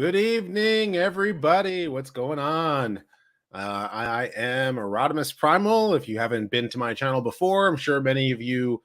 Good evening, everybody. What's going on? I am RodimusPrimal. If you haven't been to my channel before, I'm sure many of you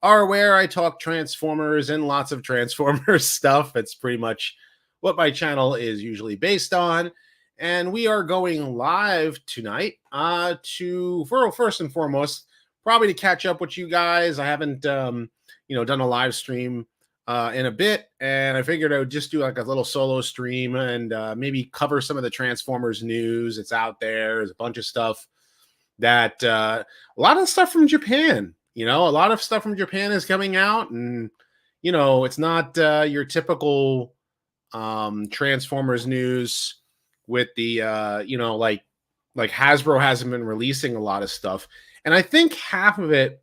are aware I talk Transformers and lots of Transformers stuff. It's pretty much what my channel is usually based on. And we are going live tonight for first and foremost, probably to catch up with you guys. I haven't done a live stream in a bit, and I figured I would just do like a little solo stream and maybe cover some of the Transformers news. It's out there. There's a bunch of stuff that a lot of stuff from Japan. A lot of stuff from Japan is coming out, and it's not your typical Transformers news with the like Hasbro hasn't been releasing a lot of stuff, and I think half of it,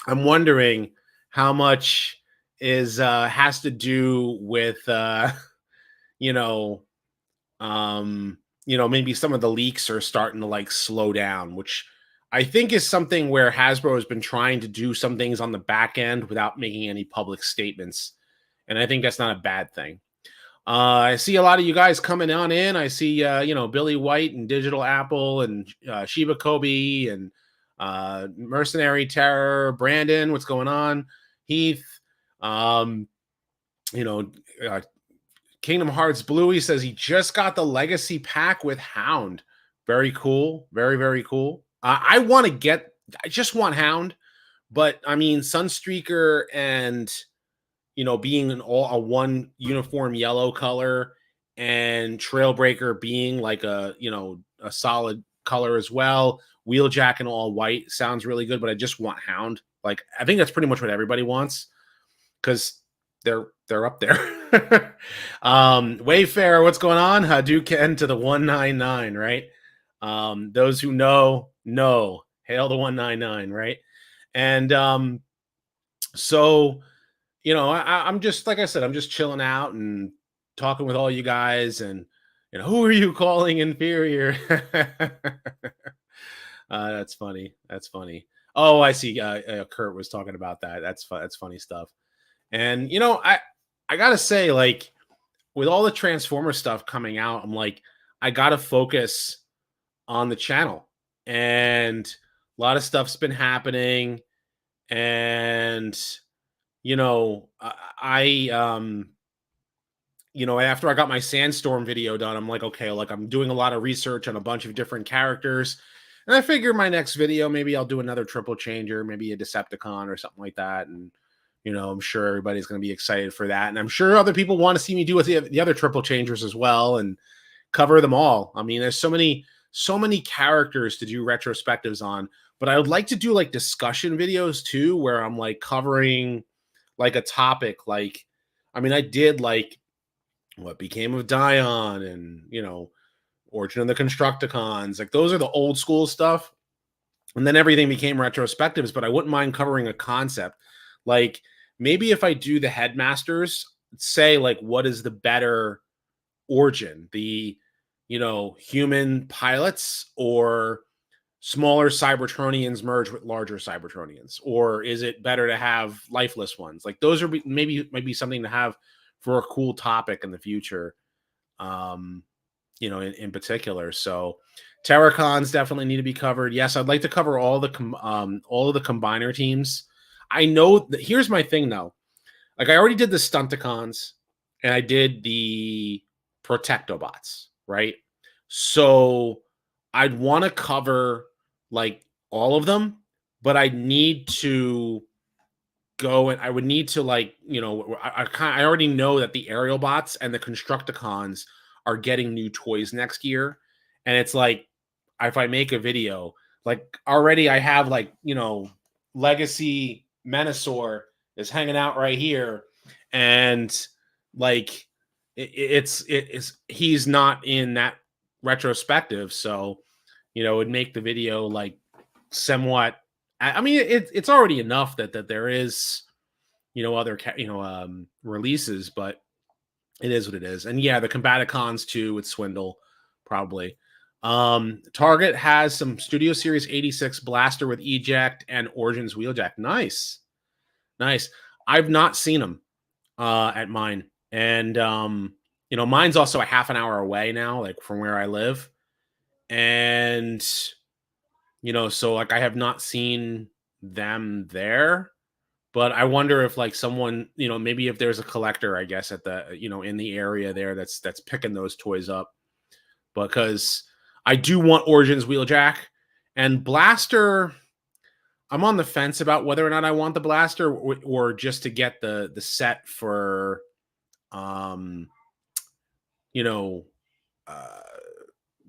I'm wondering how much is has to do with maybe some of the leaks are starting to like slow down, which I think is something where Hasbro has been trying to do some things on the back end without making any public statements, and I think that's not a bad thing. I see a lot of you guys coming on in. I see Billy White and Digital Apple and Shiba Kobe and Mercenary Terror, Brandon, what's going on? Heath, Kingdom Hearts Bluey says he just got the Legacy pack with Hound. Very cool. Very, very cool. I just want Hound, but I mean, Sunstreaker and, being a one uniform yellow color and Trailbreaker being like a solid color as well. Wheeljack and all white sounds really good, but I just want Hound. Like, I think that's pretty much what everybody wants because they're up there. Wayfair, what's going on? Hadouken to the 199, right? Those who know. Hail the 199, right? And so I'm just, like I said, I'm just chilling out and talking with all you guys, and who are you calling inferior? That's funny. Oh, I see. Kurt was talking about that. That's funny stuff. And I gotta say, like, with all the Transformer stuff coming out, I'm like, I gotta focus on the channel, and a lot of stuff's been happening, and after I got my Sandstorm video done, I'm like, okay, like I'm doing a lot of research on a bunch of different characters. And I figure my next video, maybe I'll do another triple changer, maybe a Decepticon or something like that. And, I'm sure everybody's going to be excited for that. And I'm sure other people want to see me do with the other triple changers as well and cover them all. I mean, there's so many characters to do retrospectives on, but I would like to do like discussion videos too, where I'm like covering like a topic. Like, I mean, I did like what became of Dion and, Origin of the Constructicons. Like, those are the old school stuff. And then everything became retrospectives, but I wouldn't mind covering a concept. Like, maybe if I do the Headmasters, say, like, what is the better origin? The, human pilots or smaller Cybertronians merge with larger Cybertronians? Or is it better to have lifeless ones? Like, those are might be something to have for a cool topic in the future. In particular. So Terracons definitely need to be covered. Yes, I'd like to cover all of the combiner teams. I know that here's my thing though. Like, I already did the Stunticons and I did the Protectobots, right? So I'd want to cover like all of them, but I need to go and I would need to like, I already know that the Aerial Bots and the Constructicons are getting new toys next year. And it's like, if I make a video, like already I have like, Legacy Menasor is hanging out right here. And like, he's not in that retrospective. So, it'd make the video like somewhat, I mean, it's already enough that there is, other, releases, but it is what it is. And yeah, the Combaticons too with Swindle, probably. Target has some Studio Series 86 Blaster with eject and Origins Wheeljack. Nice. I've not seen them at mine. And Mine's also a half an hour away now, like from where I live. And, so like I have not seen them there, but I wonder if like someone, maybe if there's a collector, I guess, at the, in the area there that's picking those toys up. Because I do want Origins Wheeljack and Blaster. I'm on the fence about whether or not I want the Blaster or just to get the set for um you know uh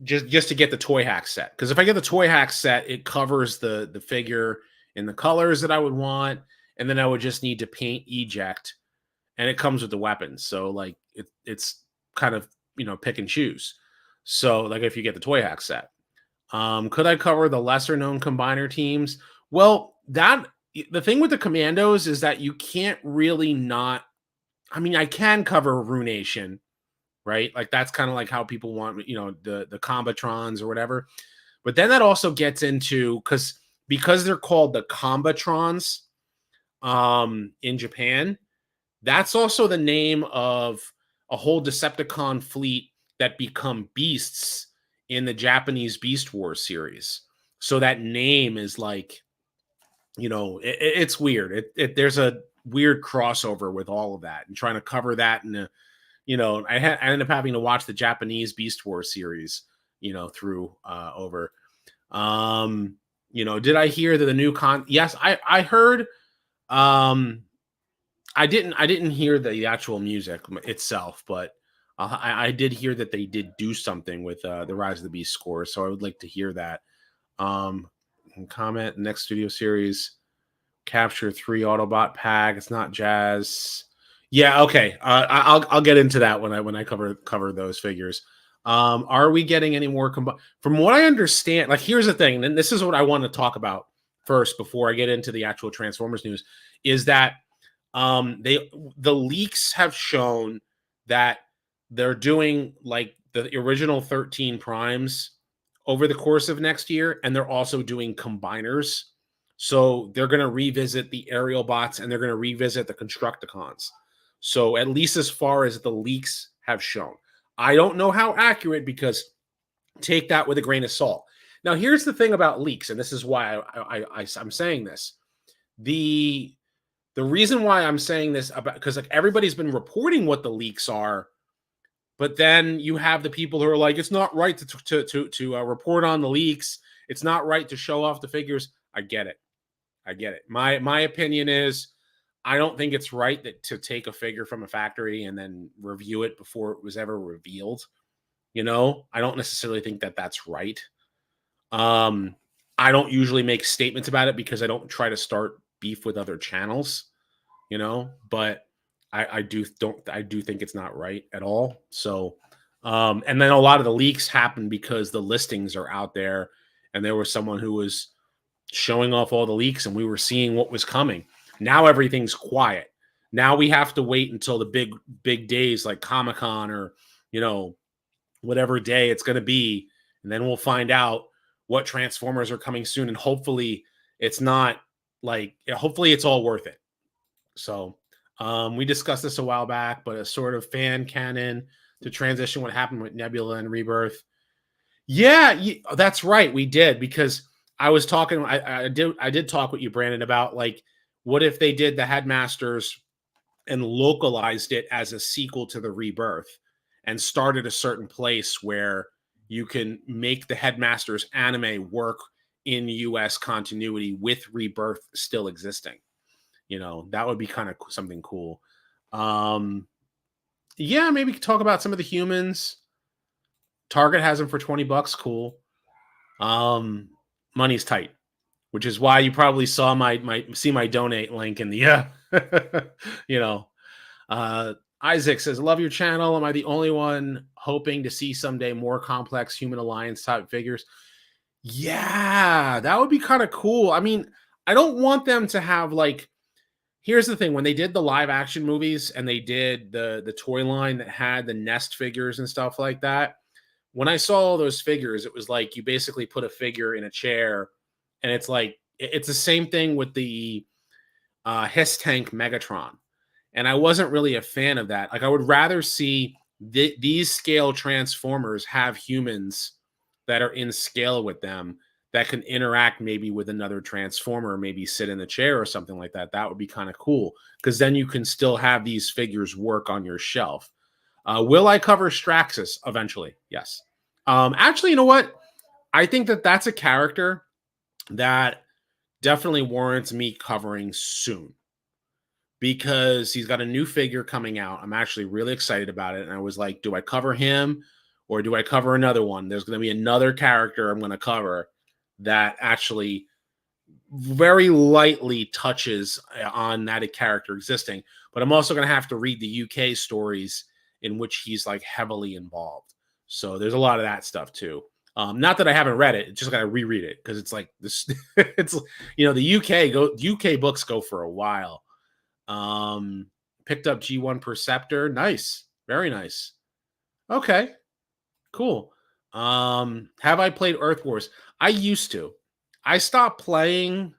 just to get the toy hack set, because if I get the toy hack set, it covers the figure in the colors that I would want, and then I would just need to paint eject, and it comes with the weapons, so like it's kind of pick and choose. So like if you get the toy hack set, could I cover the lesser known combiner teams? Well, that the thing with the commandos is that you can't really not. I mean, I can cover Ruination, right? Like that's kind of like how people want, the Combatrons or whatever. But then that also gets into because they're called the Combatrons in Japan. That's also the name of a whole Decepticon fleet that become beasts in the Japanese Beast Wars series. So that name is like, it's weird. There's a weird crossover with all of that, and trying to cover that in a, I ended up having to watch the Japanese Beast Wars series, through over. Did I hear that the new Yes, I heard. I didn't hear the actual music itself, but I did hear that they did do something with the Rise of the Beast score, so I would like to hear that. Comment next studio series. Capture 3 Autobot pack. It's not Jazz. Yeah, okay. I'll get into that when I cover those figures. Are we getting any more from what I understand? Like, here's the thing, and this is what I want to talk about first before I get into the actual Transformers news, is that the leaks have shown that they're doing like the original 13 primes over the course of next year, and they're also doing combiners. So they're going to revisit the aerial bots, and they're going to revisit the Constructicons. So at least as far as the leaks have shown. I don't know how accurate, because take that with a grain of salt. Now, here's the thing about leaks, and this is why I'm saying this. The reason why I'm saying this about, because like everybody's been reporting what the leaks are, but then you have the people who are like, it's not right to report on the leaks. It's not right to show off the figures. I get it. My opinion is, I don't think it's right to take a figure from a factory and then review it before it was ever revealed. I don't necessarily think that that's right. I don't usually make statements about it because I don't try to start beef with other channels, but I do think it's not right at all. So, and then a lot of the leaks happen because the listings are out there, and there was someone who was showing off all the leaks, and we were seeing what was coming. Now everything's quiet. Now we have to wait until the big days like Comic-Con or, whatever day it's going to be. And then we'll find out what Transformers are coming soon. And hopefully it's not hopefully it's all worth it. So we discussed this a while back, but a sort of fan canon to transition what happened with Nebula and Rebirth. Yeah, that's right. We did, because I was talking, I did talk with you, Brandon, about like, what if they did the Headmasters and localized it as a sequel to the Rebirth and started a certain place where you can make the Headmasters anime work in US continuity with Rebirth still existing. That would be kind of something cool. Yeah, maybe talk about some of the humans. Target has them for $20. Cool. Money's tight, which is why you probably saw my donate link in the Isaac says, love your channel. Am I the only one hoping to see someday more complex Human Alliance type figures? Yeah, that would be kind of cool. I mean, I don't want them to have like, here's the thing, when they did the live action movies and they did the toy line that had the Nest figures and stuff like that, when I saw all those figures, it was like you basically put a figure in a chair, and it's like it's the same thing with the Hiss Tank Megatron. And I wasn't really a fan of that. Like, I would rather see these scale transformers have humans that are in scale with them that can interact maybe with another transformer, maybe sit in the chair or something like that. That would be kind of cool because then you can still have these figures work on your shelf. Will I cover Straxus eventually? Yes. Actually, you know what? I think that that's a character that definitely warrants me covering soon because he's got a new figure coming out. I'm actually really excited about it. And I was like, do I cover him or do I cover another one? There's going to be another character I'm going to cover that actually very lightly touches on that character existing. But I'm also going to have to read the UK stories in which he's like heavily involved. So there's a lot of that stuff too. Not that I haven't read it, just got to reread it because it's like this. It's the UK books go for a while. Picked up G1 Perceptor. Nice. Very nice. Okay. Cool. Have I played Earth Wars? I used to. I stopped playing.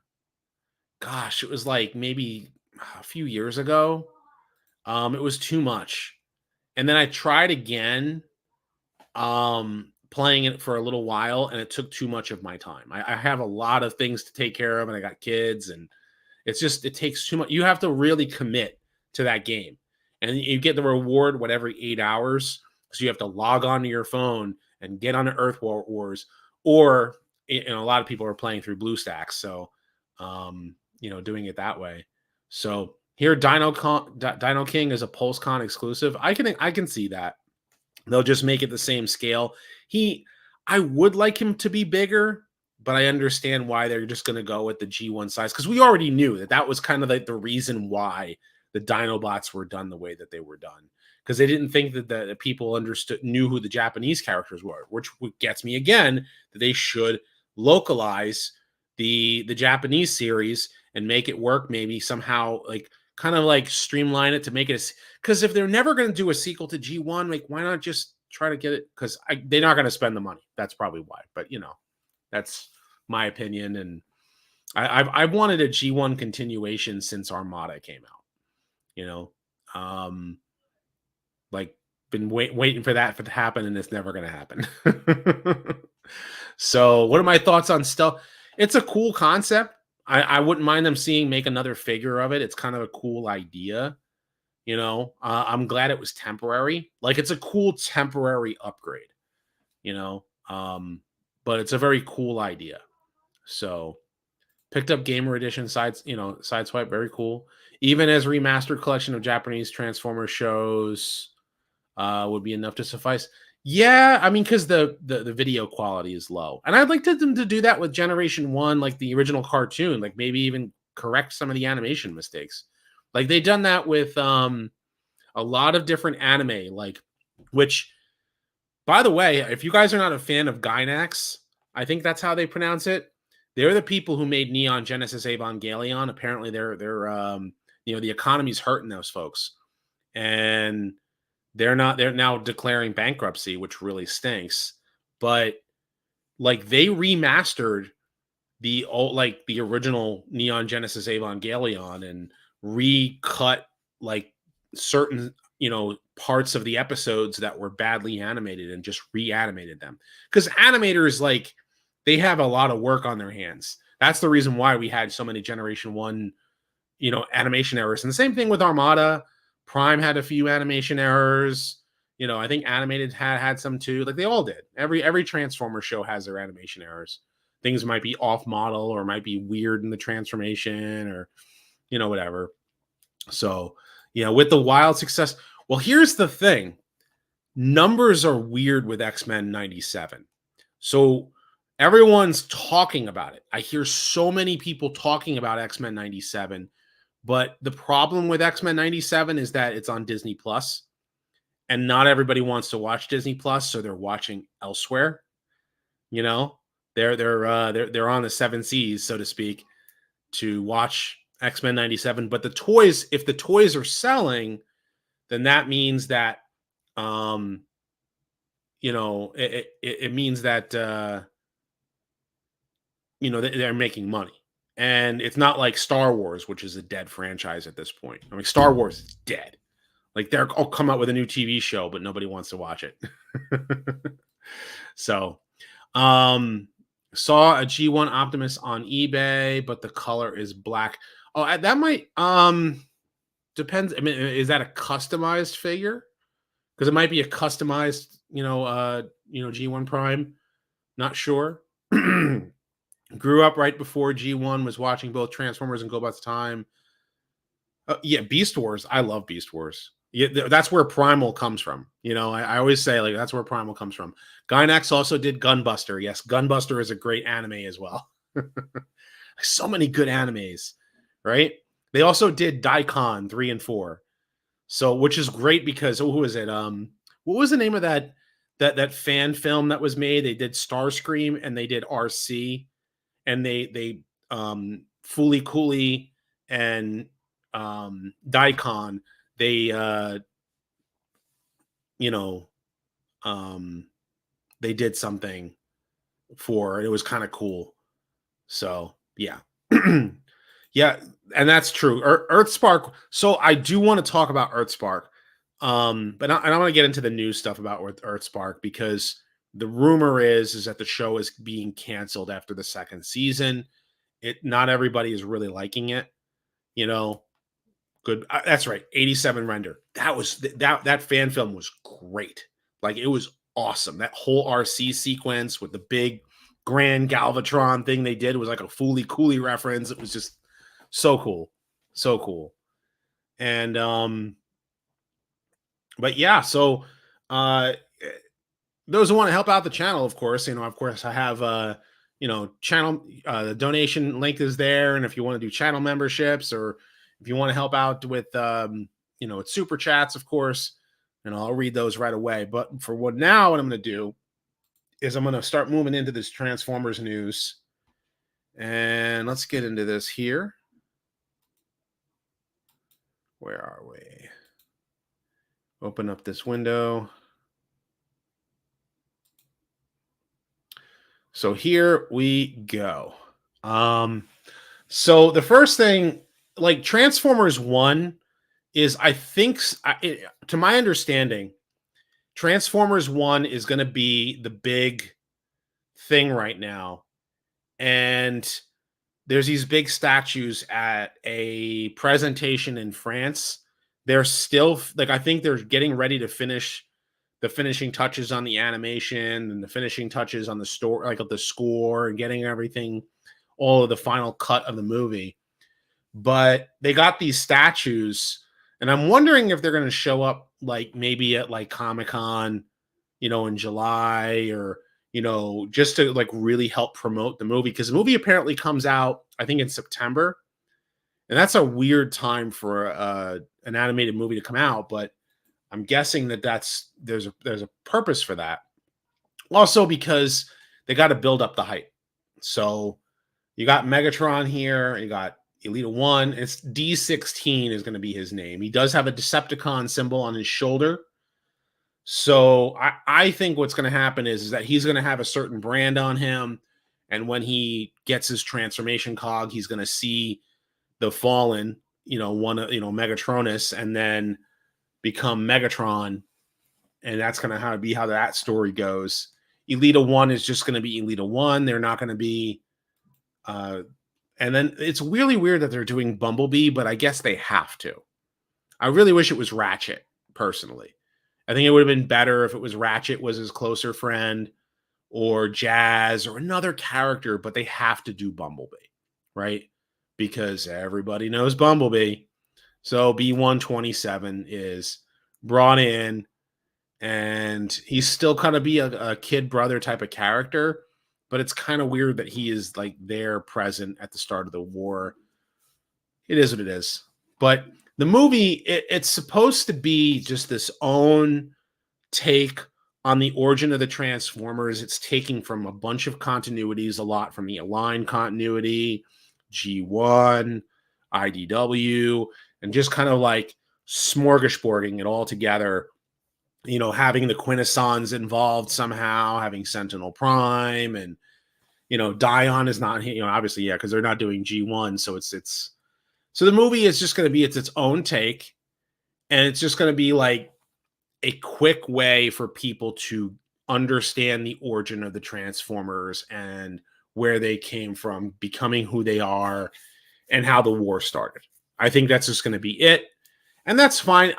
Gosh, it was like maybe a few years ago. It was too much. And then I tried again, playing it for a little while, and it took too much of my time. I have a lot of things to take care of, and I got kids, and it takes too much. You have to really commit to that game. And you get the reward, every 8 hours. So you have to log on to your phone and get on to Earth Wars. Or, a lot of people are playing through BlueStacks. So, doing it that way. So here, Dino King is a PulseCon exclusive. I can see that. They'll just make it the same scale. I would like him to be bigger, but I understand why they're just going to go with the G1 size because we already knew that was kind of like the reason why the Dinobots were done the way that they were done because they didn't think that the people knew who the Japanese characters were, which gets me again that they should localize the Japanese series and make it work maybe somehow like kind of like streamline it to make it because if they're never going to do a sequel to G1, like why not just try to get it because they're not going to spend the money. That's probably why. But that's my opinion, and I've wanted a G1 continuation since Armada came out. Like been waiting for that to happen, and it's never going to happen. So, what are my thoughts on stealth? It's a cool concept. I wouldn't mind them make another figure of it. It's kind of a cool idea. I'm glad it was temporary. Like it's a cool temporary upgrade. But it's a very cool idea. So picked up Gamer Edition Sideswipe, very cool. Even as remastered collection of Japanese Transformers shows would be enough to suffice. Yeah, I mean, because the video quality is low, and I'd like them to do that with Generation 1, like the original cartoon, like maybe even correct some of the animation mistakes. Like they done that with a lot of different anime, like which, by the way, if you guys are not a fan of Gainax, I think that's how they pronounce it. They're the people who made Neon Genesis Evangelion. Apparently, they're the economy's hurting those folks, and they're now declaring bankruptcy, which really stinks. But like they remastered the original Neon Genesis Evangelion and recut like certain parts of the episodes that were badly animated and just reanimated them because animators they have a lot of work on their hands. That's the reason why we had so many Generation 1 animation errors. And the same thing with Armada. Prime had a few animation errors. I think Animated had some too. Like they all did. Every Transformer show has their animation errors. Things might be off model or might be weird in the transformation or whatever. So with the wild success. Well, here's the thing. Numbers are weird with X-Men 97. So everyone's talking about it. I hear so many people talking about X-Men 97. But the problem with X-Men 97 is that it's on Disney Plus, and not everybody wants to watch Disney Plus, so they're watching elsewhere. They're on the 7 seas, so to speak, to watch X-Men 97. But if the toys are selling, then that means that it means that they're making money. And it's not like Star Wars, which is a dead franchise at this point. I mean, Star Wars is dead. Like they'll come out with a new TV show, but nobody wants to watch it. So, um, saw a G1 Optimus on eBay, but the color is black. Oh, that might depends. I mean, is that a customized figure? Because it might be a customized, G1 Prime. Not sure. Grew up right before G1, was watching both Transformers and GoBots Time. Yeah, Beast Wars. I love Beast Wars. Yeah, that's where Primal comes from. I always say like that's where Primal comes from. Gynax also did Gunbuster. Yes, Gunbuster is a great anime as well. So many good animes, right? They also did Daikon 3 and 4. So, which is great because who was it? What was the name of that fan film that was made? They did Starscream and they did RC, and they Fooly Cooley and Daikon. They you know they did something for it. It was kind of cool. So yeah. Yeah, and that's true. EarthSpark. So I do want to talk about EarthSpark, but I want to get into the new stuff about EarthSpark because the rumor is that the show is being canceled after the second season. Not everybody is really liking it. You know, good. That's right. 87 render. That fan film was great. Like it was awesome. That whole RC sequence with the big grand Galvatron thing they did was like a Fooly Cooley reference. It was just so cool. So cool. And but yeah, so uh those who want to help out the channel, of course, I have channel the donation link is there. And if you want to do channel memberships or if you want to help out with with super chats, of course, I'll read those right away. But for what I'm gonna do is I'm gonna start moving into this Transformers news. And let's get into this here. Where are we? Open up this window. So here we go. So the first thing, like Transformers 1 is, I think, to my understanding, Transformers 1 is going to be the big thing right now. And there's these big statues at a presentation in France. They're still, like, I think they're getting ready to finish the finishing touches on the animation and the finishing touches on the story, like of the score, and getting everything, all of the final cut of the movie. But they got these statues, and I'm wondering if they're going to show up like maybe at like Comic-Con, in July, or just to like really help promote the movie, because the movie apparently comes out, I think, in September, and that's a weird time for an animated movie to come out. But I'm guessing that there's a purpose for that. Also, because they got to build up the hype. So you got Megatron here, you got Elita 1. It's D16 is going to be his name. He does have a Decepticon symbol on his shoulder. So I think what's going to happen is that he's going to have a certain brand on him. And when he gets his transformation cog, he's going to see the Fallen, Megatronus, and then become Megatron. And that's going to be how that story goes. Elita 1 is just going to be Elita 1. They're not going to be and then it's really weird that they're doing Bumblebee, but I guess they have to. I really wish it was Ratchet, personally. I think it would have been better if it was Ratchet was his closer friend, or Jazz, or another character, but they have to do Bumblebee, right? Because everybody knows Bumblebee. So B127 is brought in, and he's still kind of be a kid brother type of character, but it's kind of weird that he is like there present at the start of the war. It is what it is. But the movie, it's supposed to be just this own take on the origin of the Transformers. It's taking from a bunch of continuities, a lot from the Align continuity, G1, IDW, and just kind of like smorgasbording it all together. Having the Quintessons involved somehow, having Sentinel Prime, and Dion is not, obviously, yeah, because they're not doing G1, so so the movie is just going to be its own take, And it's just going to be like a quick way for people to understand the origin of the Transformers and where they came from, becoming who they are, and how the war started. I think that's just going to be it. And that's fine.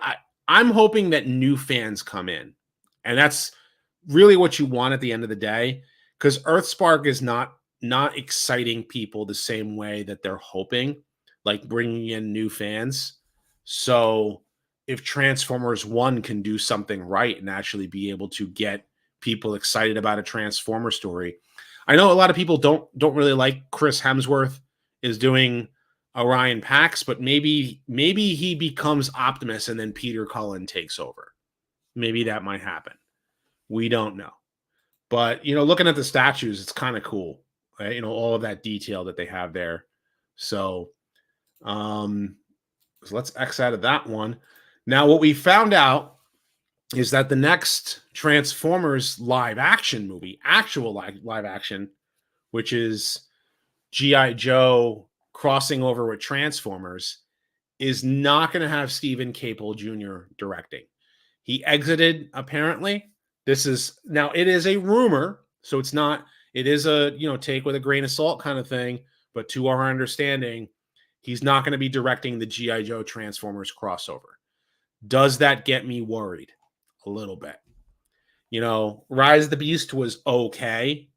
I'm hoping that new fans come in. And that's really what you want at the end of the day, because EarthSpark is not exciting people the same way that they're hoping, like bringing in new fans. So if Transformers 1 can do something right and actually be able to get people excited about a Transformer story. I know a lot of people don't really like Chris Hemsworth is doing Orion Pax, but maybe he becomes Optimus and then Peter Cullen takes over. Maybe that might happen. We don't know. But, looking at the statues, it's kind of cool. Right? All of that detail that they have there. So, so let's X out of that one. Now, what we found out is that the next Transformers live action movie, actual live action, which is G.I. Joe crossing over with Transformers, is not going to have Stephen Caple Jr. directing. He exited, apparently. It is a rumor, so it is a, take with a grain of salt kind of thing, but to our understanding, he's not going to be directing the G.I. Joe Transformers crossover. Does that get me worried? A little bit. Rise of the Beast was okay.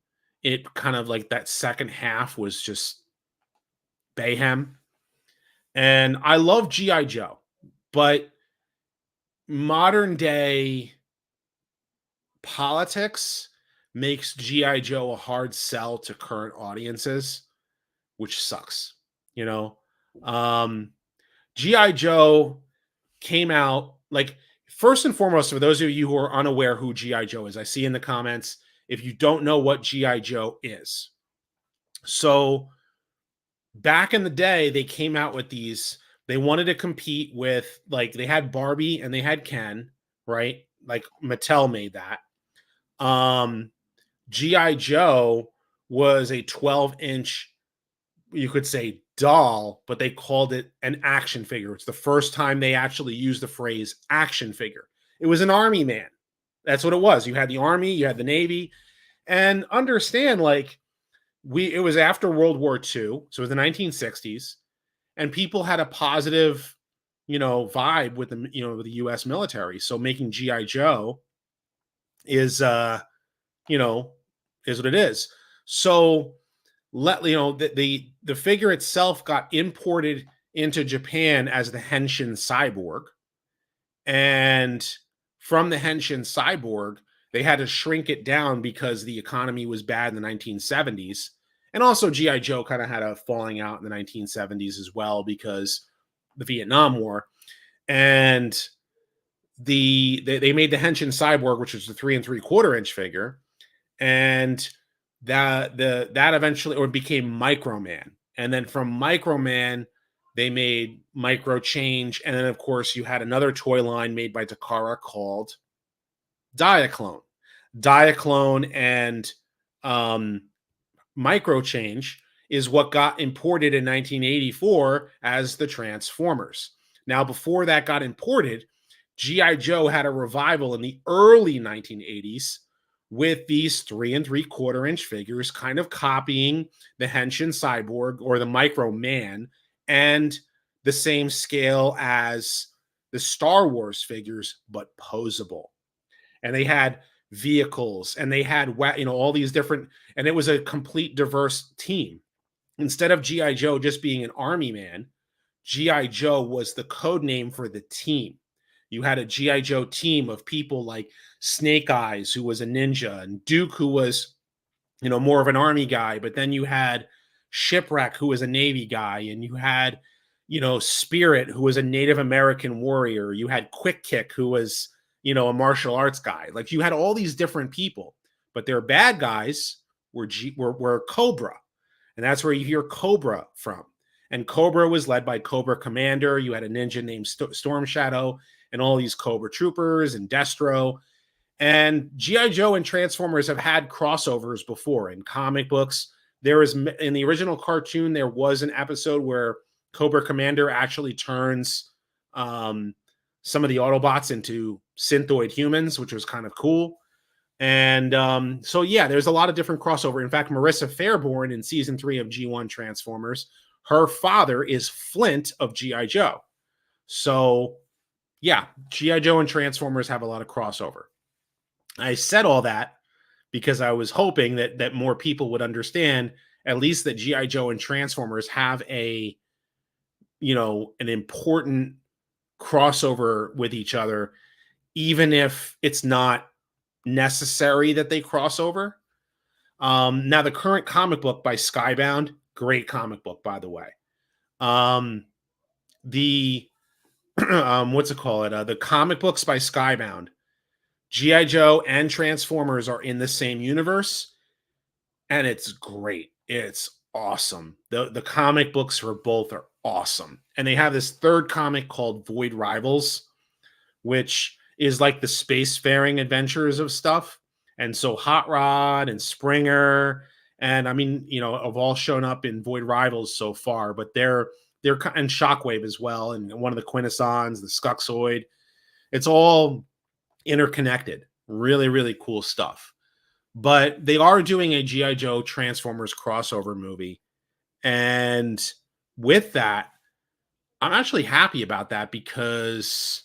It kind of like that second half was just mayhem. And I love G.I. Joe, but modern day politics makes G.I. Joe a hard sell to current audiences, which sucks. G.I. Joe came out, like, first and foremost, for those of you who are unaware who G.I. Joe is, I see in the comments, if you don't know what G.I. Joe is. So back in the day, they came out with these, they wanted to compete with, like, they had Barbie and they had Ken, right? Like Mattel made that. G.I. Joe was a 12-inch, you could say, doll, but they called it an action figure. It's the first time they actually used the phrase action figure. It was an army man. That's what it was. You had the army, you had the Navy, and understand, like, it was after World War II, so it was the 1960s, and people had a positive, vibe with with the U.S. military. So making G.I. Joe is, is what it is. So the figure itself got imported into Japan as the Henshin Cyborg, and from the Henshin Cyborg, they had to shrink it down because the economy was bad in the 1970s. And also G.I. Joe kind of had a falling out in the 1970s as well because the Vietnam War. And they made the Henshin Cyborg, which was the 3 3/4-inch figure, and that eventually became Microman. And then from Microman, they made Micro Change, and then of course you had another toy line made by Takara called Diaclone. Diaclone and Micro Change is what got imported in 1984 as the Transformers. Now, before that got imported, G.I. Joe had a revival in the early 1980s with these 3 3/4-inch figures, kind of copying the Henshin Cyborg or the Micro Man, and the same scale as the Star Wars figures, but posable. And they had vehicles, and they had all these different, and it was a complete diverse team. Instead of G.I. Joe just being an army man, G.I. Joe was the code name for the team. You had a G.I. Joe team of people like Snake Eyes, who was a ninja, and Duke, who was, more of an army guy. But then you had Shipwreck, who was a Navy guy, and you had, Spirit, who was a Native American warrior. You had Quick Kick, who was, a martial arts guy. Like, you had all these different people, but their bad guys were Cobra. And that's where you hear Cobra from. And Cobra was led by Cobra Commander. You had a ninja named Storm Shadow, and all these Cobra Troopers and Destro. And G.I. Joe and Transformers have had crossovers before in comic books. In the original cartoon, there was an episode where Cobra Commander actually turns some of the Autobots into synthoid humans, which was kind of cool. And so, yeah, there's a lot of different crossover. In fact, Marissa Fairborn in season 3 of G1 Transformers, her father is Flint of G.I. Joe. So, yeah, G.I. Joe and Transformers have a lot of crossover. I said all that because I was hoping that more people would understand at least that G.I. Joe and Transformers have an important crossover with each other, even if it's not necessary that they cross over. Now, the current comic book by Skybound, great comic book, by the way. The what's it called? The comic books by Skybound, G.I. Joe and Transformers are in the same universe, and it's great. It's awesome. The comic books for both are awesome. And they have this third comic called Void Rivals, which is like the spacefaring adventures of stuff. And so Hot Rod and Springer, and I mean, have all shown up in Void Rivals so far, but they're and Shockwave as well, and one of the Quintessons, the Skuxoid. It's all interconnected. Really, really cool stuff. But they are doing a G.I. Joe Transformers crossover movie. And with that, I'm actually happy about that because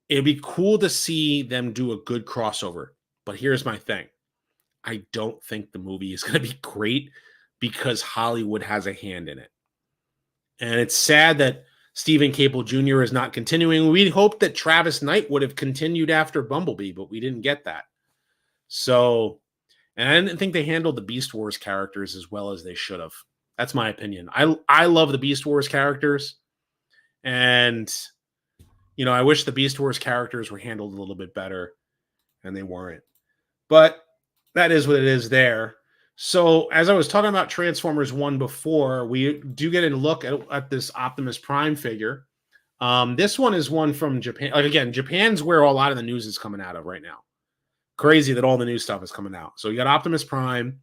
it'd be cool to see them do a good crossover. But here's my thing. I don't think the movie is going to be great because Hollywood has a hand in it. And it's sad that Stephen Caple Jr. is not continuing. We hoped that Travis Knight would have continued after Bumblebee, but we didn't get that. So, and I didn't think they handled the Beast Wars characters as well as they should have. That's my opinion. I love the Beast Wars characters. And, I wish the Beast Wars characters were handled a little bit better, and they weren't. But that is what it is there. So, as I was talking about Transformers 1 before, we do get a look at this Optimus Prime figure. This one is one from Japan. Like, again, Japan's where a lot of the news is coming out of right now. Crazy that all the new stuff is coming out. So, you got Optimus Prime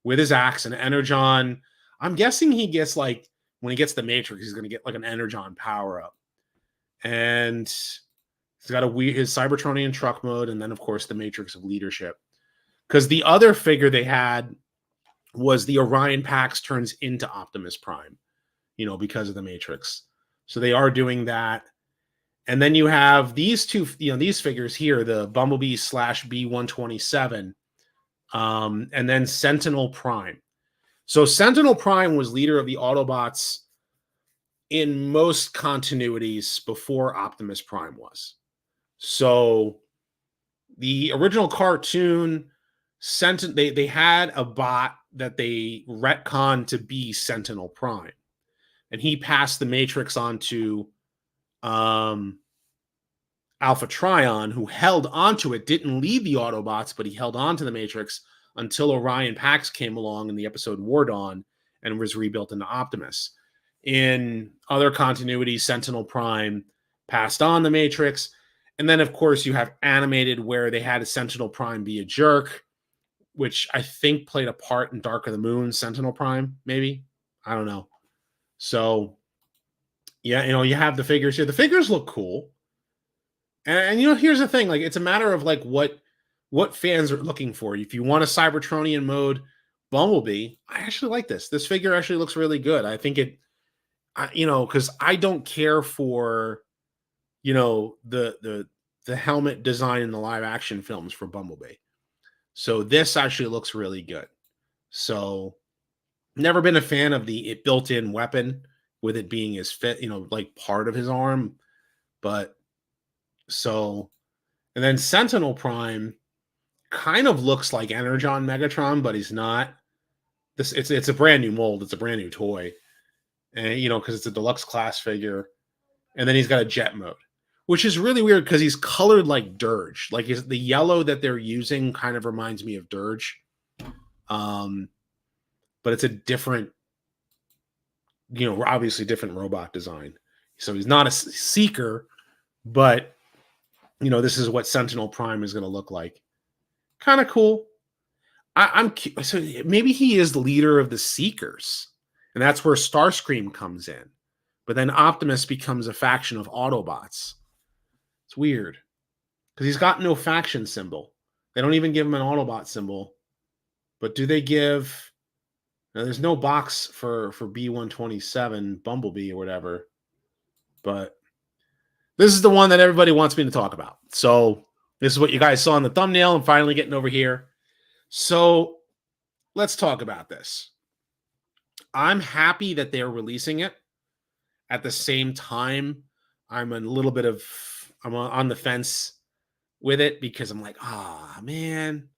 with his axe and Energon. I'm guessing he gets, like, when he gets the Matrix, he's going to get, like, an Energon power-up. And he's got his Cybertronian truck mode, and then, of course, the Matrix of Leadership. Because the other figure they had was the Orion Pax turns into Optimus Prime, because of the Matrix. So they are doing that. And then you have these two, these figures here, the Bumblebee / B127, and then Sentinel Prime. So Sentinel Prime was leader of the Autobots in most continuities before Optimus Prime was. So the original cartoon, they had a bot that they retconned to be Sentinel Prime, and he passed the Matrix on to Alpha Trion, who held onto it, didn't leave the Autobots, but he held on to the Matrix until Orion Pax came along in the episode War Dawn and was rebuilt into Optimus. In other continuities, Sentinel Prime passed on the Matrix. And then, of course, you have animated where they had a Sentinel Prime be a jerk, which I think played a part in Dark of the Moon, Sentinel Prime, maybe. I don't know. So, yeah, you have the figures here. The figures look cool. And here's the thing. Like, it's a matter of, like, what fans are looking for. If you want a Cybertronian mode Bumblebee, I actually like this. This figure actually looks really good. I think because I don't care for, the helmet design in the live action films for Bumblebee. So this actually looks really good. So never been a fan of the built-in weapon with it being his fit, like part of his arm. But so, and then Sentinel Prime kind of looks like Energon Megatron, but he's not. It's a brand new mold. It's a brand new toy. And, because it's a deluxe class figure. And then he's got a jet mode, which is really weird because he's colored like Dirge. Like the yellow that they're using kind of reminds me of Dirge. But it's a different, obviously different robot design. So he's not a seeker, but, this is what Sentinel Prime is going to look like. Kind of cool. So maybe he is the leader of the Seekers. And that's where Starscream comes in. But then Optimus becomes a faction of Autobots. It's weird because he's got no faction symbol. They don't even give him an Autobot symbol. But do they give? Now, there's no box for B127 Bumblebee or whatever. But this is the one that everybody wants me to talk about. So this is what you guys saw in the thumbnail. I'm finally getting over here. So let's talk about this. I'm happy that they're releasing it. At the same time, I'm on the fence with it because I'm like, man.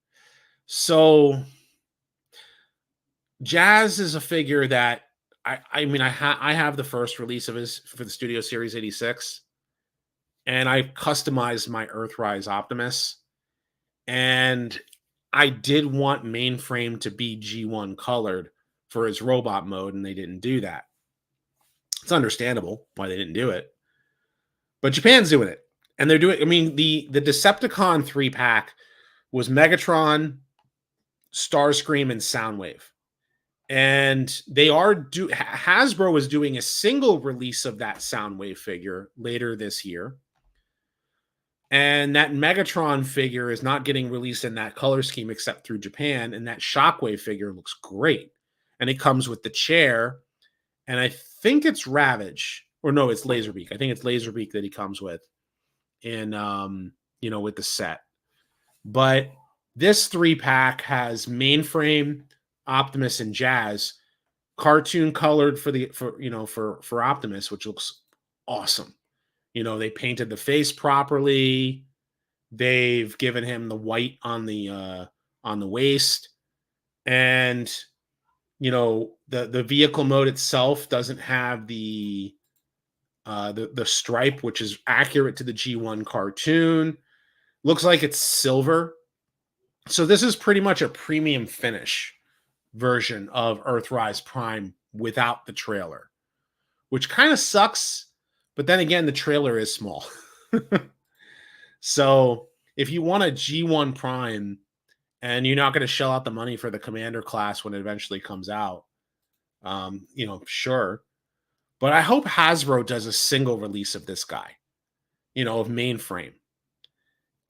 So Jazz is a figure that I have the first release of his for the Studio Series 86, and I customized my Earthrise Optimus, and I did want Mainframe to be G1 colored for his robot mode, and they didn't do that. It's understandable why they didn't do it, but Japan's doing it, and they're doing. I mean, the Decepticon 3-pack was Megatron, Starscream, and Soundwave. And Hasbro is doing a single release of that Soundwave figure later this year. And that Megatron figure is not getting released in that color scheme except through Japan. And that Shockwave figure looks great. And it comes with the chair. And I think it's Ravage. Or no, it's Laserbeak. I think it's Laserbeak that he comes with in with the set. But this 3-pack has Mainframe, Optimus, and Jazz cartoon colored for Optimus, which looks awesome. They painted the face properly. They've given him the white on the waist, and the vehicle mode itself doesn't have the stripe, which is accurate to the G1 cartoon. Looks like it's silver. So this is pretty much a premium finish version of Earthrise Prime without the trailer, which kind of sucks. But then again, the trailer is small. So if you want a G1 Prime and you're not going to shell out the money for the Commander class when it eventually comes out, sure. But I hope Hasbro does a single release of this guy, of Mainframe.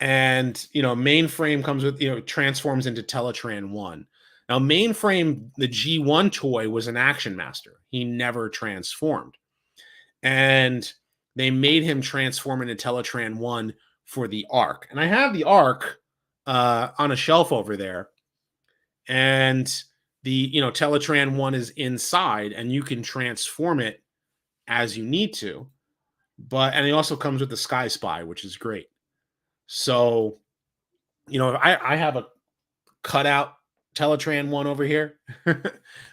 And, Mainframe comes with, transforms into Teletran 1. Now, Mainframe, the G1 toy, was an Action Master. He never transformed. And they made him transform into Teletran 1 for the Arc. And I have the Arc on a shelf over there. And the, Teletran 1 is inside, and you can transform it as you need to. And it also comes with the Sky Spy, which is great. So, I have a cutout Teletran 1 over here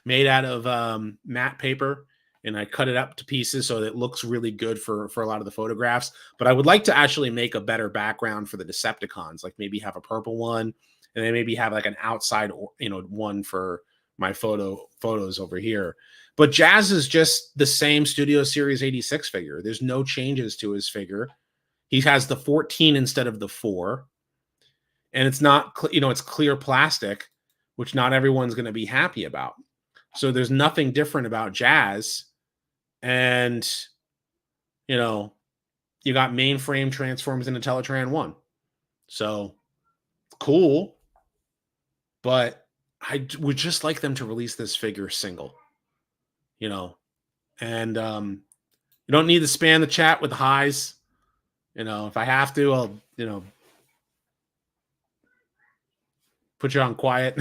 made out of matte paper, and I cut it up to pieces so that it looks really good for a lot of the photographs. But I would like to actually make a better background for the Decepticons, like maybe have a purple one, and then maybe have like an outside one for my photos over here. But Jazz is just the same Studio Series 86 figure. There's no changes to his figure. He has the 14 instead of the 4, and it's not it's clear plastic, which not everyone's going to be happy about. So there's nothing different about Jazz. And, you got Mainframe transforms into Teletran 1. So cool. But I would just like them to release this figure single, and you don't need to spam the chat with highs. If I have to, I'll, put you on quiet.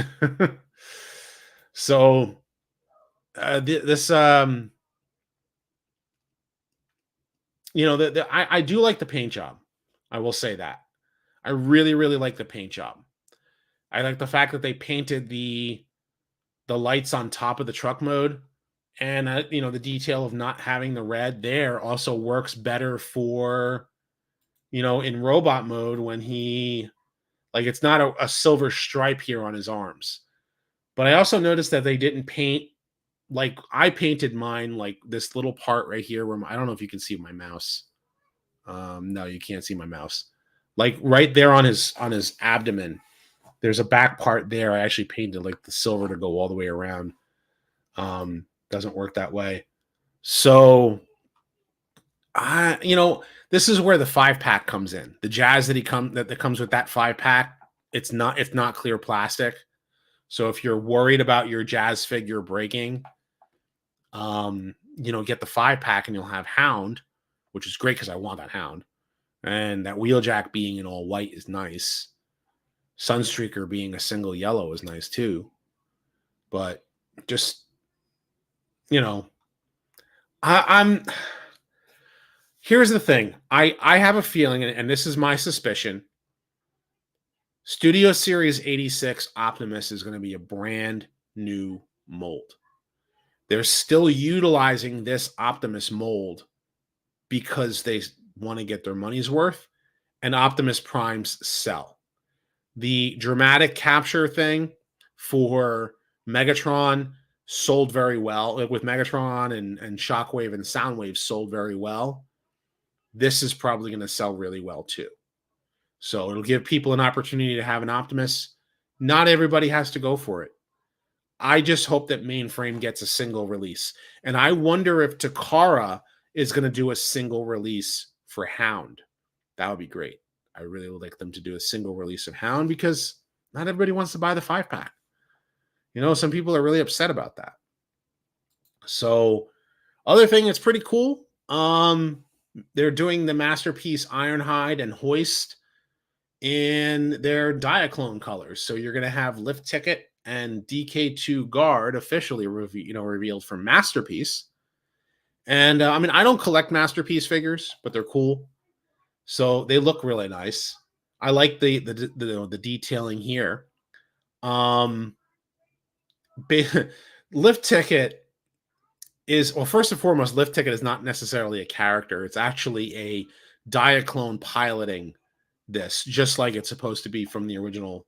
So this I do like the paint job. I will say that. I really, really like the paint job. I like the fact that they painted the lights on top of the truck mode, and the detail of not having the red there also works better for in robot mode when he it's not a silver stripe here on his arms. But I also noticed that they didn't paint like I painted mine, like this little part right here where I don't know if you can see my mouse. No, you can't see my mouse. Like right there on his abdomen, there's a back part there. I actually painted like the silver to go all the way around. Doesn't work that way. So This is where the 5-pack comes in. The jazz that comes with that 5-pack, it's not clear plastic. So if you're worried about your jazz figure breaking, get the 5-pack and you'll have Hound, which is great because I want that Hound. And that Wheeljack being in all white is nice. Sunstreaker being a single yellow is nice too. But just, I'm here's the thing. I have a feeling, and this is my suspicion. Studio Series 86 Optimus is going to be a brand new mold. They're still utilizing this Optimus mold because they want to get their money's worth, and Optimus Primes sell. The dramatic capture thing for Megatron sold very well. With Megatron and Shockwave and Soundwave sold very well. This is probably going to sell really well too. So it'll give people an opportunity to have an Optimus. Not everybody has to go for it. I just hope that Mainframe gets a single release. And I wonder if Takara is going to do a single release for Hound. That would be great. I really would like them to do a single release of Hound because not everybody wants to buy the 5-pack. Some people are really upset about that. So, other thing that's pretty cool, they're doing the Masterpiece Ironhide and Hoist in their Diaclone colors. So you're going to have Lift Ticket and DK2 Guard officially revealed from Masterpiece. And I don't collect Masterpiece figures, but they're cool. So they look really nice. I like the detailing here. Lift Ticket is, well, first and foremost, Lift Ticket is not necessarily a character. It's actually a Diaclone piloting this, just like it's supposed to be from the original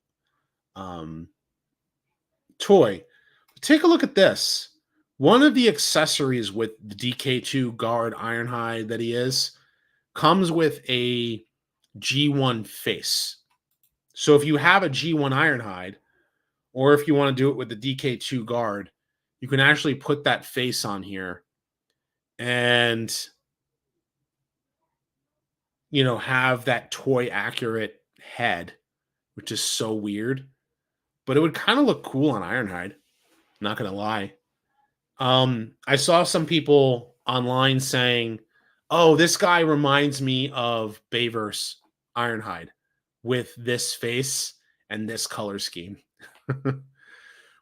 toy. Take a look at this. One of the accessories with the DK2 Guard Ironhide that he is comes with a G1 face. So if you have a G1 Ironhide, or if you want to do it with the DK2 Guard, you can actually put that face on here and have that toy accurate head, which is so weird, but it would kind of look cool on Ironhide. Not gonna lie. I saw some people online saying, "Oh, this guy reminds me of Bayverse Ironhide with this face and this color scheme,"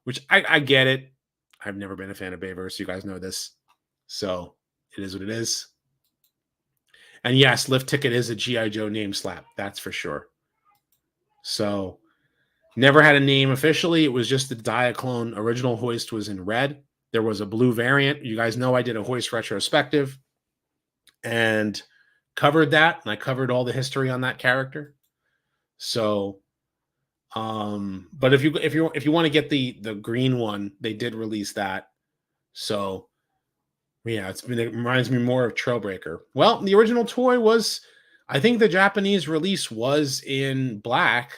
which I get it. I've never been a fan of Bayverse. You guys know this, so it is what it is. And yes, Lift Ticket is a G.I. Joe name slap. That's for sure. So never had a name officially. It was just the Diaclone. Original Hoist was in red. There was a blue variant. You guys know I did a Hoist retrospective and covered that. And I covered all the history on that character. So, but if you want to get the green one, they did release that. So yeah, it reminds me more of Trailbreaker. Well, the original toy was, I think the Japanese release was in black,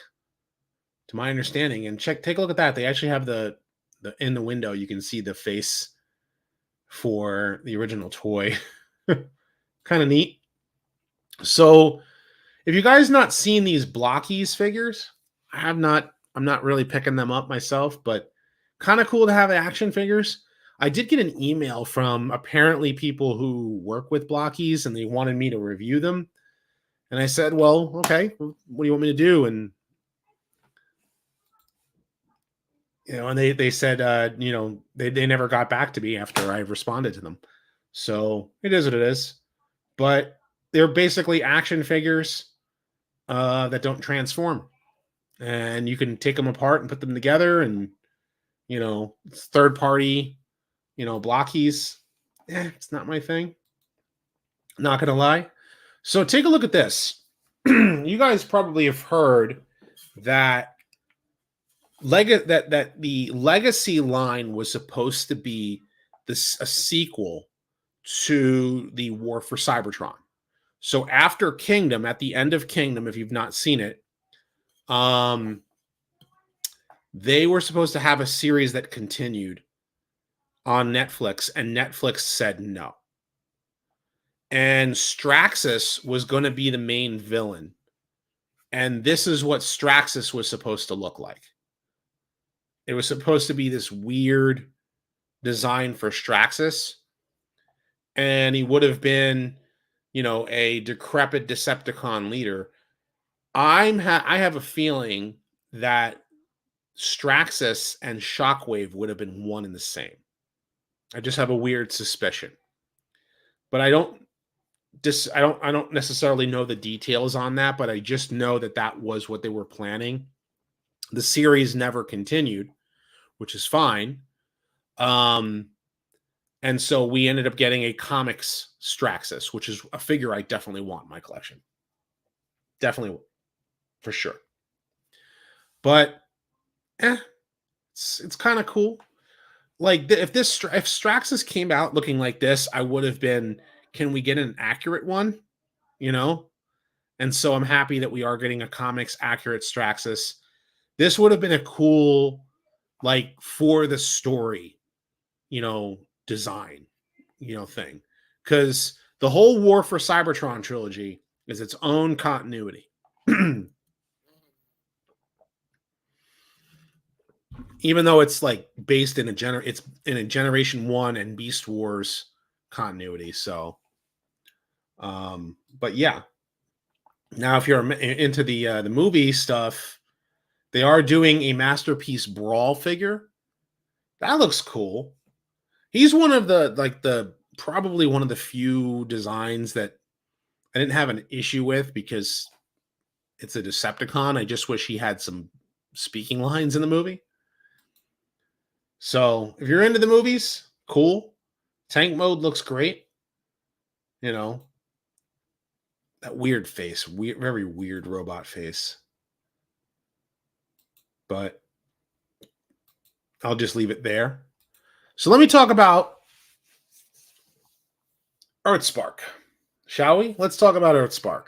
to my understanding. And take a look at that. They actually have the in the window, you can see the face for the original toy. Kind of neat. So if you guys not seen these Blockies figures, I'm not really picking them up myself, but kind of cool to have action figures. I did get an email from apparently people who work with Blockies and they wanted me to review them. And I said, well, okay, what do you want me to do? And and they said, they never got back to me after I responded to them. So it is what it is. But they're basically action figures that don't transform. And you can take them apart and put them together. And, it's third party, Blockies. It's not my thing. Not going to lie. So take a look at this. You guys probably have heard that that the Legacy line was supposed to be a sequel to the War for Cybertron. So after Kingdom, at the end of Kingdom, if you've not seen it, they were supposed to have a series that continued on Netflix, and Netflix said no. and Straxus was going to be the main villain. And this is what Straxus was supposed to look like. It was supposed to be this weird design for Straxus, and he would have been, a decrepit Decepticon leader. I have a feeling that Straxus and Shockwave would have been one and the same. I just have a weird suspicion, but I don't necessarily know the details on that, but I just know that that was what they were planning. The series never continued, which is fine. And so we ended up getting a comics Straxus, which is a figure I definitely want in my collection. Definitely, for sure. But it's kind of cool. Like if Straxus came out looking like this, I would have been, can we get an accurate one? And so I'm happy that we are getting a comics accurate Straxus. This would have been a cool, like, for the story, design, thing. Because the whole War for Cybertron trilogy is its own continuity. Even though it's like based in it's in a Generation 1 and Beast Wars continuity. So but yeah. Now if you're into the movie stuff, they are doing a Masterpiece Brawl figure. That looks cool. He's one of the probably one of the few designs that I didn't have an issue with because it's a Decepticon. I just wish he had some speaking lines in the movie. So if you're into the movies, cool. Tank mode looks great. That weird face, very weird robot face. But I'll just leave it there. So let me talk about EarthSpark. Shall we? Let's talk about EarthSpark.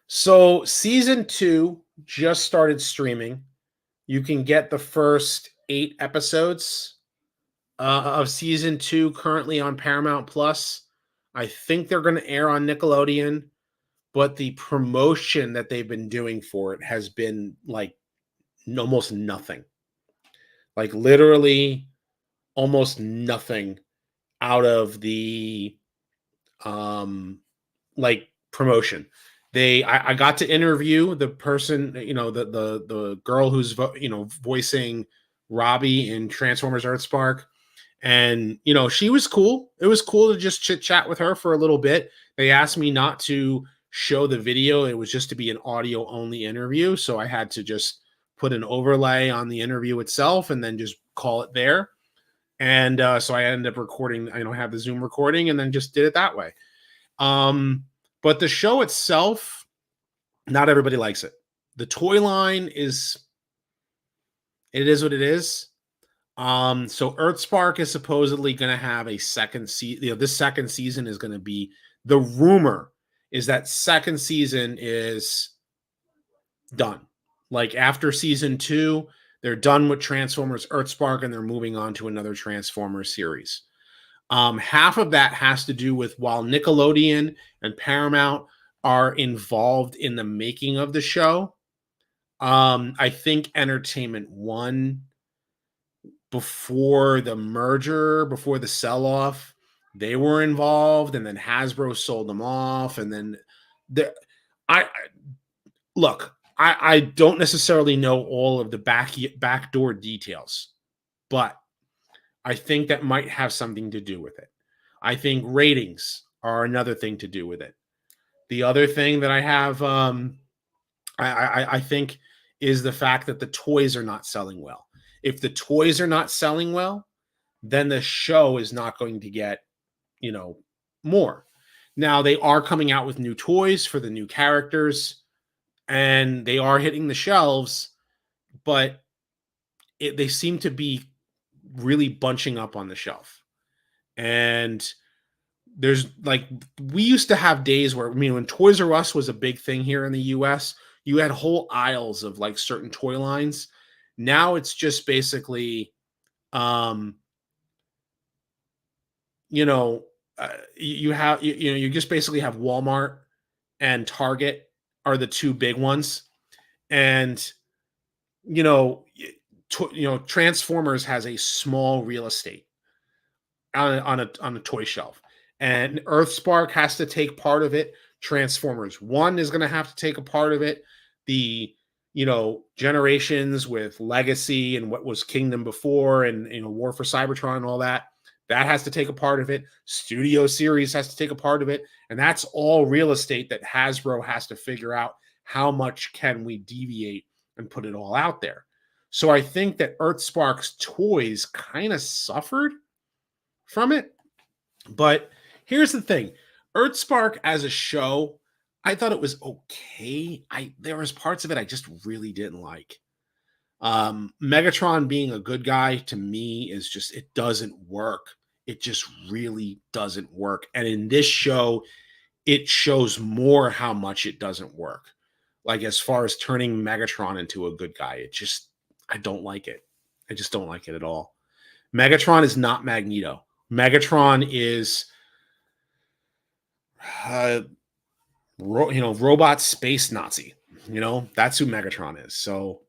So season 2 just started streaming. You can get the first 8 episodes of season 2 currently on Paramount Plus. I think they're going to air on Nickelodeon, but the promotion that they've been doing for it has been like almost nothing. Like literally almost nothing out of the like promotion. I got to interview the person, the girl who's voicing Robbie in Transformers EarthSpark, and she was cool. It was cool to just chit chat with her for a little bit. They asked me not to show the video; it was just to be an audio only interview, so I had to just put an overlay on the interview itself and then just call it there. And so I ended up recording. Have the Zoom recording, and then just did it that way. But the show itself, not everybody likes it. The toy line it is what it is. So EarthSpark is supposedly going to have a second season. This second season is going to be, the rumor is that second season is done. Like after season 2, they're done with Transformers EarthSpark and they're moving on to another Transformers series. Half of that has to do with while Nickelodeon and Paramount are involved in the making of the show, I think Entertainment One, before the merger, before the sell-off, they were involved, and then Hasbro sold them off, and then I don't necessarily know all of the backdoor details, but I think that might have something to do with it. I think ratings are another thing to do with it. The other thing that I have, I think, is the fact that the toys are not selling well. If the toys are not selling well, then the show is not going to get, more. Now, they are coming out with new toys for the new characters, and they are hitting the shelves, but they seem to be really bunching up on the shelf. And there's we used to have days where, when Toys R Us was a big thing here in the US, you had whole aisles of like certain toy lines. Now it's just basically, you just basically have Walmart and Target are the two big ones, and you know, Transformers has a small real estate on a toy shelf, and EarthSpark has to take part of it. Transformers One is going to have to take a part of it. The Generations with Legacy and what was Kingdom before, and War for Cybertron and all that has to take a part of it. Studio Series has to take a part of it, and that's all real estate that Hasbro has to figure out how much can we deviate and put it all out there. So I think that EarthSpark's toys kind of suffered from it. But here's the thing. EarthSpark as a show, I thought it was okay. There was parts of it I just really didn't like. Megatron being a good guy to me is just, it doesn't work. It just really doesn't work. And in this show, it shows more how much it doesn't work. Like as far as turning Megatron into a good guy, I don't like it. I just don't like it at all. Megatron is not Magneto. Megatron is, robot space Nazi. That's who Megatron is. So,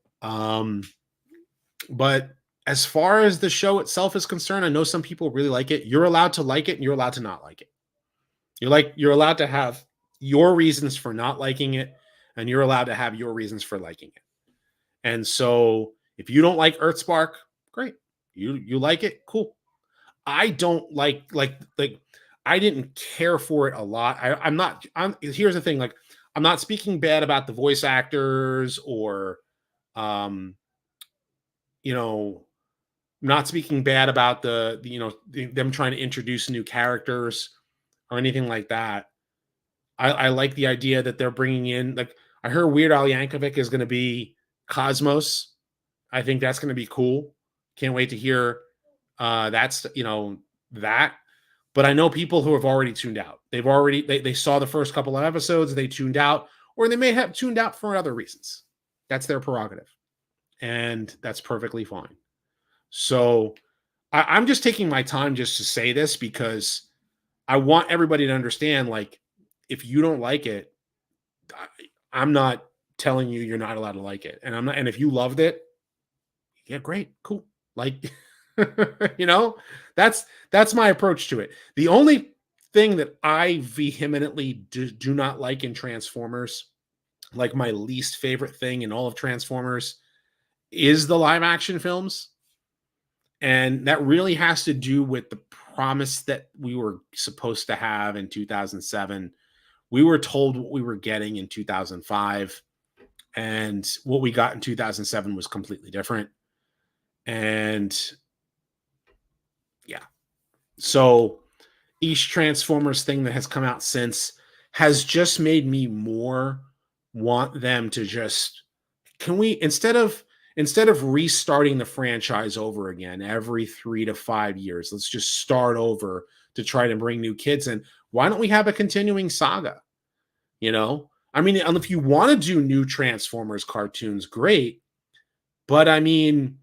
but as far as the show itself is concerned, I know some people really like it. You're allowed to like it, and you're allowed to not like it. You're allowed to have your reasons for not liking it, and you're allowed to have your reasons for liking it. And so, if you don't like EarthSpark, great. You like it, cool. I don't like I didn't care for it a lot. Here's the thing, I'm not speaking bad about the voice actors or not speaking bad about them trying to introduce new characters or anything like that. I like the idea that they're bringing in, I heard Weird Al Yankovic is going to be Cosmos. I think that's going to be cool. Can't wait to hear that. But I know people who have already tuned out. They saw the first couple of episodes, they tuned out, or they may have tuned out for other reasons. That's their prerogative, and that's perfectly fine. So I'm just taking my time just to say this because I want everybody to understand, if you don't like it, I'm not telling you you're not allowed to like it. And if you loved it, yeah, great, cool. That's my approach to it. The only thing that I vehemently do not like in Transformers, like my least favorite thing in all of Transformers, is the live action films. And that really has to do with the promise that we were supposed to have in 2007. We were told what we were getting in 2005, and what we got in 2007 was completely different. And yeah, so each Transformers thing that has come out since has just made me more want them to just, can we, instead of restarting the franchise over again every 3 to 5 years, let's just start over to try to bring new kids in. Why don't we have a continuing saga? I mean, if you want to do new Transformers cartoons, great. But I mean,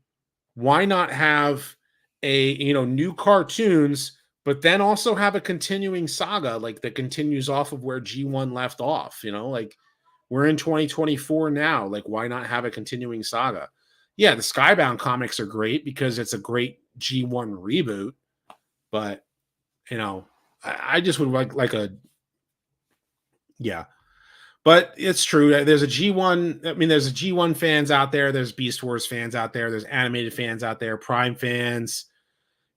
why not have new cartoons, but then also have a continuing saga that continues off of where G1 left off? We're in 2024 now. Why not have a continuing saga? Yeah, the Skybound comics are great because it's a great G1 reboot, but I just would like a, yeah. But it's true. There's a G1. I mean, there's a G1 fans out there. There's Beast Wars fans out there. There's animated fans out there. Prime fans.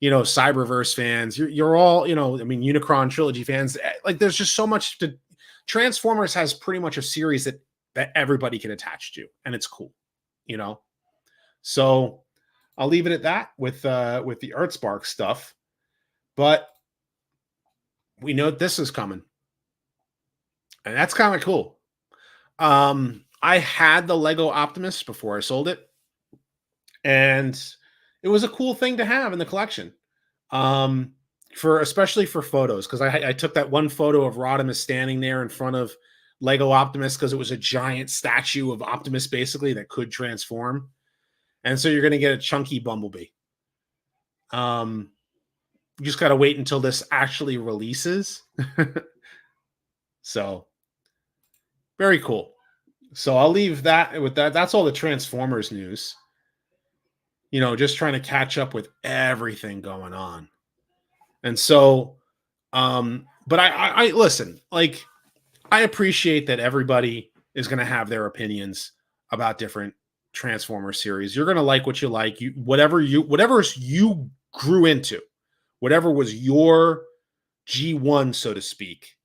Cyberverse fans. You're all. I mean, Unicron trilogy fans. There's just so much to. Transformers has pretty much a series that everybody can attach to, and it's cool. So I'll leave it at that with the EarthSpark stuff. But we know this is coming, and that's kind of cool. I had the Lego Optimus before I sold it, and it was a cool thing to have in the collection. Especially for photos, because I took that one photo of Rodimus standing there in front of Lego Optimus because it was a giant statue of Optimus basically that could transform, and so you're going to get a chunky Bumblebee. You just got to wait until this actually releases. So very cool. So I'll leave that with that. That's all the Transformers news. Just trying to catch up with everything going on. And so, but I listen, like, I appreciate that everybody is going to have their opinions about different Transformer series. You're going to like what you like, whatever you grew into, whatever was your G1, so to speak.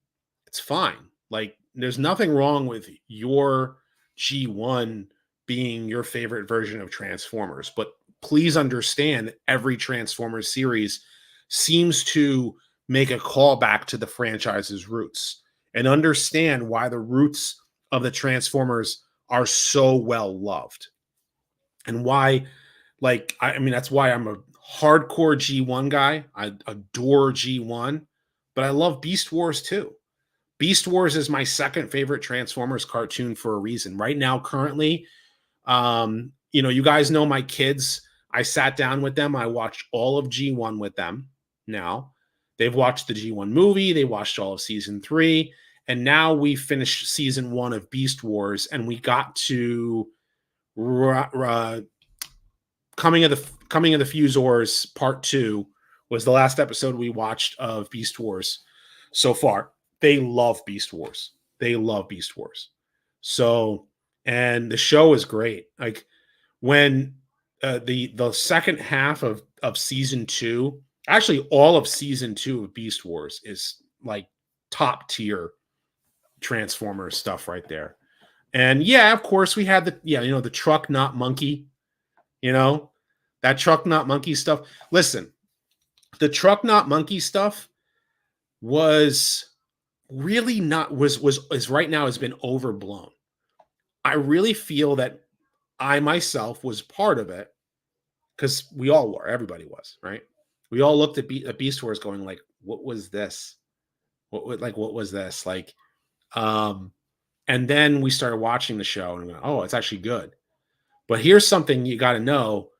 It's fine. Like, there's nothing wrong with your G1 being your favorite version of Transformers, but please understand that every Transformers series seems to make a callback to the franchise's roots, and understand why the roots of the Transformers are so well loved, and why, like, I mean, that's why I'm a hardcore G1 guy. I adore G1, but I love Beast Wars too. Beast Wars is my second favorite Transformers cartoon for a reason. Right now, currently, you guys know my kids. I sat down with them. I watched all of G1 with them. Now they've watched the G1 movie. They watched all of season 3. And now we finished season 1 of Beast Wars, and we got to Coming of the Fusors Part 2 was the last episode we watched of Beast Wars so far. They love Beast Wars. They love Beast Wars. So, and the show is great. Like, when the second half of season 2, actually all of season 2 of Beast Wars is like top tier Transformers stuff right there. And yeah, of course we had the truck not monkey, that truck not monkey stuff. Listen, the truck not monkey stuff was really not is right now has been overblown. I really feel that I myself was part of it, because we all were. Everybody was, right? We all looked at Beast Wars going like, what was this? What was this? Like, and then we started watching the show and we went, oh, it's actually good. But here's something you got to know.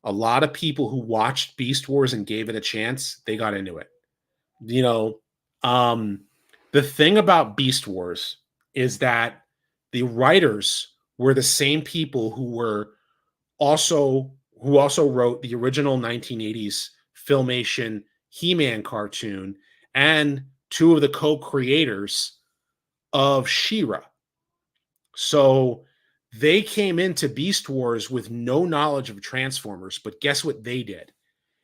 A lot of people who watched Beast Wars and gave it a chance, they got into it. The thing about Beast Wars is that the writers were the same people who also wrote the original 1980s Filmation He-Man cartoon, and 2 of the co-creators of She-Ra. So they came into Beast Wars with no knowledge of Transformers, but guess what they did?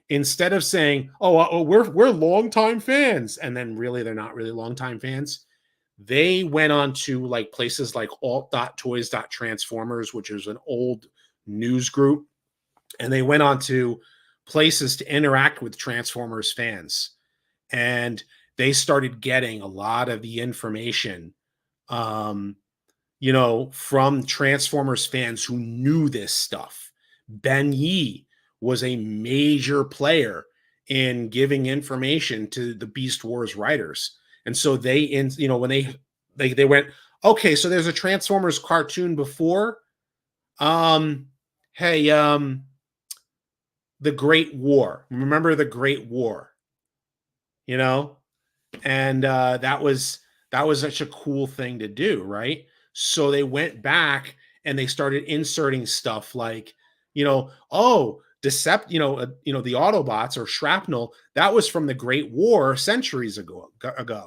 Instead of saying, we're longtime fans, and then really they're not really longtime fans, they went on to like places like alt.toys.transformers, which is an old news group, and they went on to places to interact with Transformers fans, and they started getting a lot of the information from Transformers fans who knew this stuff. Ben Yee was a major player in giving information to the Beast Wars writers. And so when they went, okay, so there's a Transformers cartoon before. Hey, the Great War. Remember the Great War? And that was such a cool thing to do, right? So they went back and they started inserting stuff like, the Autobots or shrapnel, that was from the Great War centuries ago,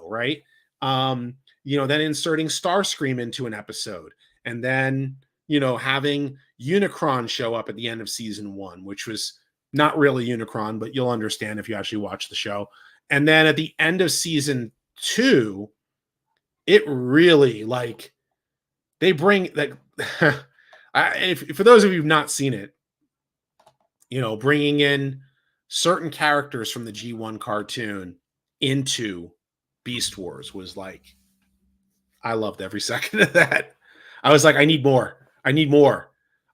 right? Then inserting Starscream into an episode, and then having Unicron show up at the end of season 1, which was not really Unicron, but you'll understand if you actually watch the show. And then at the end of season 2, it really, like, they bring like for those of you who've not seen it, bringing in certain characters from the G1 cartoon into Beast Wars was like, I loved every second of that. I was like, I need more.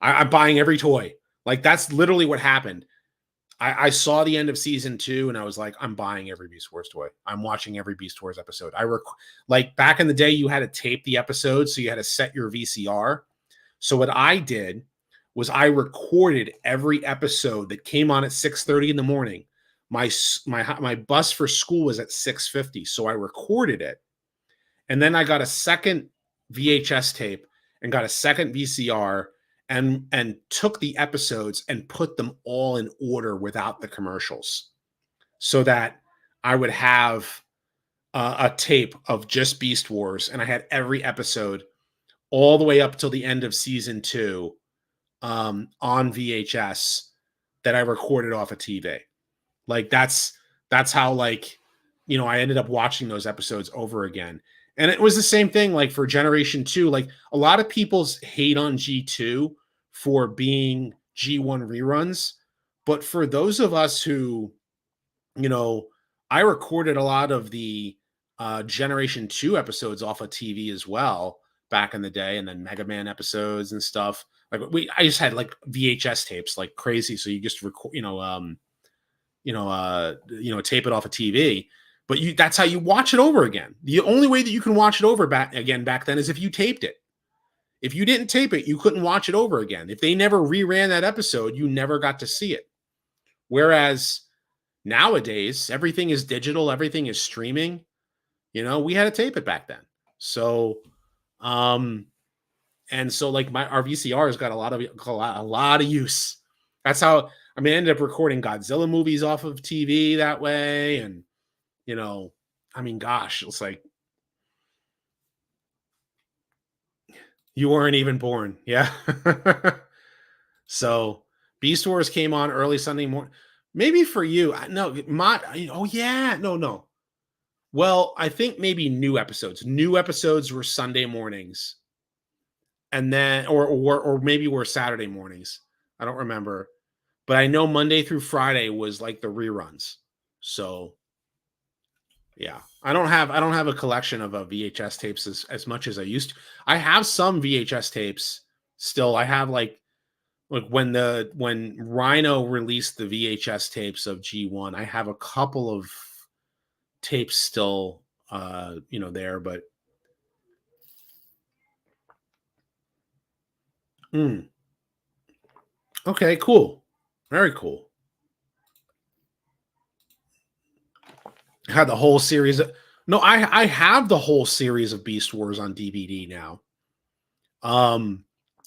I'm buying every toy. Like, that's literally what happened. I saw the end of season 2 and I was like, I'm buying every Beast Wars toy. I'm watching every Beast Wars episode. Like, back in the day, you had to tape the episode, so you had to set your VCR. So what I did was I recorded every episode that came on at 6:30 in the morning. my bus for school was at 6:50, so I recorded it, and then I got a second VHS tape and got a second VCR and took the episodes and put them all in order without the commercials, so that I would have a tape of just Beast Wars, and I had every episode all the way up till the end of season 2 on VHS that I recorded off a TV. Like that's how, like, I ended up watching those episodes over again. And it was the same thing like for Generation 2. Like a lot of people's hate on G2 for being G1 reruns, but for those of us who, I recorded a lot of the Generation 2 episodes off of TV as well back in the day, and then Mega Man episodes and stuff. Like I just had like VHS tapes like crazy, so you just record, tape it off a TV. But that's how you watch it over again. The only way that you can watch it over back then is if you taped it. If you didn't tape it, you couldn't watch it over again. If they never reran that episode, you never got to see it. Whereas nowadays, everything is digital, everything is streaming. We had to tape it back then. So, and so like our VCRs got a lot of use. That's how I ended up recording Godzilla movies off of TV that way. And, gosh, it's like you weren't even born. Yeah. So Beast Wars came on early Sunday morning. Maybe for you. No. Well, I think maybe new episodes. New episodes were Sunday mornings. And then, or maybe were Saturday mornings. I don't remember. But I know Monday through Friday was like the reruns. So yeah, I don't have a collection of VHS tapes as much as I used to. I have some VHS tapes still. I have like when Rhino released the VHS tapes of G1, I have a couple of tapes still there, but okay, cool. Very cool. I had the whole series. No, I have the whole series of Beast Wars on DVD now.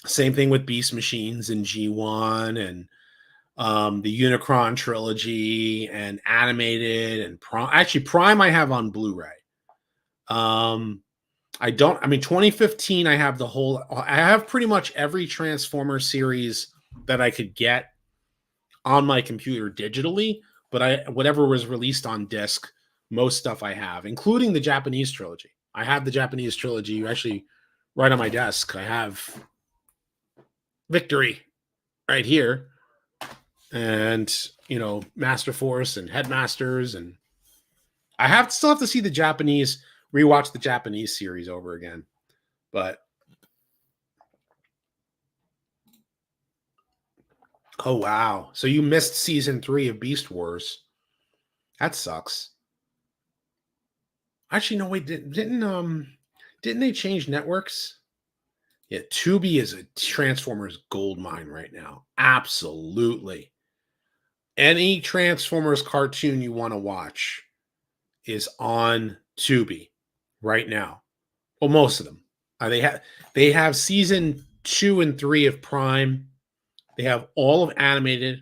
Same thing with Beast Machines and G1 and the Unicron trilogy and animated and Prime. Actually, Prime I have on Blu-ray. 2015 I have pretty much every Transformer series that I could get on my computer digitally, but whatever was released on disc, most stuff I have, including the Japanese trilogy. I have the Japanese trilogy actually right on my desk. I have Victory right here, and Master Force and Headmasters, and I still have to see the Japanese, rewatch the Japanese series over again. But oh wow, so you missed season 3 of Beast Wars. That sucks. Actually, no, wait, didn't they change networks? Yeah, Tubi is a Transformers gold mine right now. Absolutely. Any Transformers cartoon you want to watch is on Tubi right now. Well, most of them. They have season 2 and 3 of Prime. They have all of animated,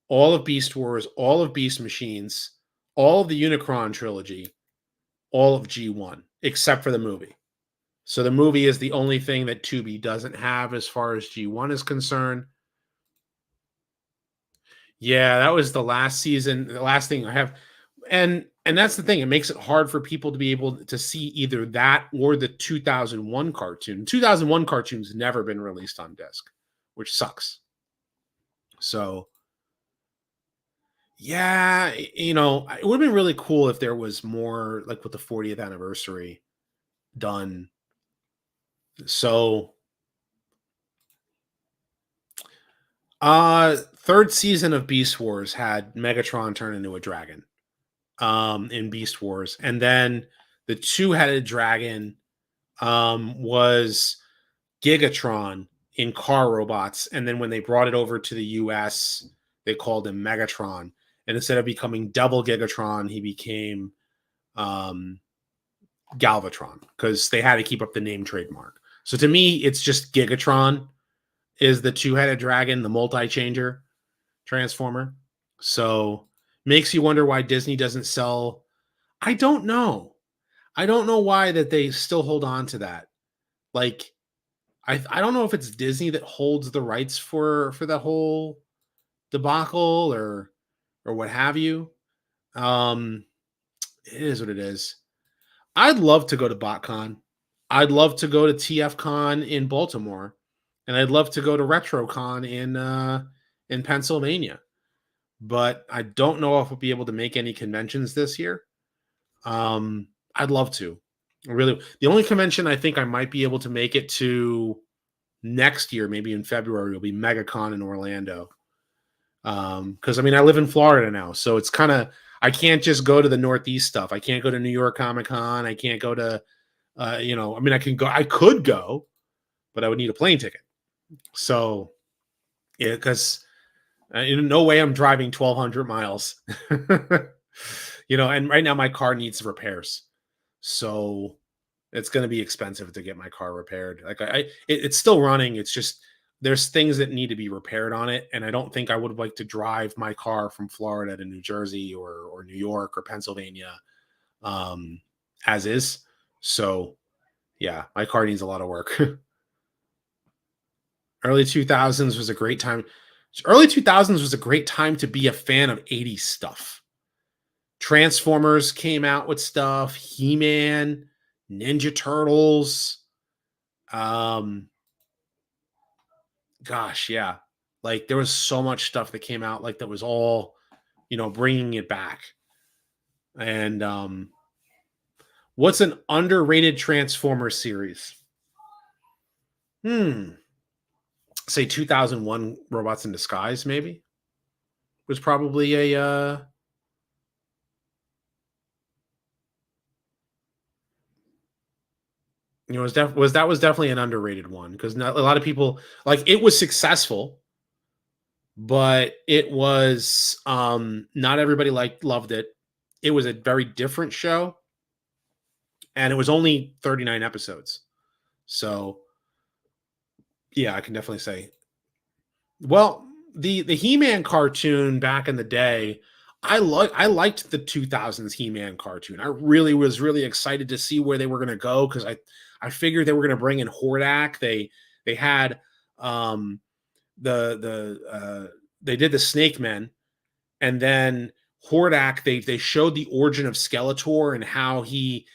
all of Beast Wars, all of Beast Machines, all of the Unicron trilogy, all of G1, except for the movie. So the movie is the only thing that Tubi doesn't have as far as G1 is concerned. Yeah, that was the last season, the last thing I have. And that's the thing. It makes it hard for people to be able to see either that or the 2001 cartoon. 2001 cartoon's never been released on disc, which sucks. So yeah, it would have been really cool if there was more, like with the 40th anniversary done. So third season of Beast Wars had Megatron turn into a dragon in Beast Wars, and then the two-headed dragon was Gigatron in Car Robots, and then when they brought it over to the US, they called him Megatron. and instead of becoming double Gigatron, he became um, Galvatron because they had to keep up the name trademark. So to me, it's just Gigatron is the two-headed dragon, the multi-changer transformer. So makes you wonder why Disney doesn't sell. I don't know. I don't know why that they still hold on to that. Like, I don't know if it's Disney that holds the rights for the whole debacle or what have you. Um, it is what it is. I'd love to go to BotCon. I'd love to go to TFCon in Baltimore, and I'd love to go to RetroCon in Pennsylvania. But I don't know if we'll be able to make any conventions this year. I'd love to. Really, the only convention I think I might be able to make it to next year, maybe in February, will be MegaCon in Orlando. Because I mean, I live in Florida now, so it's kind of I can't just go to the Northeast stuff. I can't go to New York Comic Con. I can't go to, I mean, I could go, but I would need a plane ticket. So, yeah, because in no way I'm driving 1,200 miles. And right now my car needs repairs, so it's going to be expensive to get my car repaired. Like it's still running. It's just there's things that need to be repaired on it, and I don't think I would like to drive my car from Florida to New Jersey or New York or Pennsylvania as is. So yeah, my car needs a lot of work. Early 2000s was a great time. Early 2000s was a great time to be a fan of 80s stuff. Transformers came out with stuff, He-Man, Ninja Turtles. Gosh, yeah. Like there was so much stuff that came out like that was all, bringing it back. And what's an underrated Transformer series? Say 2001 Robots in Disguise maybe was probably a was definitely an underrated one because a lot of people like it was successful, but it was not everybody loved it. It was a very different show, and it was only 39 episodes. So yeah, I can definitely say. Well, the He-Man cartoon back in the day, I liked the 2000s He-Man cartoon. I really was really excited to see where they were going to go because I figured they were going to bring in Hordak. They had they did the Snake Men, and then Hordak they showed the origin of Skeletor and how he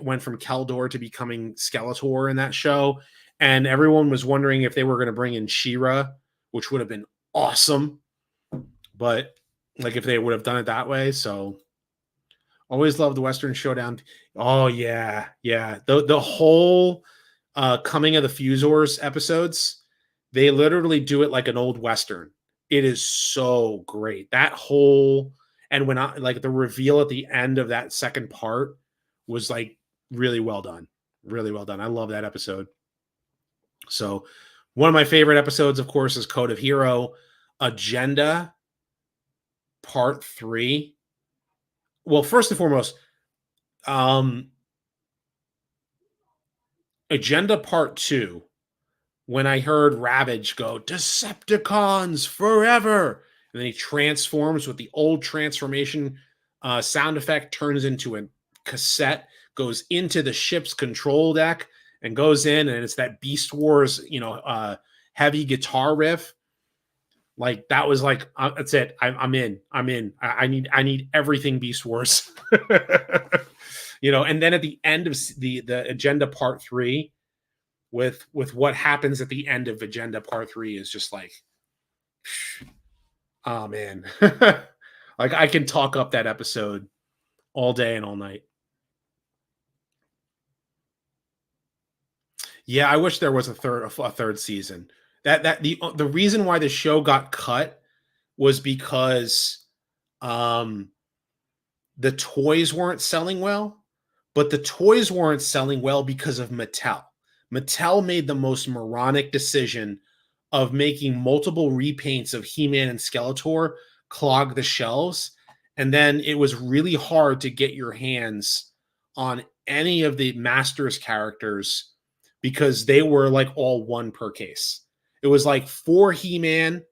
went from Keldor to becoming Skeletor in that show, and everyone was wondering if they were going to bring in She-Ra, which would have been awesome, but like if they would have done it that way. So always loved the Western Showdown. Oh yeah, yeah. The whole Coming of the Fusors episodes, they literally do it like an old Western. It is so great. That whole and when I like the reveal at the end of that second part was like really well done. Really well done. I love that episode. So one of my favorite episodes, of course, is Code of Hero Agenda Part 3. Well, first and foremost, Agenda Part 2, when I heard Ravage go, Decepticons forever, and then he transforms with the old transformation sound effect, turns into a cassette, goes into the ship's control deck, and goes in, and it's that Beast Wars, heavy guitar riff. Like that was like that's it. I'm in. I need everything Beast Wars. And then at the end of the Agenda Part 3, with what happens at the end of Agenda Part 3 is just like, oh man, like I can talk up that episode all day and all night. Yeah, I wish there was a third season. That the reason why the show got cut was because the toys weren't selling well, but the toys weren't selling well because of Mattel. Mattel made the most moronic decision of making multiple repaints of He-Man and Skeletor clog the shelves. And then it was really hard to get your hands on any of the Masters characters because they were like all one per case. It was like 4 He-Man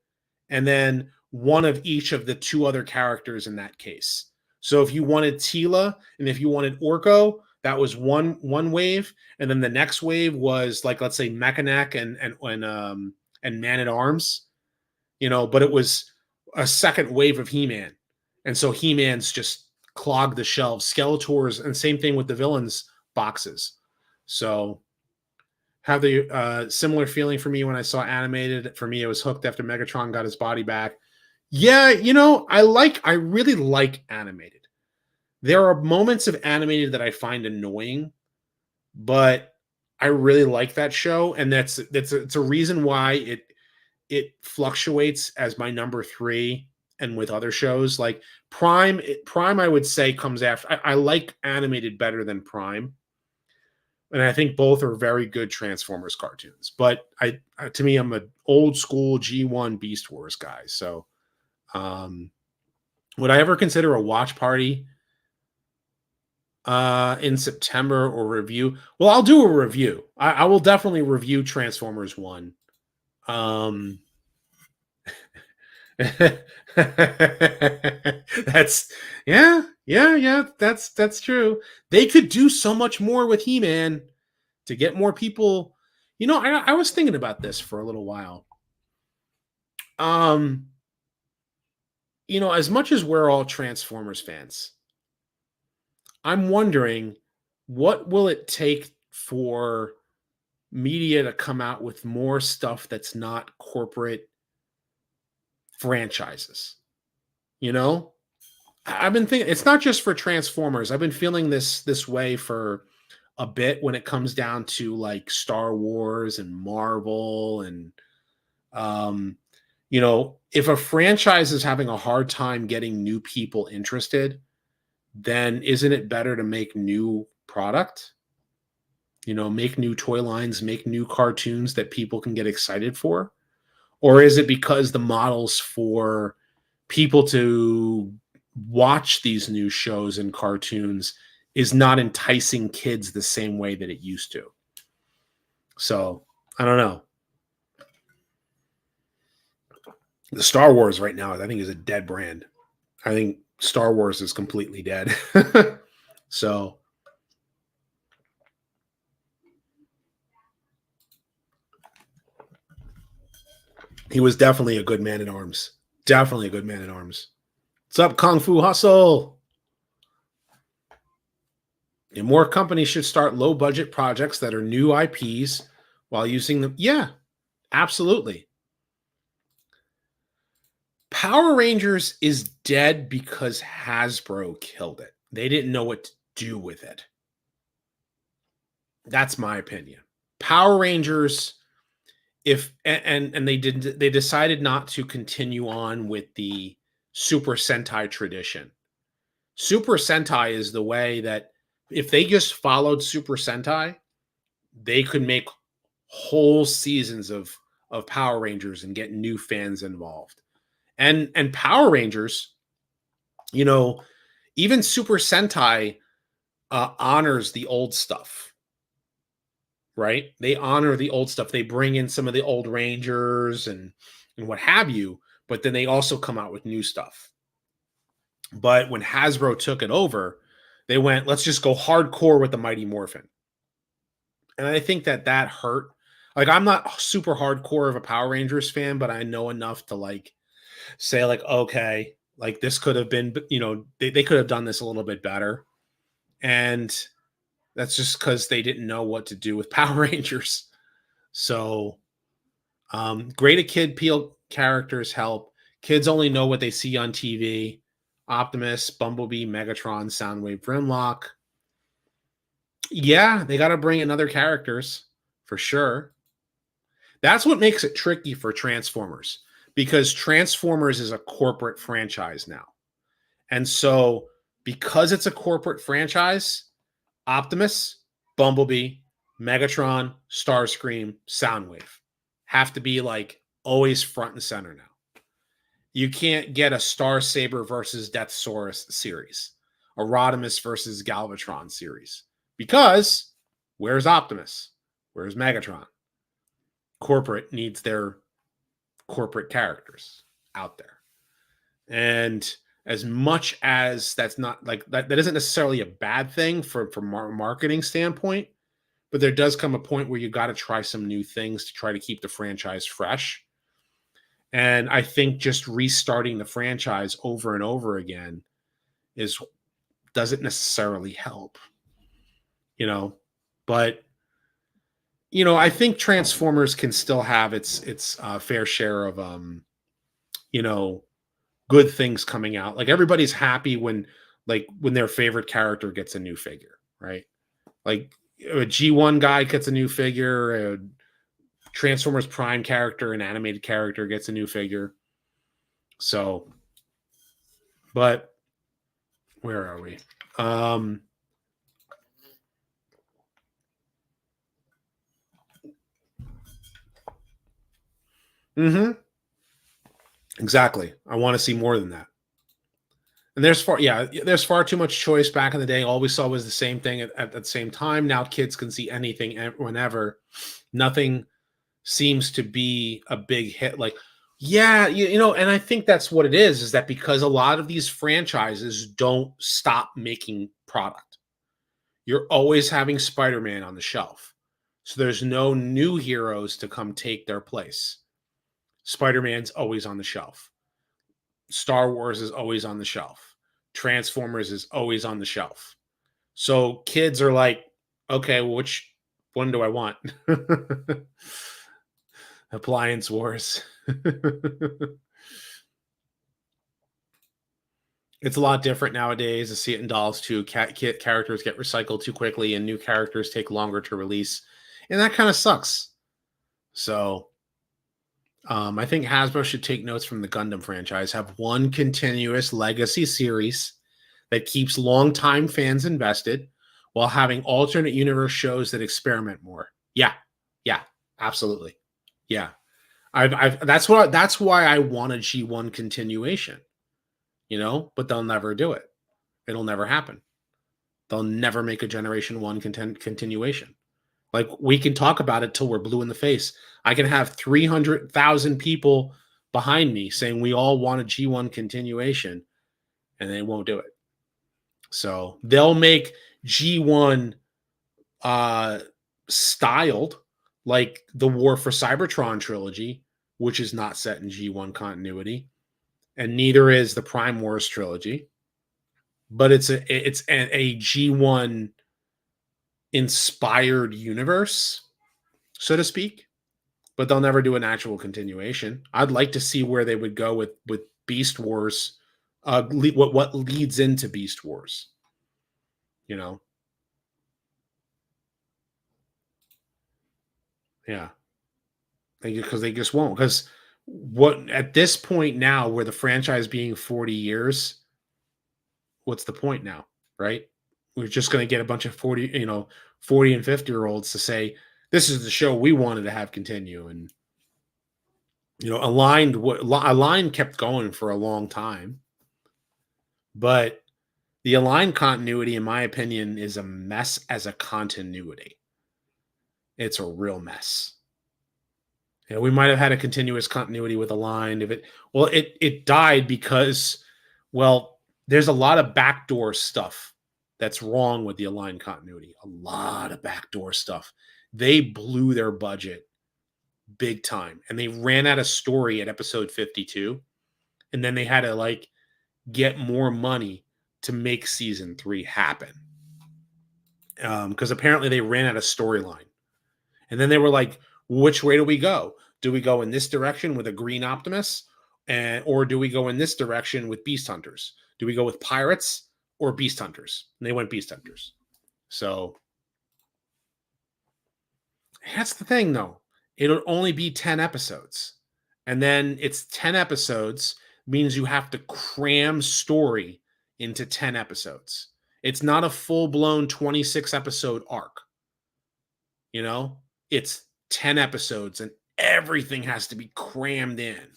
and then one of each of the 2 other characters in that case. So if you wanted Tila and if you wanted Orko, that was one wave, and then the next wave was like, let's say, Mechanic and Man at Arms, but it was a second wave of He-Man, and so He-Man's just clogged the shelves. Skeletors, and same thing with the villains boxes. So have the similar feeling for me when I saw animated. For me, it was hooked after Megatron got his body back. Yeah, I really like animated. There are moments of animated that I find annoying, but I really like that show, and it's a reason why it fluctuates as my number 3, and with other shows like Prime. I would say comes after. I like animated better than Prime, and I think both are very good Transformers cartoons. But to me, I'm an old school G1 Beast Wars guy. So, would I ever consider a watch party in September or review? Well, I'll do a review. I will definitely review Transformers 1. That's yeah, that's true. They could do so much more with He-Man to get more people. I was thinking about this for a little while. As much as we're all Transformers fans, I'm wondering, what will it take for media to come out with more stuff that's not corporate franchises? I've been thinking, it's not just for Transformers. I've been feeling this way for a bit when it comes down to like Star Wars and Marvel, and if a franchise is having a hard time getting new people interested, then isn't it better to make new product? Make new toy lines, make new cartoons that people can get excited for? Or is it because the models for people to watch these new shows and cartoons is not enticing kids the same way that it used to? So, I don't know. The Star Wars right now, I think, is a dead brand. I think Star Wars is completely dead. So, he was definitely a good man at arms. Definitely a good man at arms. What's up, Kung Fu Hustle? And more companies should start low budget projects that are new IPs while using them. Yeah, absolutely. Power Rangers is dead because Hasbro killed it. They didn't know what to do with it. That's my opinion. Power Rangers, they decided not to continue on with the Super Sentai tradition. Super Sentai is the way that if they just followed Super Sentai, they could make whole seasons of Power Rangers and get new fans involved. And Power Rangers, even Super Sentai honors the old stuff, right? They honor the old stuff. They bring in some of the old Rangers and what have you, but then they also come out with new stuff. But when Hasbro took it over, they went, let's just go hardcore with the Mighty Morphin. And I think that hurt. Like, I'm not super hardcore of a Power Rangers fan, but I know enough to like say like, okay, like this could have been, they could have done this a little bit better. And that's just because they didn't know what to do with Power Rangers. So great kid appeal characters help. Kids only know what they see on TV. Optimus, Bumblebee, Megatron, Soundwave, Grimlock. Yeah, they got to bring in other characters for sure. That's what makes it tricky for Transformers, because Transformers is a corporate franchise now. And so because it's a corporate franchise, Optimus, Bumblebee, Megatron, Starscream, Soundwave have to be like always front and center now. You can't get a Star Saber versus Death Saurus series, a Rodimus versus Galvatron series, because where's Optimus? Where's Megatron? Corporate needs their corporate characters out there. And as much as that's not like that isn't necessarily a bad thing from a marketing standpoint, but there does come a point where you got to try some new things to try to keep the franchise fresh. And I think just restarting the franchise over and over again is doesn't necessarily help, you know. But I think Transformers can still have its fair share of you know, good things coming out. Like everybody's happy when their favorite character gets a new figure, right? Like a G1 guy gets a new figure, a Transformers Prime character, an animated character gets a new figure. So, but where are we? Mm-hmm. Exactly. I want to see more than that. And there's far too much choice back in the day. All we saw was the same thing at the same time. Now kids can see anything whenever. Nothing seems to be a big hit. Like, yeah, and I think that's what it is that because a lot of these franchises don't stop making product. You're always having Spider-Man on the shelf. So there's no new heroes to come take their place. Spider-Man's always on the shelf. Star Wars is always on the shelf. Transformers is always on the shelf. So kids are like, okay, well, which one do I want? Appliance Wars. It's a lot different nowadays. I see it in dolls too. Characters get recycled too quickly, and new characters take longer to release, and that kind of sucks. So, I think Hasbro should take notes from the Gundam franchise. Have one continuous legacy series that keeps longtime fans invested, while having alternate universe shows that experiment more. Yeah, yeah, absolutely. Yeah, that's why I want a G1 continuation. But they'll never do it. It'll never happen. They'll never make a Generation 1 continuation. Like, we can talk about it till we're blue in the face. I can have 300,000 people behind me saying we all want a G1 continuation, and they won't do it. So they'll make G1 styled like the War for Cybertron trilogy, which is not set in G1 continuity, and neither is the Prime Wars trilogy. But it's a G1 inspired universe, so to speak. But they'll never do an actual continuation. I'd like to see where they would go with Beast Wars. What leads into Beast Wars? You know, yeah, because they just won't. Because what at this point now, where the franchise being 40 years, what's the point now, right? We're just going to get a bunch of 40 and 50-year-olds to say this is the show we wanted to have continue, and Align kept going for a long time, but the Align continuity, in my opinion, is a mess as a continuity. It's a real mess. We might have had a continuous continuity with Align if it died because, there's a lot of backdoor stuff that's wrong with the Align continuity. A lot of backdoor stuff. They blew their budget big time, and they ran out of story at episode 52, and then they had to get more money to make season 3 happen, because apparently they ran out of storyline. And then they were like, which way do we go? Do we go in this direction with a green Optimus, or do we go in this direction with Beast Hunters? Do we go with pirates or Beast Hunters? And they went Beast Hunters. So that's the thing, though. It'll only be 10 episodes. And then it's 10 episodes means you have to cram story into 10 episodes. It's not a full-blown 26 episode arc. It's 10 episodes and everything has to be crammed in.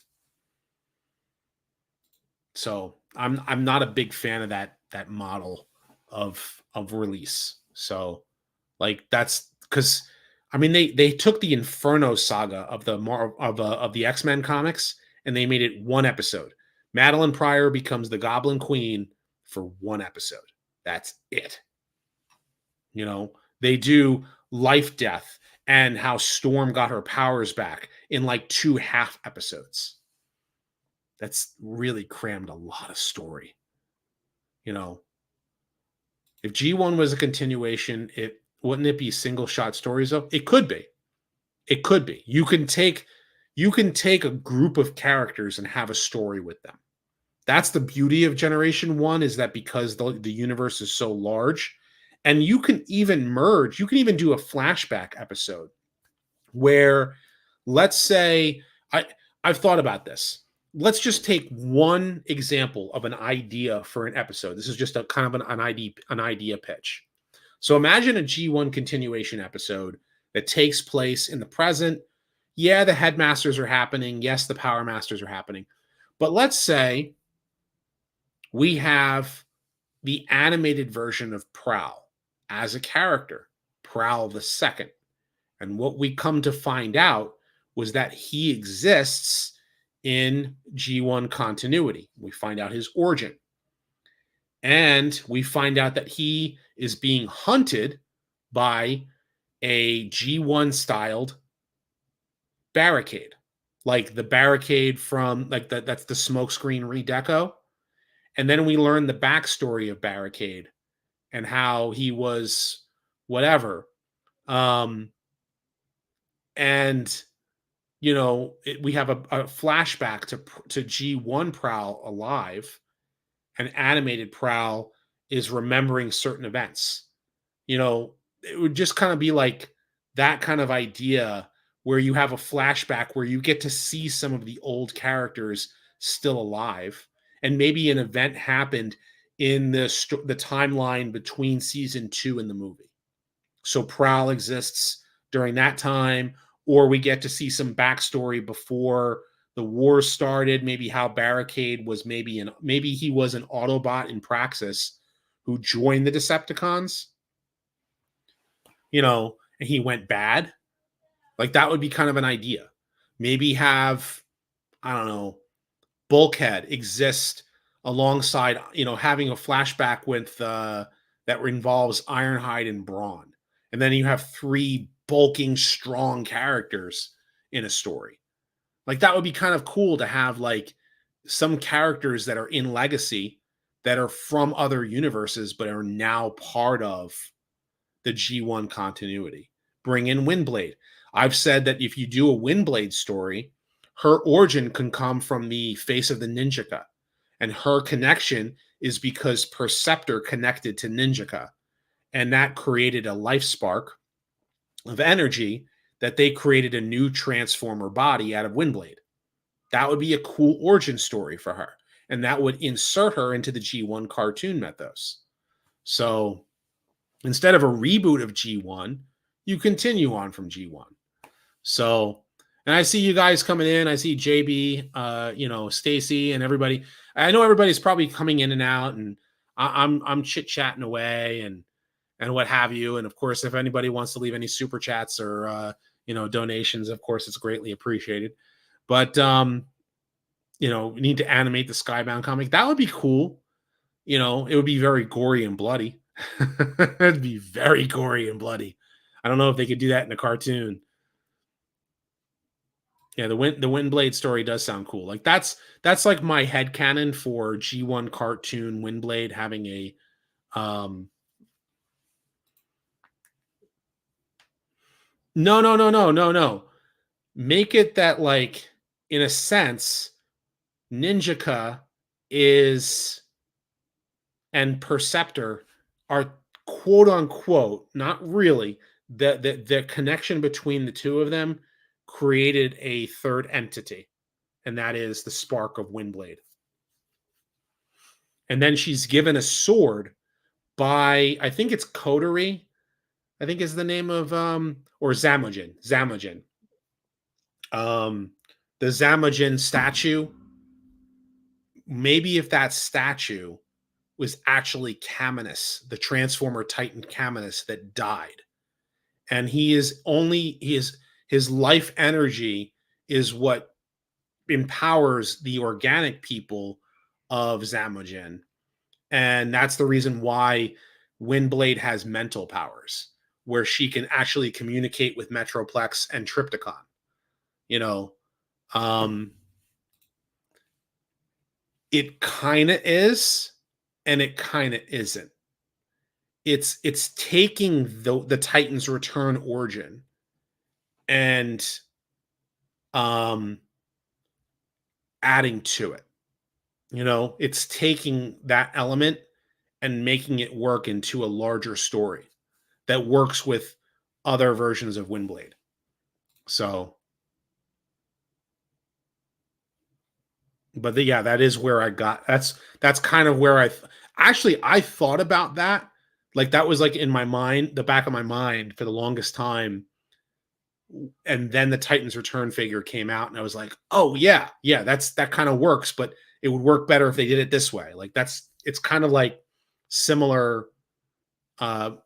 So I'm not a big fan of that model of release. So like that's because I mean they took the Inferno saga of of the X-Men comics and they made it one episode. Madeline Pryor becomes the Goblin Queen for one episode. That's it. You know, they do life death and how Storm got her powers back in like 2 half episodes. That's really crammed a lot of story. You know, if G1 was a continuation, it wouldn't it be single shot stories though? It could be. It could be. You can take a group of characters and have a story with them. That's the beauty of Generation 1 is that because the universe is so large and you can even merge, you can even do a flashback episode where let's say I I've thought about this. Let's just take one example of an idea for an episode. This is just a kind of an idea pitch. So imagine a G1 continuation episode that takes place in the present. Yeah, the headmasters are happening. Yes, the power masters are happening. But let's say we have the animated version of Prowl as a character, Prowl the Second. And what we come to find out was that he exists in G1 continuity. We find out his origin. And we find out that he is being hunted by a G1 styled barricade. Like the barricade from like that's the smokescreen redeco. And then we learn the backstory of Barricade and how he was whatever. Um, and we have a flashback to G1 Prowl alive, and animated Prowl is remembering certain events. It would just kind of be like that kind of idea where you have a flashback where you get to see some of the old characters still alive, and maybe an event happened in the timeline between season 2 and the movie. So Prowl exists during that time, or we get to see some backstory before the war started. Maybe how Barricade was maybe he was an Autobot in Praxis who joined the Decepticons, and he went bad. Like that would be kind of an idea. Maybe have, I don't know, Bulkhead exist alongside, having a flashback with that involves Ironhide and Brawn. And then you have 3 bulking, strong characters in a story. Like that would be kind of cool to have like some characters that are in Legacy that are from other universes but are now part of the G1 continuity. Bring in Windblade. I've said that if you do a Windblade story, her origin can come from the face of the Ninjaka. And her connection is because Perceptor connected to Ninjaka. And that created a life spark of energy that they created a new Transformer body out of Windblade. That would be a cool origin story for her. And that would insert her into the G1 cartoon mythos. So instead of a reboot of G1, you continue on from G1. So, and I see you guys coming in. I see JB, Stacy, and everybody. I know everybody's probably coming in and out, and I'm chit chatting away and what have you. And of course, if anybody wants to leave any super chats or donations, of course, it's greatly appreciated. But we need to animate the Skybound comic. That would be cool. It would be very gory and bloody. It'd be very gory and bloody. I don't know if they could do that in a cartoon. Yeah, the Windblade story does sound cool. Like that's like my headcanon for G1 cartoon Windblade having a no. Make it that like in a sense Ninjaka is and Perceptor are quote unquote, not really, the connection between the two of them created a third entity, and that is the spark of Windblade. And then she's given a sword by, I think it's Coterie, I think is the name of or Zamojin. The Zamojin statue maybe if that statue was actually Caminus, the Transformer Titan Caminus that died, and his life energy is what empowers the organic people of Zamogen, and that's the reason why Windblade has mental powers, where she can actually communicate with Metroplex and Trypticon. You know, um, it kind of is, and it kind of isn't. It's taking the Titans Return origin and um adding to it. You know, it's taking that element and making it work into a larger story that works with other versions of Windblade. So, but yeah, that is where I got. That's kind of where actually I thought about that. Like that was like in my mind, the back of my mind for the longest time. And then the Titans Return figure came out, and I was like, oh yeah, that kind of works, but it would work better if they did it this way. Like it's kind of like similar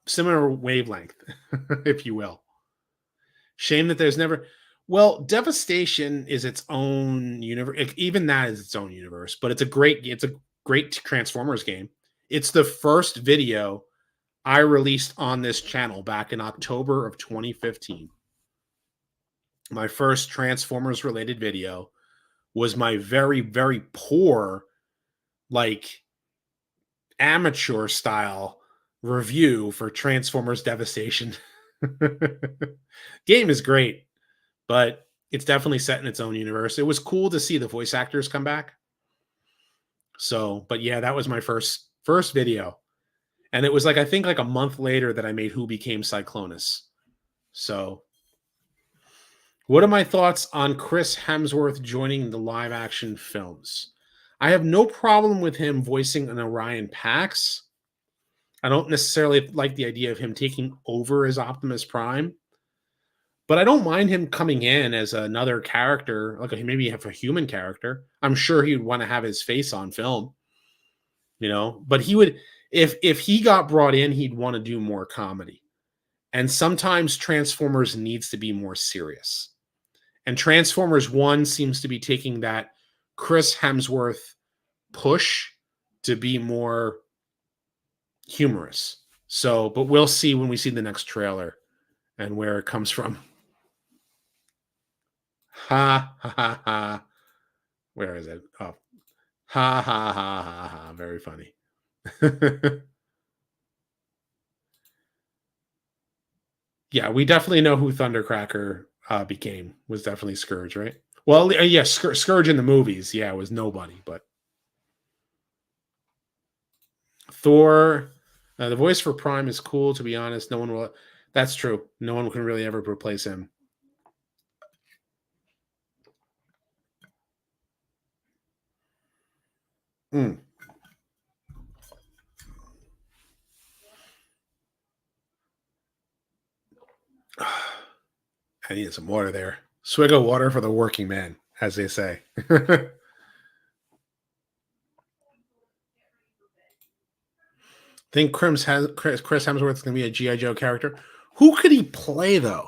similar wavelength, if you will. Shame that there's never. Well, Devastation is its own universe. Even that is its own universe, but it's a great Transformers game. It's the first video I released on this channel back in October of 2015. My first Transformers related video was my very, very poor, like amateur style review for Transformers Devastation. Game is great, but it's definitely set in its own universe. It was cool to see the voice actors come back. So, but yeah, that was my first video. And it was like I think like a month later that I made Who Became Cyclonus. So, what are my thoughts on Chris Hemsworth joining the live action films? I have no problem with him voicing an Orion Pax. I don't necessarily like the idea of him taking over as Optimus Prime, but I don't mind him coming in as another character, like maybe have a human character. I'm sure he would want to have his face on film, you know. But he would, if he got brought in, he'd want to do more comedy. And sometimes Transformers needs to be more serious. And Transformers 1 seems to be taking that Chris Hemsworth push to be more humorous. So, but we'll see when we see the next trailer and where it comes from. Ha ha ha ha. Where is it? Oh, ha ha ha ha ha. Very funny. Yeah, we definitely know who Thundercracker became. Was definitely Scourge, right? Well, yeah, Scourge in the movies, yeah, was nobody, but Thor, the voice for Prime is cool. To be honest, no one will. That's true. No one can really ever replace him. Mm. I need some water there. Swig of water for the working man, as they say. Think Chris Hemsworth is going to be a G.I. Joe character. Who could he play, though?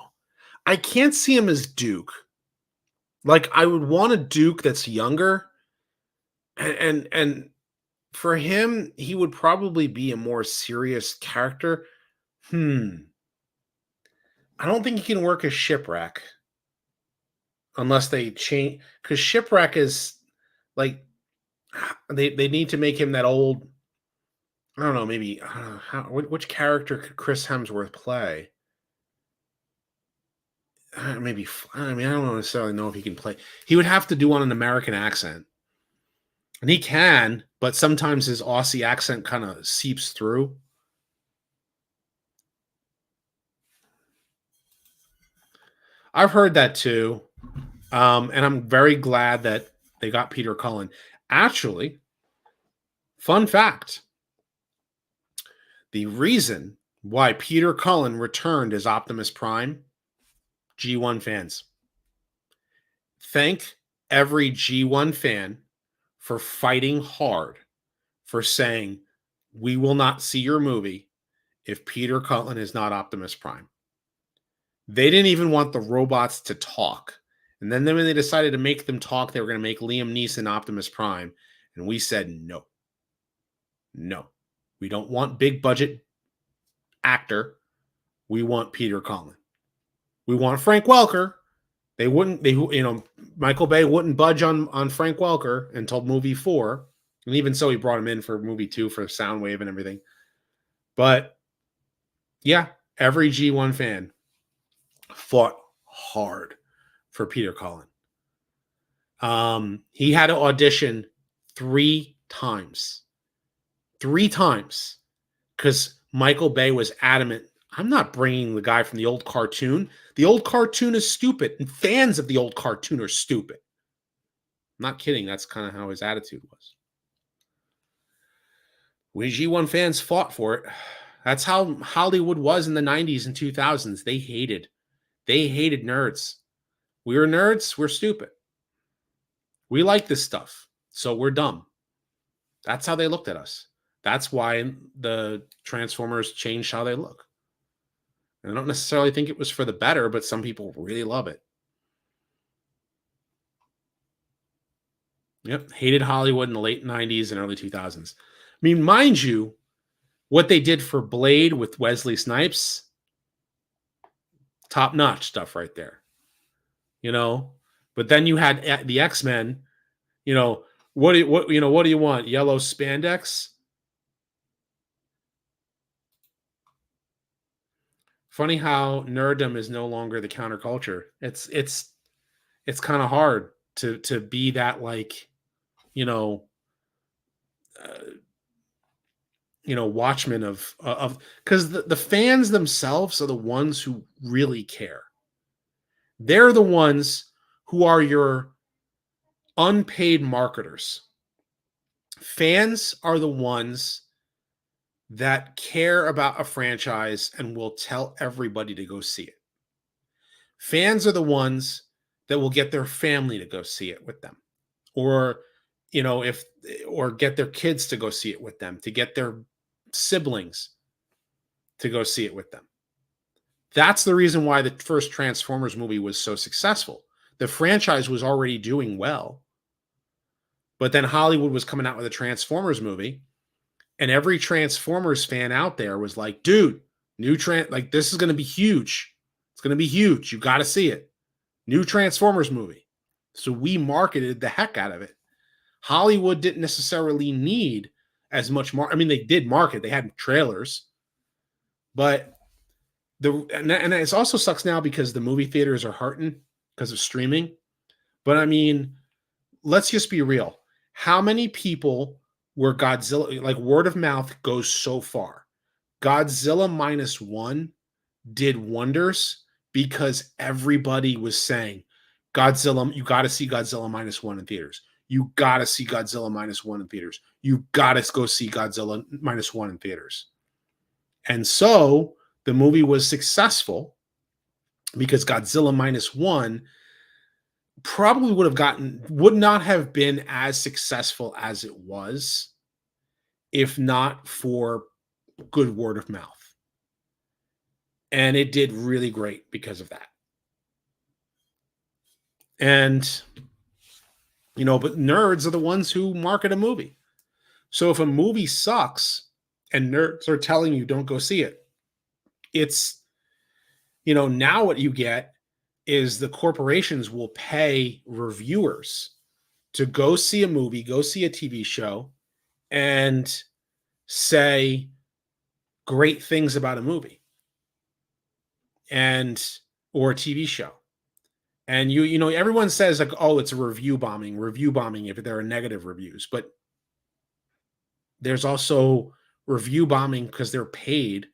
I can't see him as Duke. Like, I would want a Duke that's younger. And for him, he would probably be a more serious character. I don't think he can work as Shipwreck unless they change, because Shipwreck is like they need to make him that old. I don't know, maybe I don't know which character could Chris Hemsworth play? Maybe I mean I don't necessarily know if he can play. He would have to do on an American accent, and he can, but sometimes his Aussie accent kind of seeps through. I've heard that too, and I'm very glad that they got Peter Cullen. Actually, fun fact: the reason why Peter Cullen returned as Optimus Prime, G1 fans. Thank every G1 fan for fighting hard for saying, we will not see your movie if Peter Cullen is not Optimus Prime. They didn't even want the robots to talk. And then when they decided to make them talk, they were going to make Liam Neeson Optimus Prime. And we said, no. No. We don't want big budget actor. We want Peter Cullen. We want Frank Welker. Michael Bay wouldn't budge on Frank Welker until movie 4. And even so, he brought him in for movie 2 for Soundwave and everything. But yeah, every G1 fan fought hard for Peter Cullen. He had to audition 3 times. 3 times. Because Michael Bay was adamant, I'm not bringing the guy from the old cartoon. The old cartoon is stupid, and fans of the old cartoon are stupid. I'm not kidding. That's kind of how his attitude was. We G1 fans fought for it. That's how Hollywood was in the 90s and 2000s. They hated nerds. We were nerds. We're stupid. We like this stuff, so we're dumb. That's how they looked at us. That's why the Transformers changed how they look. And I don't necessarily think it was for the better, but some people really love it. Yep, hated Hollywood in the late 90s and early 2000s. I mean, mind you, what they did for Blade with Wesley Snipes, top-notch stuff right there. But then you had the X-Men, what do you want? Yellow spandex? Funny how nerddom is no longer the counterculture. It's kind of hard to be that, like, watchmen of because the fans themselves are the ones who really care. They're the ones who are your unpaid marketers. Fans are the ones that care about a franchise and will tell everybody to go see it. Fans are the ones that will get their family to go see it with them, or get their kids to go see it with them, to get their siblings to go see it with them. That's the reason why the first Transformers movie was so successful. The franchise was already doing well, but then Hollywood was coming out with a Transformers movie, and every Transformers fan out there was like, dude, this is going to be huge. It's going to be huge. You got to see it. New Transformers movie. So we marketed the heck out of it. Hollywood didn't necessarily need as much I mean, they did market. They had trailers. But and it also sucks now because the movie theaters are hurting because of streaming. But I mean, let's just be real. How many people were Godzilla, like, word of mouth goes so far? Godzilla -1 did wonders because everybody was saying, Godzilla, you got to see Godzilla -1 in theaters. You got to see Godzilla -1 in theaters. You got to go see Godzilla -1 in theaters. And so the movie was successful because Godzilla -1 probably would not have been as successful as it was if not for good word of mouth. And it did really great because of that. And, but nerds are the ones who market a movie. So if a movie sucks and nerds are telling you don't go see it, it's, now what you get is the corporations will pay reviewers to go see a movie, go see a TV show, and say great things about a movie or a TV show. And everyone says, like, oh, it's a review bombing if there are negative reviews. But there's also review bombing because they're paid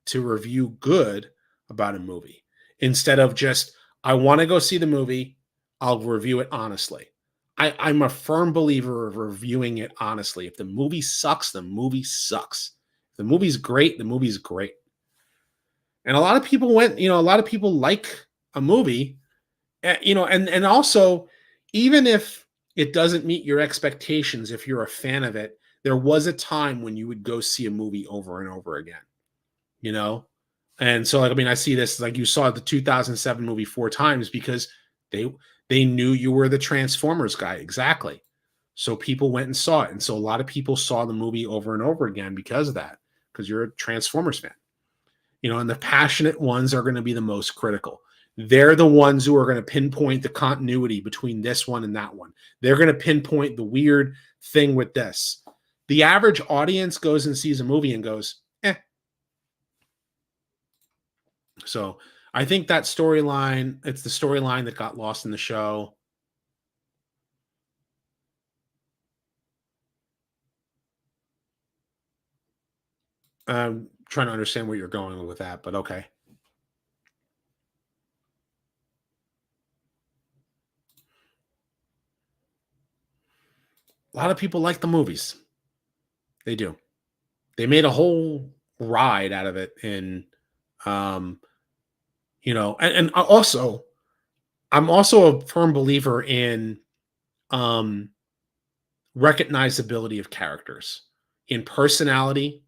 to review good about a movie. Instead of just, I want to go see the movie, I'll review it honestly. I'm a firm believer of reviewing it honestly. If the movie sucks, the movie sucks. If the movie's great, the movie's great. And a lot of people like a movie, and also, even if it doesn't meet your expectations if you're a fan of it. There was a time when you would go see a movie over and over again, you know? And so, like, I mean, I see this like you saw the 2007 movie 4 times because they they knew you were the Transformers guy. Exactly. So people went and saw it. And so a lot of people saw the movie over and over again because of that, because you're a Transformers fan. And the passionate ones are going to be the most critical. They're the ones who are going to pinpoint the continuity between this one and that one. They're going to pinpoint the weird thing with this. The average audience goes and sees a movie and goes, eh. So I think that storyline, it's the storyline that got lost in the show. I'm trying to understand where you're going with that, but okay. A lot of people like the movies. They do. They made a whole ride out of it in um and also I'm also a firm believer in um recognizability of characters in personality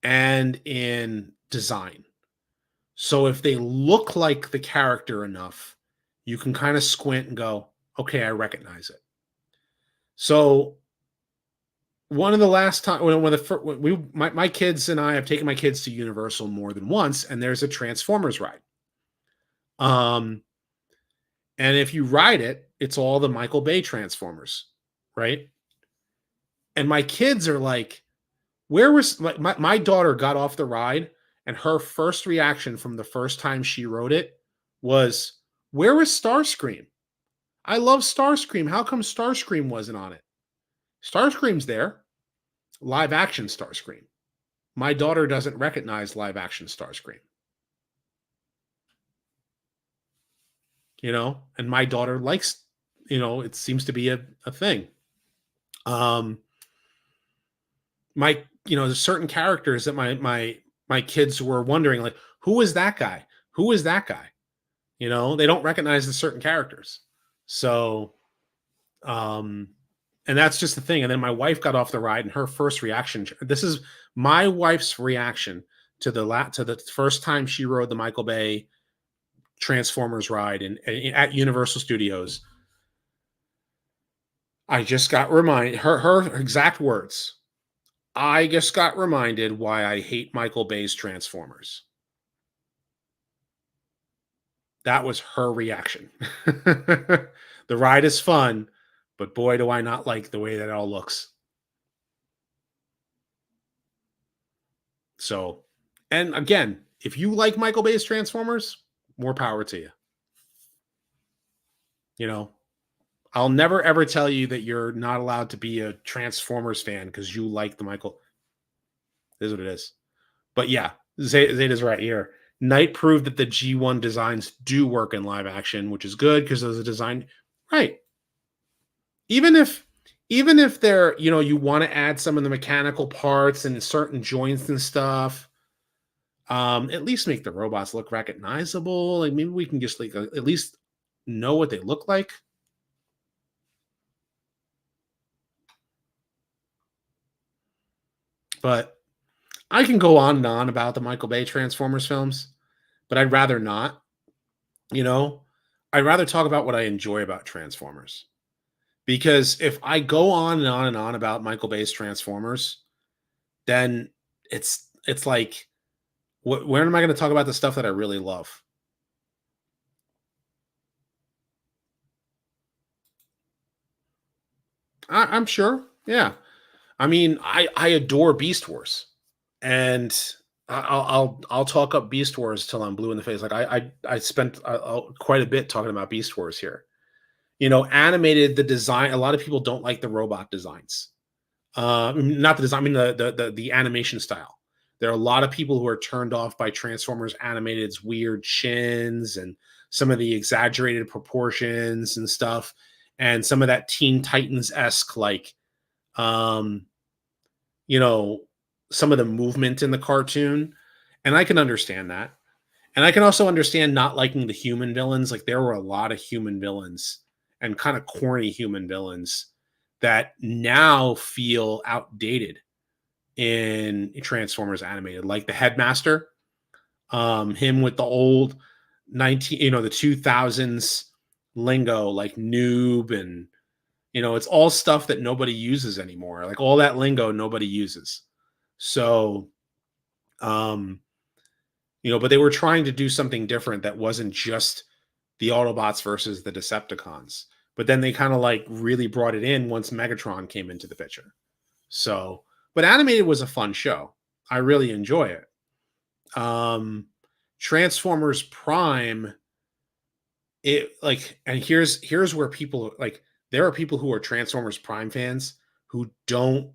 and in design. So if they look like the character enough, you can kind of squint and go, okay, I recognize it. So one of the last time when my kids and I have taken my kids to Universal more than once, and there's a Transformers ride. Um, and if you ride it, it's all the Michael Bay Transformers, right? And my kids are like, where was my daughter got off the ride, and her first reaction from the first time she rode it was, where was Starscream? I love Starscream. How come Starscream wasn't on it? Starscream's there. Live action Starscream. My daughter doesn't recognize live action Starscream. And my daughter likes, it seems to be a thing. There's certain characters that my kids were wondering, like, who is that guy? Who is that guy? They don't recognize the certain characters. So, and that's just the thing. And then my wife got off the ride, and her first reaction, this is my wife's reaction to the first time she rode the Michael Bay Transformers ride at Universal Studios. I just got reminded, her exact words. I just got reminded why I hate Michael Bay's Transformers. That was her reaction. The ride is fun, but boy, do I not like the way that it all looks. So, and again, if you like Michael Bay's Transformers, more power to you. I'll never ever tell you that you're not allowed to be a Transformers fan because you like the Michael. This is what it is. But yeah, Zeta's right here. Knight proved that the G1 designs do work in live action, which is good because there's a design. Right. Even if they're, you want to add some of the mechanical parts and certain joints and stuff, at least make the robots look recognizable. Like, maybe we can just like at least know what they look like. But I can go on and on about the Michael Bay Transformers films, but I'd rather not. I'd rather talk about what I enjoy about Transformers. Because if I go on and on and on about Michael Bay's Transformers, then it's like, where am I going to talk about the stuff that I really love? I'm sure. Yeah. I mean, I adore Beast Wars, and I'll talk up Beast Wars till I'm blue in the face. Like, I spent quite a bit talking about Beast Wars here. Animated, the design. A lot of people don't like the robot designs. Not the design. I mean the animation style. There are a lot of people who are turned off by Transformers Animated's weird chins and some of the exaggerated proportions and stuff, and some of that Teen Titans esque, like, um, some of the movement in the cartoon. And I can understand that. And I can also understand not liking the human villains. Like, there were a lot of human villains, and kind of corny human villains that now feel outdated in Transformers animated, like the Headmaster, him with the old 19, the 2000s lingo, like noob, and it's all stuff that nobody uses anymore. Like all that lingo nobody uses. So, um, but they were trying to do something different that wasn't just the Autobots versus the Decepticons. But then they kind of like really brought it in once Megatron came into the picture. So, but animated was a fun show. I really enjoy it. Transformers Prime, and here's where people like, there are people who are Transformers Prime fans who don't,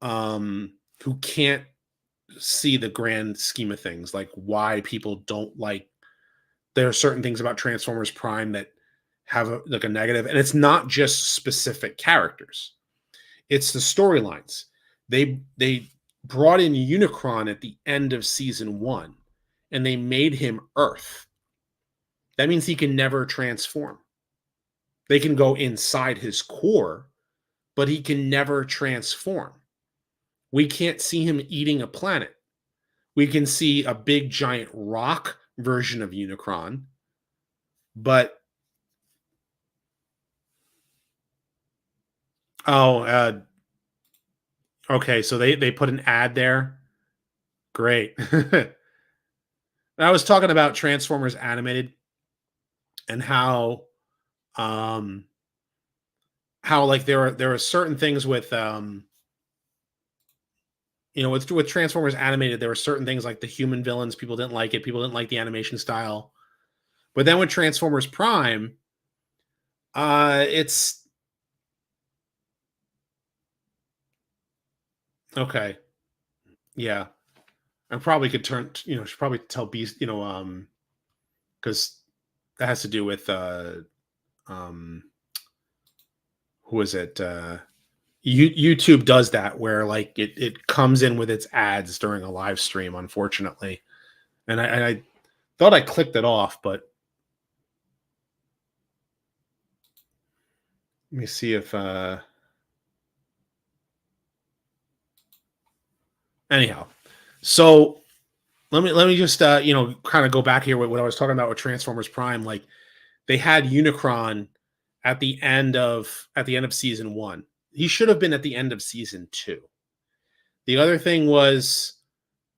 who can't see the grand scheme of things, like why people don't like, there are certain things about Transformers Prime that have a negative, and it's not just specific characters, it's the storylines. They brought in Unicron at the end of season 1 and they made him Earth. That means he can never transform. They can go inside his core, but he can never transform. We can't see him eating a planet. We can see a big giant rock version of Unicron, but okay, so they put an ad there. Great. I was talking about Transformers animated and how like there are certain things with with Transformers animated, there were certain things like the human villains, people didn't like it, people didn't like the animation style. But then with Transformers Prime, it's okay. Yeah. I probably could should probably tell Beast, because that has to do with um who is it? YouTube does that where like it comes in with its ads during a live stream, unfortunately. And I thought I clicked it off, but let me see if anyhow. So let me just kind of go back here with what I was talking about with Transformers Prime. Like they had Unicron at the end of season 1. He should have been at the end of season 2. The other thing was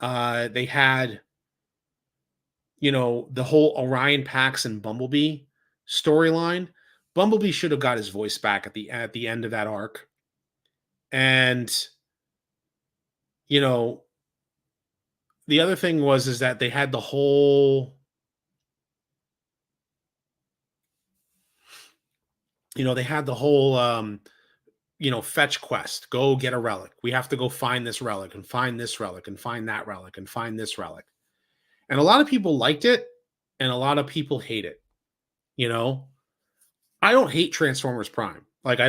they had the whole Orion Pax and Bumblebee storyline. Bumblebee should have got his voice back at the end of that arc. And you know, the other thing is that they had the whole fetch quest. Go get a relic. We have to go find this relic and find this relic and find that relic and find this relic. And a lot of people liked it and a lot of people hate it. I don't hate Transformers Prime. Like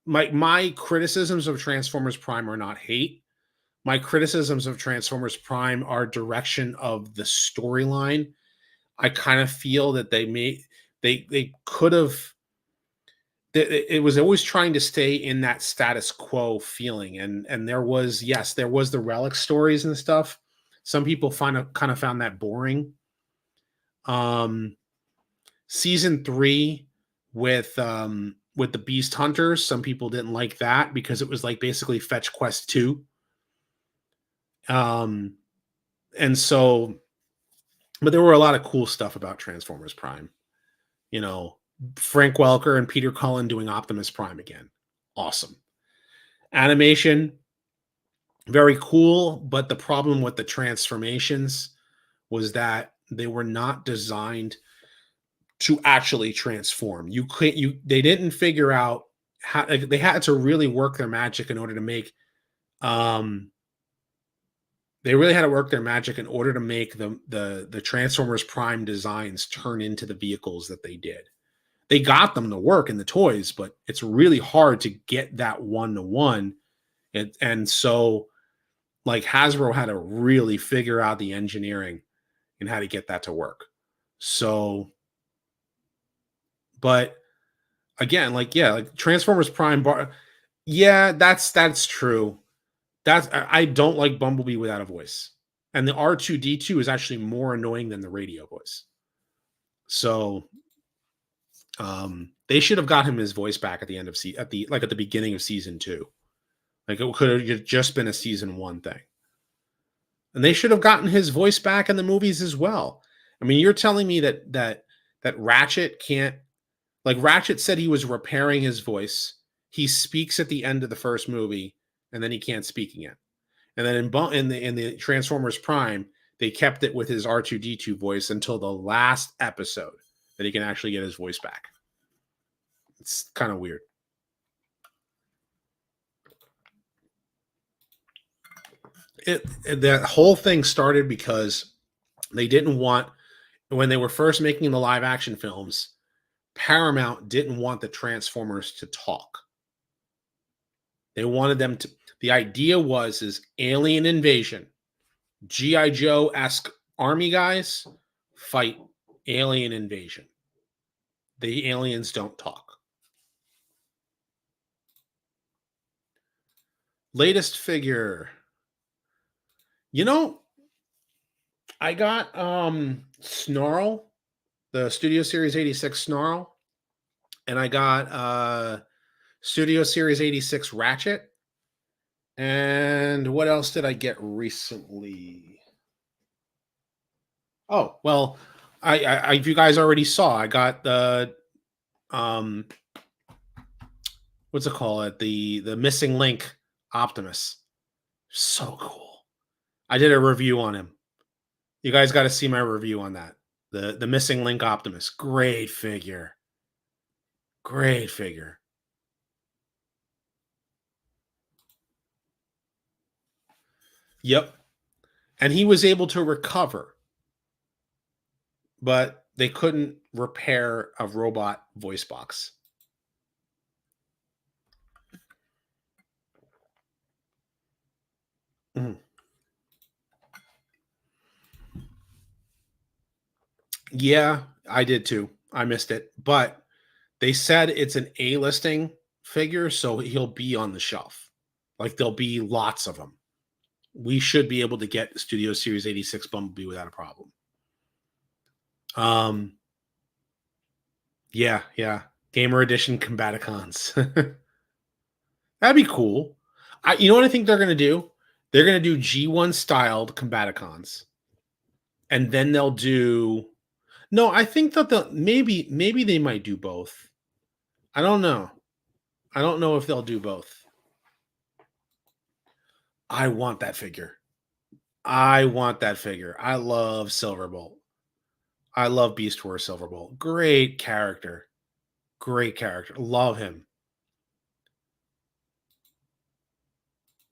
my criticisms of Transformers Prime are not hate. My criticisms of Transformers Prime are direction of the storyline. I kind of feel that they could have, it was always trying to stay in that status quo feeling, and there was the relic stories and stuff. Some people kind of found that boring. Season 3 with the Beast Hunters, some people didn't like that because it was like basically Fetch Quest 2. And so, but there were a lot of cool stuff about Transformers Prime. Frank Welker and Peter Cullen doing Optimus Prime again. Awesome. Animation, very cool, but the problem with the transformations was that they were not designed to actually transform. They didn't figure out how, they had to really work their magic in order to make they really had to work their magic in order to make the Transformers Prime designs turn into the vehicles that they did. They got them to work in the toys, but it's really hard to get that one-to-one. And so like Hasbro had to really figure out the engineering and how to get that to work. So, but Again, like, yeah, like Transformers Prime bar. Yeah, that's true. I don't like Bumblebee without a voice. And the R2D2 is actually more annoying than the radio voice. So they should have got him his voice back at the end of at the beginning of season 2. Like it could have just been a season 1 thing. And they should have gotten his voice back in the movies as well. I mean, you're telling me that Ratchet can't, like, Ratchet said he was repairing his voice. He speaks at the end of the first movie and then he can't speak again. And then in the Transformers Prime, they kept it with his R2D2 voice until the last episode that he can actually get his voice back. It's kind of weird. That whole thing started because they didn't want, when they were first making the live action films, Paramount didn't want the Transformers to talk. They wanted them to, the idea is alien invasion, G.I. Joe-esque army guys fight alien invasion. The aliens don't talk. Latest figure. You know, I got Snarl, the Studio Series 86 Snarl, and I got Studio Series 86 Ratchet. And what else did I get recently? Oh, well, I you guys already saw, I got the what's it called? The missing link Optimus. So cool. I did a review on him. You guys got to see my review on that. The missing link Optimus. Great figure. Great figure. Yep. And he was able to recover, but they couldn't repair a robot voice box. Mm. Yeah, I did too. I missed it. But they said it's an A-listing figure, so he'll be on the shelf. Like there'll be lots of them. We should be able to get Studio Series 86 Bumblebee without a problem. Yeah. Gamer Edition Combaticons. That'd be cool. You know what I think they're gonna do? They're gonna do G1 styled Combaticons, and then they'll do. No, I think that maybe they might do both. I don't know. I don't know if they'll do both. I want that figure. I want that figure. I love Silverbolt. I love Beast Wars Silverbolt. Great character. Great character. Love him.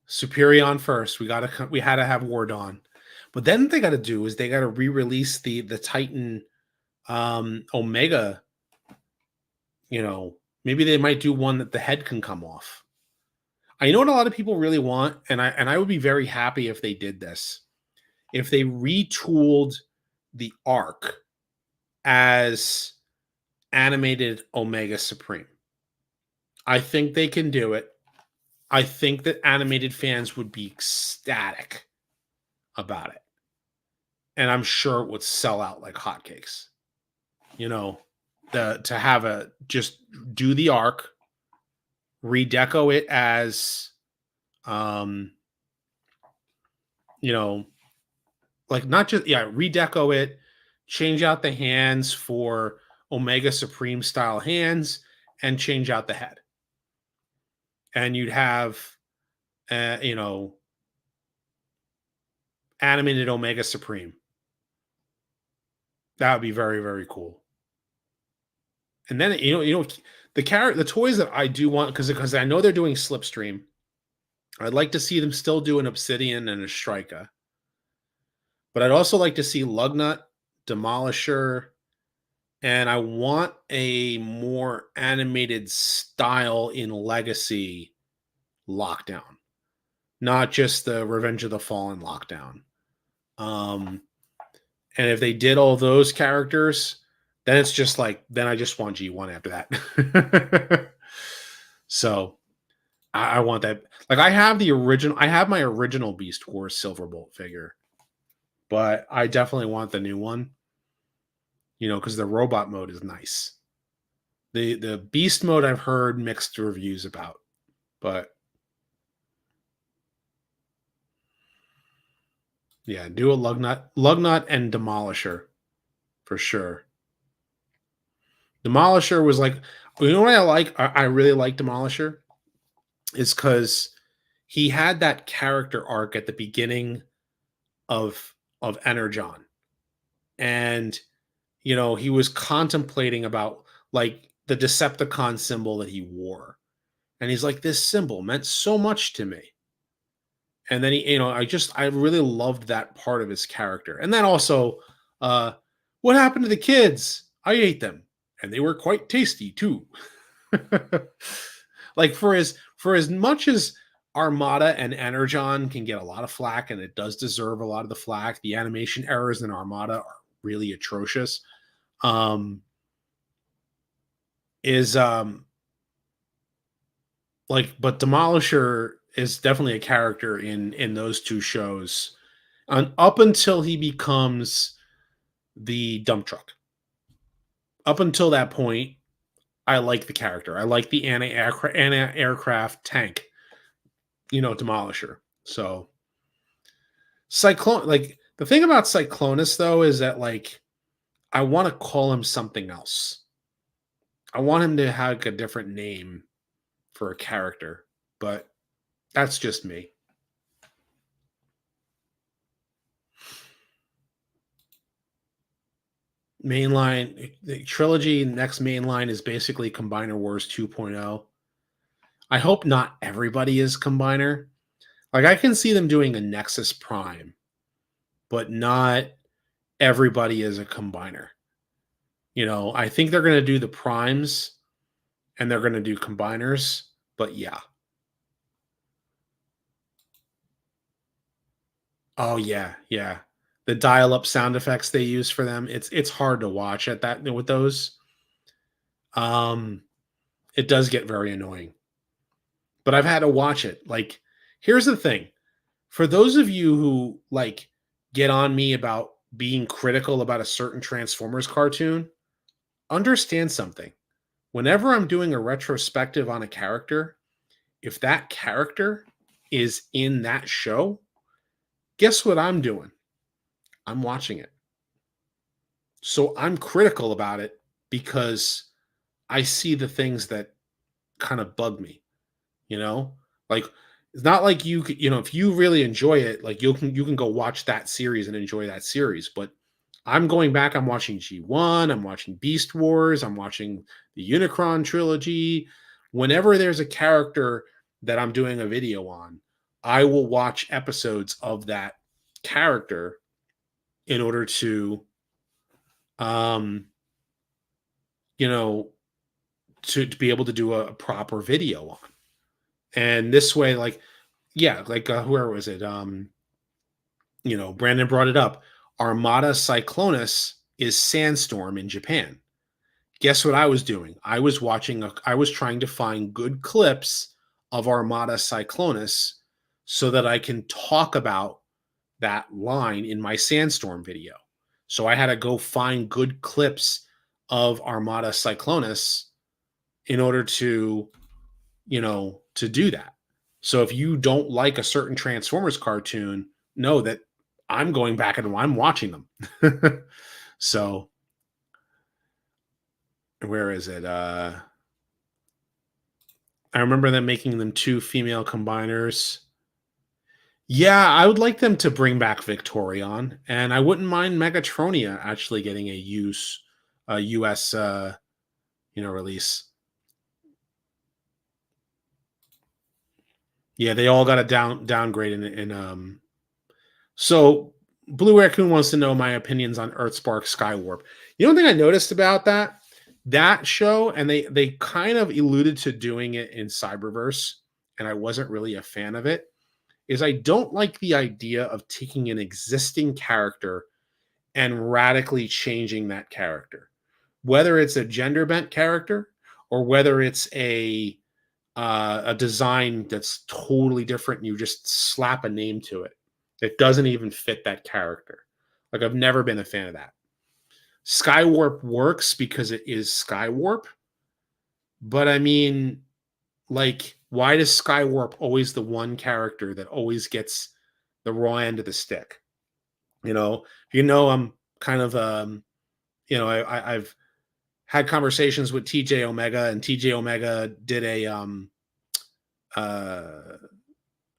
Superion first. We had to have War Dawn. But then they got to do is they got to re-release the Titan Omega. You know, maybe they might do one that the head can come off. I know what a lot of people really want, and I would be very happy if they did this. If they retooled the arc as animated Omega Supreme. I think they can do it. I think that animated fans would be ecstatic about it. And I'm sure it would sell out like hotcakes. You know, to have just do the arc, redeco it as you know, like not just redeco it, change out the hands for Omega Supreme style hands, and change out the head. And you'd have animated Omega Supreme. That would be very, very cool. And then the toys that I do want, because I know they're doing Slipstream. I'd like to see them still do an Obsidian and a Striker. But I'd also like to see Lugnut, Demolisher, and I want a more animated style in Legacy Lockdown, not just the Revenge of the Fallen Lockdown. And if they did all those characters, Then it's just like then I just want G1 after that. So I want that. Like I have the original. I have my original Beast Wars Silverbolt figure, but I definitely want the new one. Because the robot mode is nice. The Beast mode I've heard mixed reviews about, but yeah, do a Lugnut, and Demolisher for sure. Demolisher was like, you know what I like? I really like Demolisher is because he had that character arc at the beginning of Energon, and he was contemplating about like the Decepticon symbol that he wore, and he's like, this symbol meant so much to me. And then I really loved that part of his character. And then also, uh, what happened to the kids? I ate them, and they were quite tasty too. Like for as much as Armada and Energon can get a lot of flack, and it does deserve a lot of the flack, the animation errors in Armada are really atrocious. Um, is like, but Demolisher is definitely a character in those two shows, and up until he becomes the dump truck. Up until that point, I like the character. I like the anti-aircraft tank, Demolisher. So Cyclone, like the thing about Cyclonus though is that like I want to call him something else. I want him to have like, a different name for a character, but that's just me. Mainline, the trilogy next mainline is basically Combiner Wars 2.0. I hope not everybody is Combiner. Like I can see them doing a Nexus Prime, but not everybody is a Combiner. I think they're going to do the Primes and they're going to do Combiners, but yeah. Oh yeah, yeah. The dial-up sound effects they use for them, it's hard to watch at that with those. Um it does get very annoying. But I've had to watch it. Like here's the thing. For those of you who like get on me about being critical about a certain Transformers cartoon, understand something. Whenever I'm doing a retrospective on a character, if that character is in that show, guess what I'm doing? I'm watching it. So I'm critical about it because I see the things that kind of bug me, you know? Like it's not like if you really enjoy it, like you can go watch that series and enjoy that series, but I'm going back, I'm watching G1, I'm watching Beast Wars, I'm watching the Unicron trilogy. Whenever there's a character that I'm doing a video on, I will watch episodes of that character in order to um you know to be able to do a proper video on. And this way, like, yeah, like where was it? Brandon brought it up. Armada Cyclonus is Sandstorm in Japan. Guess what I was doing? I was trying to find good clips of Armada Cyclonus so that I can talk about that line in my Sandstorm video. So I had to go find good clips of Armada Cyclonus in order to do that. So if you don't like a certain Transformers cartoon, know that I'm going back and I'm watching them. So where is it? I remember them making them two female combiners. Yeah, I would like them to bring back Victorion, and I wouldn't mind Megatronia actually getting a US release. Yeah, they all got a downgrade in. So Blue Raccoon wants to know my opinions on EarthSpark Skywarp. You know, one thing I noticed about that show, and they kind of alluded to doing it in Cyberverse, and I wasn't really a fan of it, is I don't like the idea of taking an existing character and radically changing that character. whether it's a gender bent character or whether it's a design that's totally different and you just slap a name to it. It doesn't even fit that character. Like I've never been a fan of that. Skywarp works because it is Skywarp, but I mean, like, why does Skywarp always the one character that always gets the raw end of the stick? I'm kind of I've had conversations with TJ Omega, and TJ Omega did uh,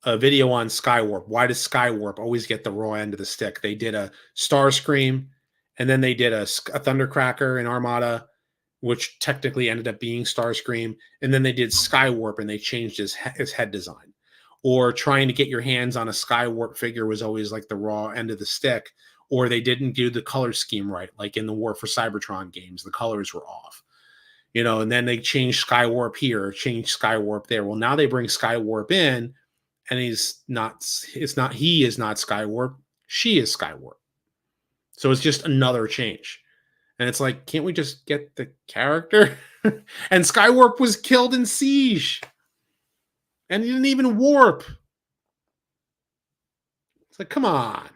a video on Skywarp. Why does Skywarp always get the raw end of the stick? They did a Starscream, and then they did a Thundercracker in Armada, which technically ended up being Starscream, and then they did Skywarp, and they changed his head design. Or trying to get your hands on a Skywarp figure was always like the raw end of the stick, or they didn't do the color scheme right, like in the War for Cybertron games, the colors were off. And then they changed Skywarp here, changed Skywarp there. Well, now they bring Skywarp in, and he is not Skywarp, she is Skywarp. So it's just another change. And it's like, can't we just get the character? And Skywarp was killed in Siege. And he didn't even warp. It's like, come on.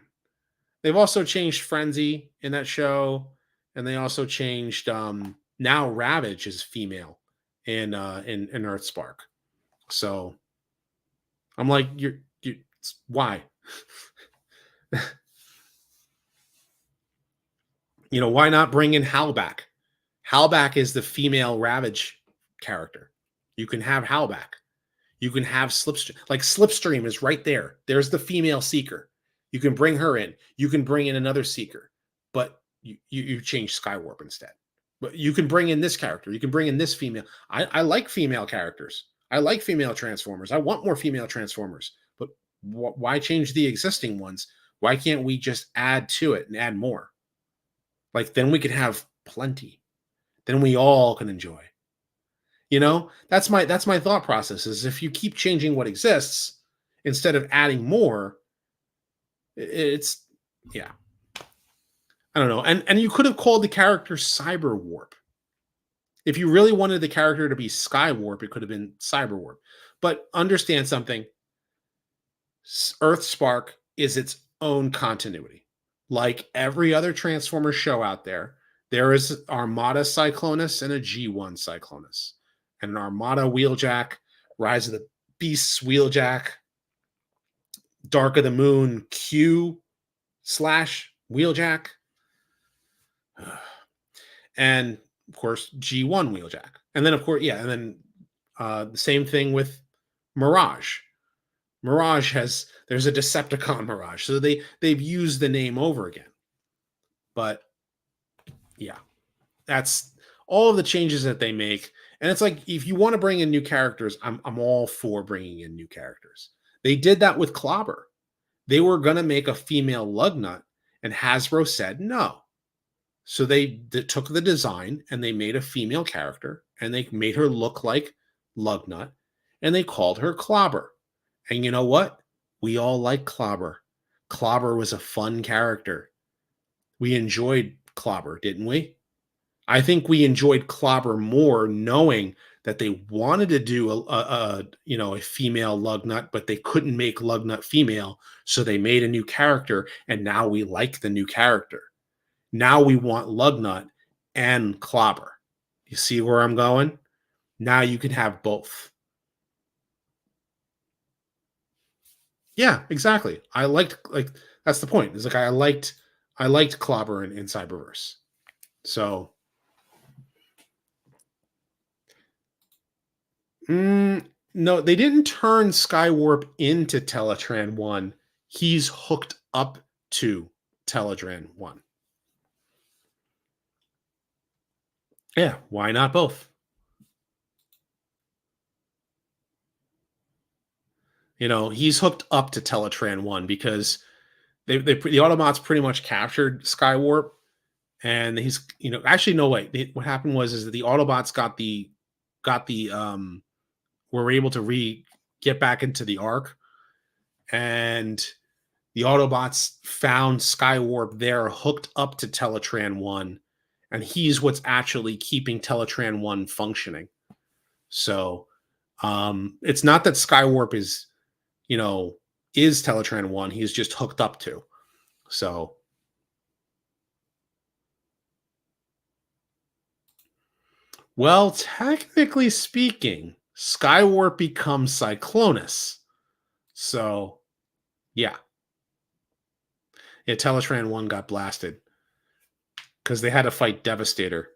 They've also changed Frenzy in that show. And they also changed now Ravage is female in EarthSpark. So I'm like, you why? Why not bring in Hal back? Hal back is the female Ravage character. You can have Hal back. You can have Slipstream. Like Slipstream is right there. There's the female Seeker. You can bring her in. You can bring in another Seeker, but you change Skywarp instead. But you can bring in this character. You can bring in this female. I like female characters. I like female Transformers. I want more female Transformers. But why change the existing ones? Why can't we just add to it and add more? Like, then we could have plenty. Then we all can enjoy. That's my thought process, is if you keep changing what exists instead of adding more, it's, yeah. I don't know. And you could have called the character Cyberwarp. If you really wanted the character to be Skywarp, it could have been Cyberwarp. But understand something. EarthSpark is its own continuity. Like every other Transformers show out there is Armada Cyclonus and a G1 Cyclonus. And an Armada Wheeljack, Rise of the Beasts Wheeljack, Dark of the Moon Q / Wheeljack. And of course, G1 Wheeljack. And then, of course, and then the same thing with Mirage. Mirage there's a Decepticon Mirage. So they've used the name over again. But yeah, that's all of the changes that they make. And it's like, if you want to bring in new characters, I'm all for bringing in new characters. They did that with Clobber. They were going to make a female Lugnut, and Hasbro said no. So they took the design and they made a female character, and they made her look like Lugnut, and they called her Clobber. And you know what? We all like Clobber. Clobber was a fun character. We enjoyed Clobber, didn't we? I think we enjoyed Clobber more knowing that they wanted to do a female Lugnut, but they couldn't make Lugnut female, so they made a new character, and now we like the new character. Now we want Lugnut and Clobber. You see where I'm going? Now you can have both. Yeah, exactly. That's the point. It's like I liked Clobber in Cyberverse. So no, they didn't turn Skywarp into Teletran 1. He's hooked up to Teletran 1. Yeah, why not both? He's hooked up to Teletran 1 because the Autobots pretty much captured Skywarp, and he's, actually, no, wait. What happened was that the Autobots got the were able to get back into the Ark, and the Autobots found Skywarp there, hooked up to Teletran 1, and he's what's actually keeping Teletran 1 functioning. So it's not that Skywarp is, you know, is Teletran 1, he's just hooked up to. So well, technically speaking, Skywarp becomes Cyclonus. So yeah. Yeah, Teletran 1 got blasted because they had to fight Devastator.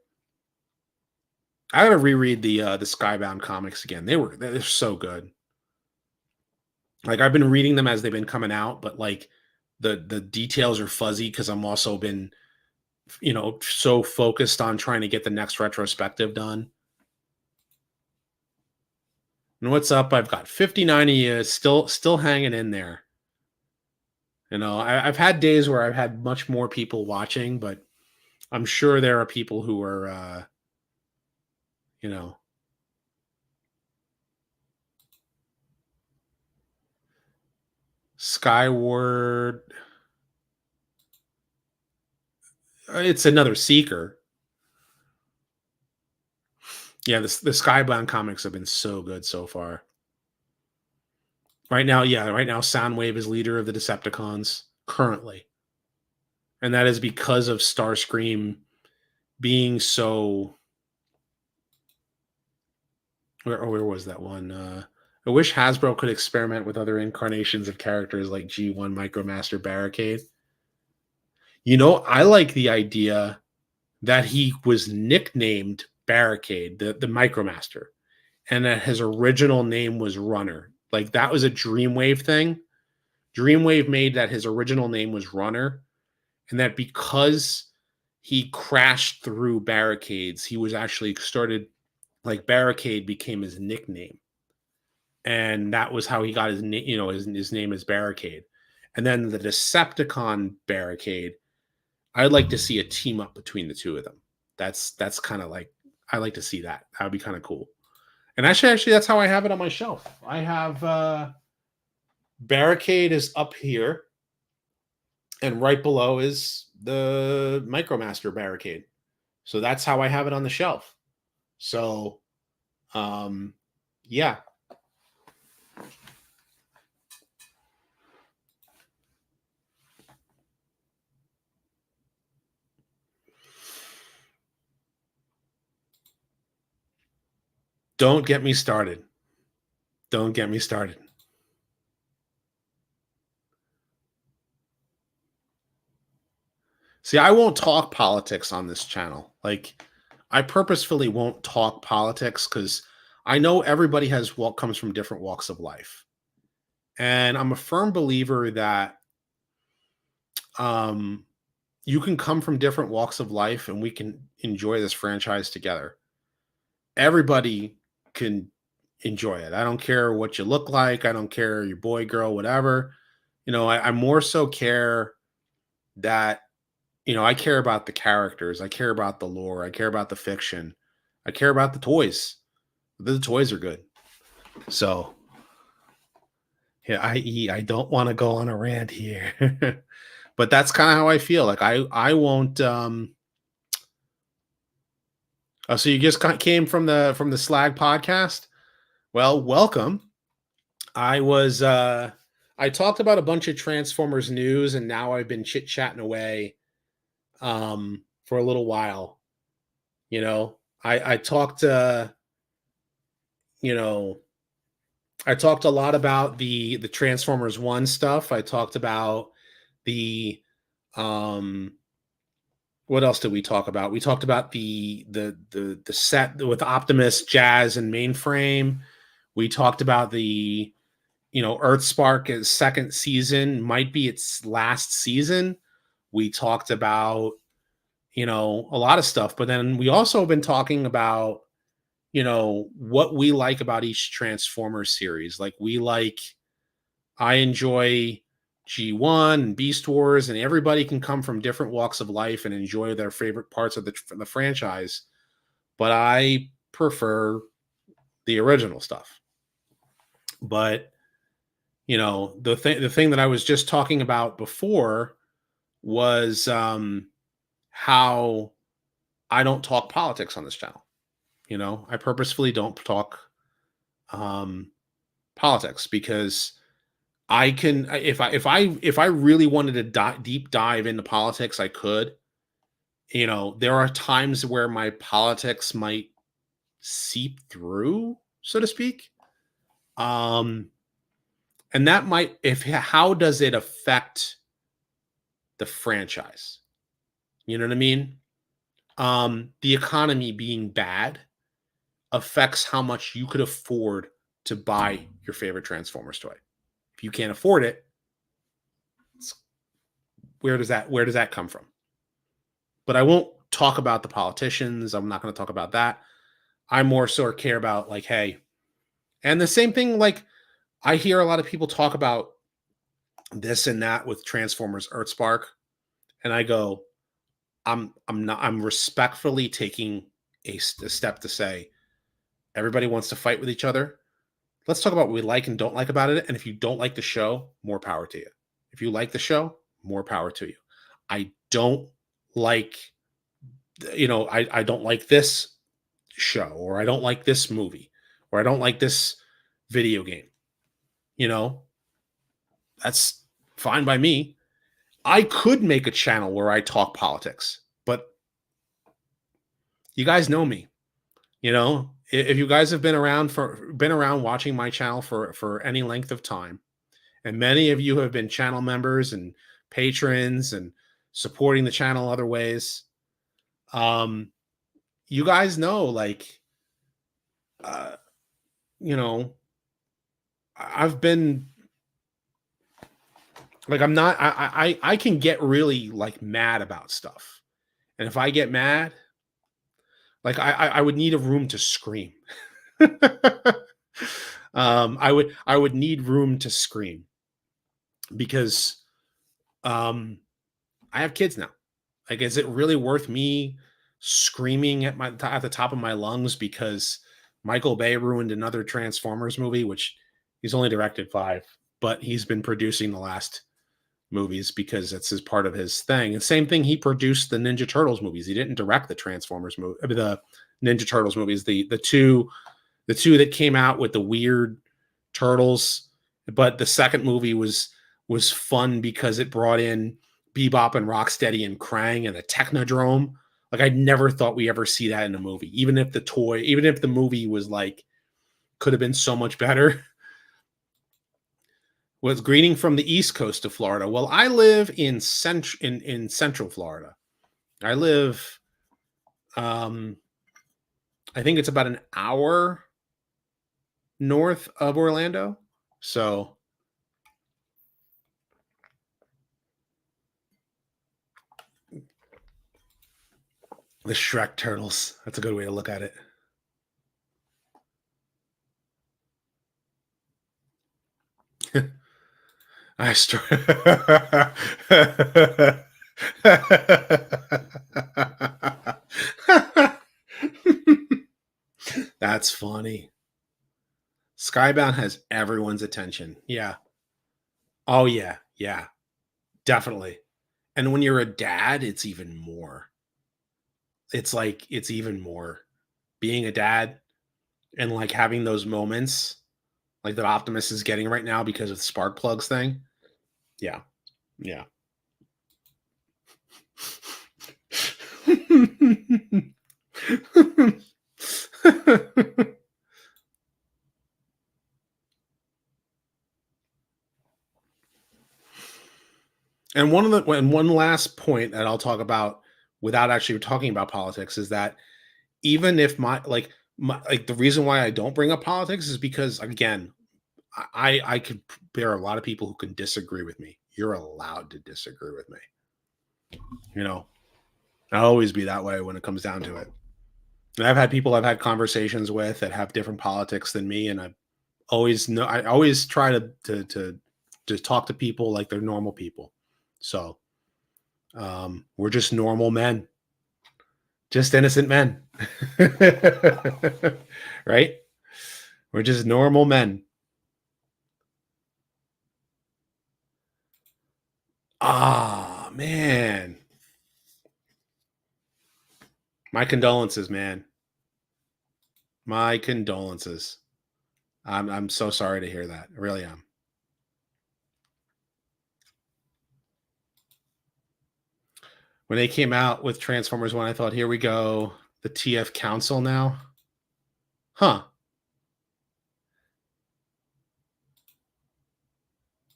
I gotta reread the Skybound comics again. They're so good. Like I've been reading them as they've been coming out, but like the details are fuzzy because I'm also been, you know, so focused on trying to get the next retrospective done. And what's up? I've got 59 of you still hanging in there. You know, I've had days where I've had much more people watching, but I'm sure there are people who are, you know, Skyward. It's another Seeker. Yeah, the Skybound comics have been so good so far. Right now, yeah, right now Soundwave is leader of the Decepticons currently. And that is because of Starscream being so where was that one? I wish Hasbro could experiment with other incarnations of characters like G1 Micromaster Barricade. You know, I like the idea that he was nicknamed Barricade, the Micromaster, and that his original name was Runner. Like that was a Dreamwave thing. Dreamwave made that his original name was Runner, and that because he crashed through barricades, he was actually started like Barricade became his nickname, and that was how he got his name. You know, his name is Barricade, and then the Decepticon Barricade. I'd like to see a team up between the two of them. That's kind of like I like to see that. That would be kind of cool. And actually, that's how I have it on my shelf. I have Barricade is up here, and right below is the Micromaster Barricade. So that's how I have it on the shelf. So, yeah. Don't get me started. Don't get me started. See, I won't talk politics on this channel. Like, I purposefully won't talk politics because I know everybody has what comes from different walks of life. And I'm a firm believer that um, you can come from different walks of life and we can enjoy this franchise together. Everybody can enjoy it. I don't care what you look like. I don't care your boy, girl, whatever. You know, I more so care that, you know, I care about the characters. I care about the lore. I care about the fiction. I care about the toys. The toys are good. So, yeah, I don't want to go on a rant here. But that's kind of how I feel. Like I won't oh, so you just came from the Slag podcast? Well, welcome. I was I talked about a bunch of Transformers news and now I've been chit-chatting away for a little while. You know, I talked you know, I talked a lot about the Transformers 1 stuff. I talked about the um what else did we talk about? We talked about the set with Optimus, Jazz, and Mainframe. We talked about the, you know, EarthSpark second season might be its last season. We talked about, you know, a lot of stuff, but then we also have been talking about, you know, what we like about each Transformers series. Like I enjoy G1 and Beast Wars, and everybody can come from different walks of life and enjoy their favorite parts of the franchise. But I prefer the original stuff. But you know, the thing that I was just talking about before was how I don't talk politics on this channel. You know, I purposefully don't talk um, politics because if I really wanted to deep dive into politics, I could. You know, there are times where my politics might seep through, so to speak. Um, and that might if how does it affect the franchise? You know what I mean? The economy being bad affects how much you could afford to buy your favorite Transformers toy. If you can't afford it, where does that come from? But I won't talk about the politicians. I'm not going to talk about that. I more so care about like, hey, and the same thing. Like I hear a lot of people talk about this and that with Transformers EarthSpark, and I go, I'm not. I'm respectfully taking a step to say everybody wants to fight with each other. Let's talk about what we like and don't like about it. And if you don't like the show, more power to you. If you like the show, more power to you. I don't like, I don't like this show, or I don't like this movie, or I don't like this video game. You know, that's fine by me. I could make a channel where I talk politics, but you guys know me. You know, if you guys have been around watching my channel for any length of time, and many of you have been channel members and patrons and supporting the channel other ways, um, you guys know, like, uh, you know, I've been like, I'm not, I can get really like mad about stuff. And if I get mad, like I would need a room to scream. I would need room to scream because I have kids now. Like, is it really worth me screaming at the top of my lungs because Michael Bay ruined another Transformers movie, which he's only directed 5, but he's been producing the last movies because it's his part of his thing. And same thing, he produced the Ninja Turtles movies. He didn't direct the Transformers movie, the Ninja Turtles movies, the two that came out with the weird turtles. But the second movie was fun because it brought in Bebop and Rocksteady and Krang and the Technodrome. Like I never thought we ever see that in a movie. Even if the movie was like could have been so much better. Was greeting from the east coast of Florida. Well, I live in central Florida. I live I think it's about an hour north of Orlando. So the Shrek turtles. That's a good way to look at it. I That's funny. Skybound has everyone's attention. Yeah. Oh yeah. Yeah. Definitely. And when you're a dad, it's even more. It's like it's even more. Being a dad and like having those moments like that Optimus is getting right now because of the spark plugs thing. Yeah. Yeah. And one last point that I'll talk about without actually talking about politics is that even if my the reason why I don't bring up politics is because again, I could bear a lot of people who can disagree with me. You're allowed to disagree with me. You know, I'll always be that way when it comes down to it. And I've had conversations with that have different politics than me, and I always try to talk to people like they're normal people. So we're just normal men, just innocent men, right? We're just normal men. Ah, man. My condolences, man. My condolences. I'm so sorry to hear that. I really am. When they came out with Transformers 1, I thought, here we go. The TF Council now. Huh.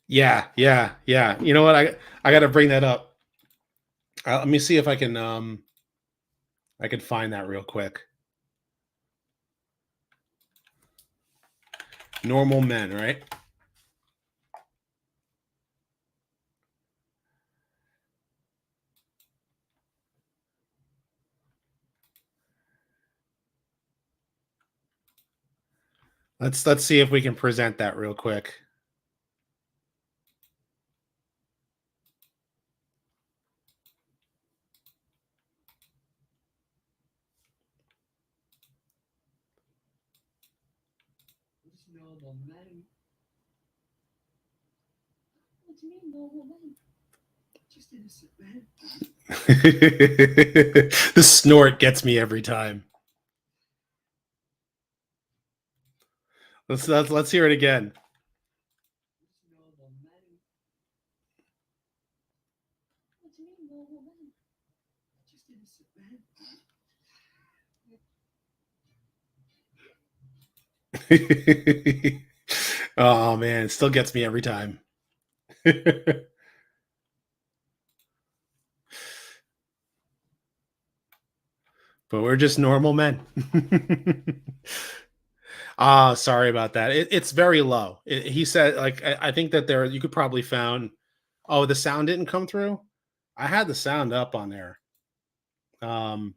Yeah, yeah, yeah. You know what? I got to bring that up. Let me see if I can find that real quick. Normal men, right? Let's see if we can present that real quick. Normal men. What do you mean normal men? Just innocent men. The snort gets me every time. Let's hear it again. Normal men. What do you mean normal men? Just innocent Oh man, it still gets me every time. But we're just normal men. Sorry about that. It's very low. He said, like, I think that there you could probably found. Oh, the sound didn't come through. I had the sound up on there. Um,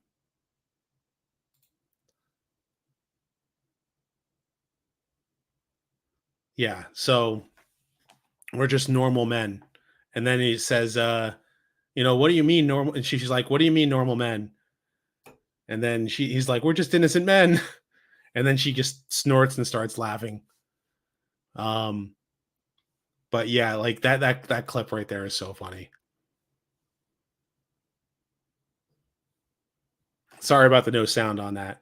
yeah. So we're just normal men. And then he says, what do you mean normal? And she's like, what do you mean normal men? And then he's like, we're just innocent men. And then she just snorts and starts laughing. Um, but yeah, like that clip right there is so funny. Sorry about the no sound on that.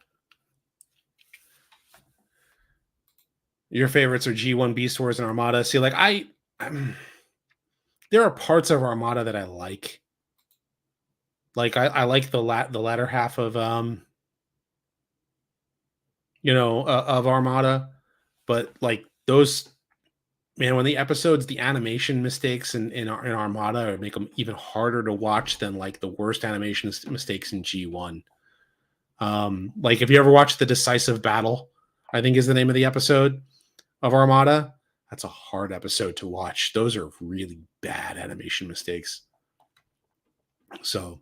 Your favorites are G1 Beast Wars and Armada. See, like there are parts of Armada that I like. Like I like the latter half of of Armada, but like those, man, when the episodes, the animation mistakes in Armada make them even harder to watch than like the worst animation mistakes in G1. Like if you ever watched the Decisive Battle, I think is the name of the episode of Armada. That's a hard episode to watch. Those are really bad animation mistakes. So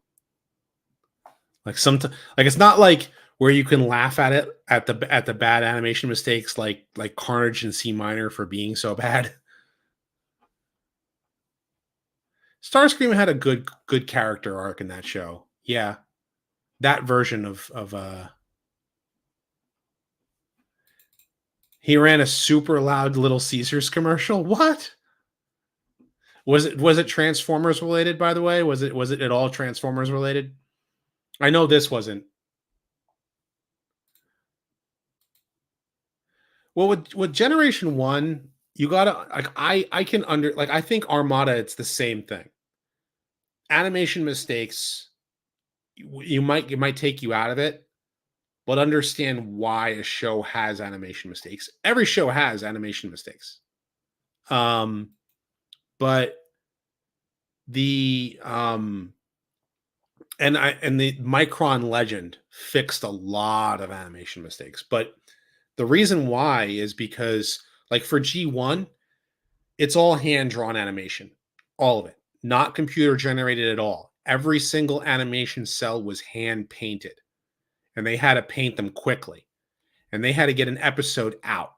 like like it's not like where you can laugh at it at the bad animation mistakes like Carnage and C minor for being so bad. Starscream had a good character arc in that show. Yeah. That version of he ran a super loud Little Caesars commercial. What? Was it Transformers related, by the way? Was it at all Transformers related? I know this wasn't. Well, with Generation 1, you gotta like I can under like I think Armada, it's the same thing. Animation mistakes, it might take you out of it, but understand why a show has animation mistakes. Every show has animation mistakes. Um, but the and the Micron Legend fixed a lot of animation mistakes. But the reason why is because like for G1, it's all hand drawn animation, all of it, not computer generated at all. Every single animation cell was hand painted, and they had to paint them quickly, and they had to get an episode out.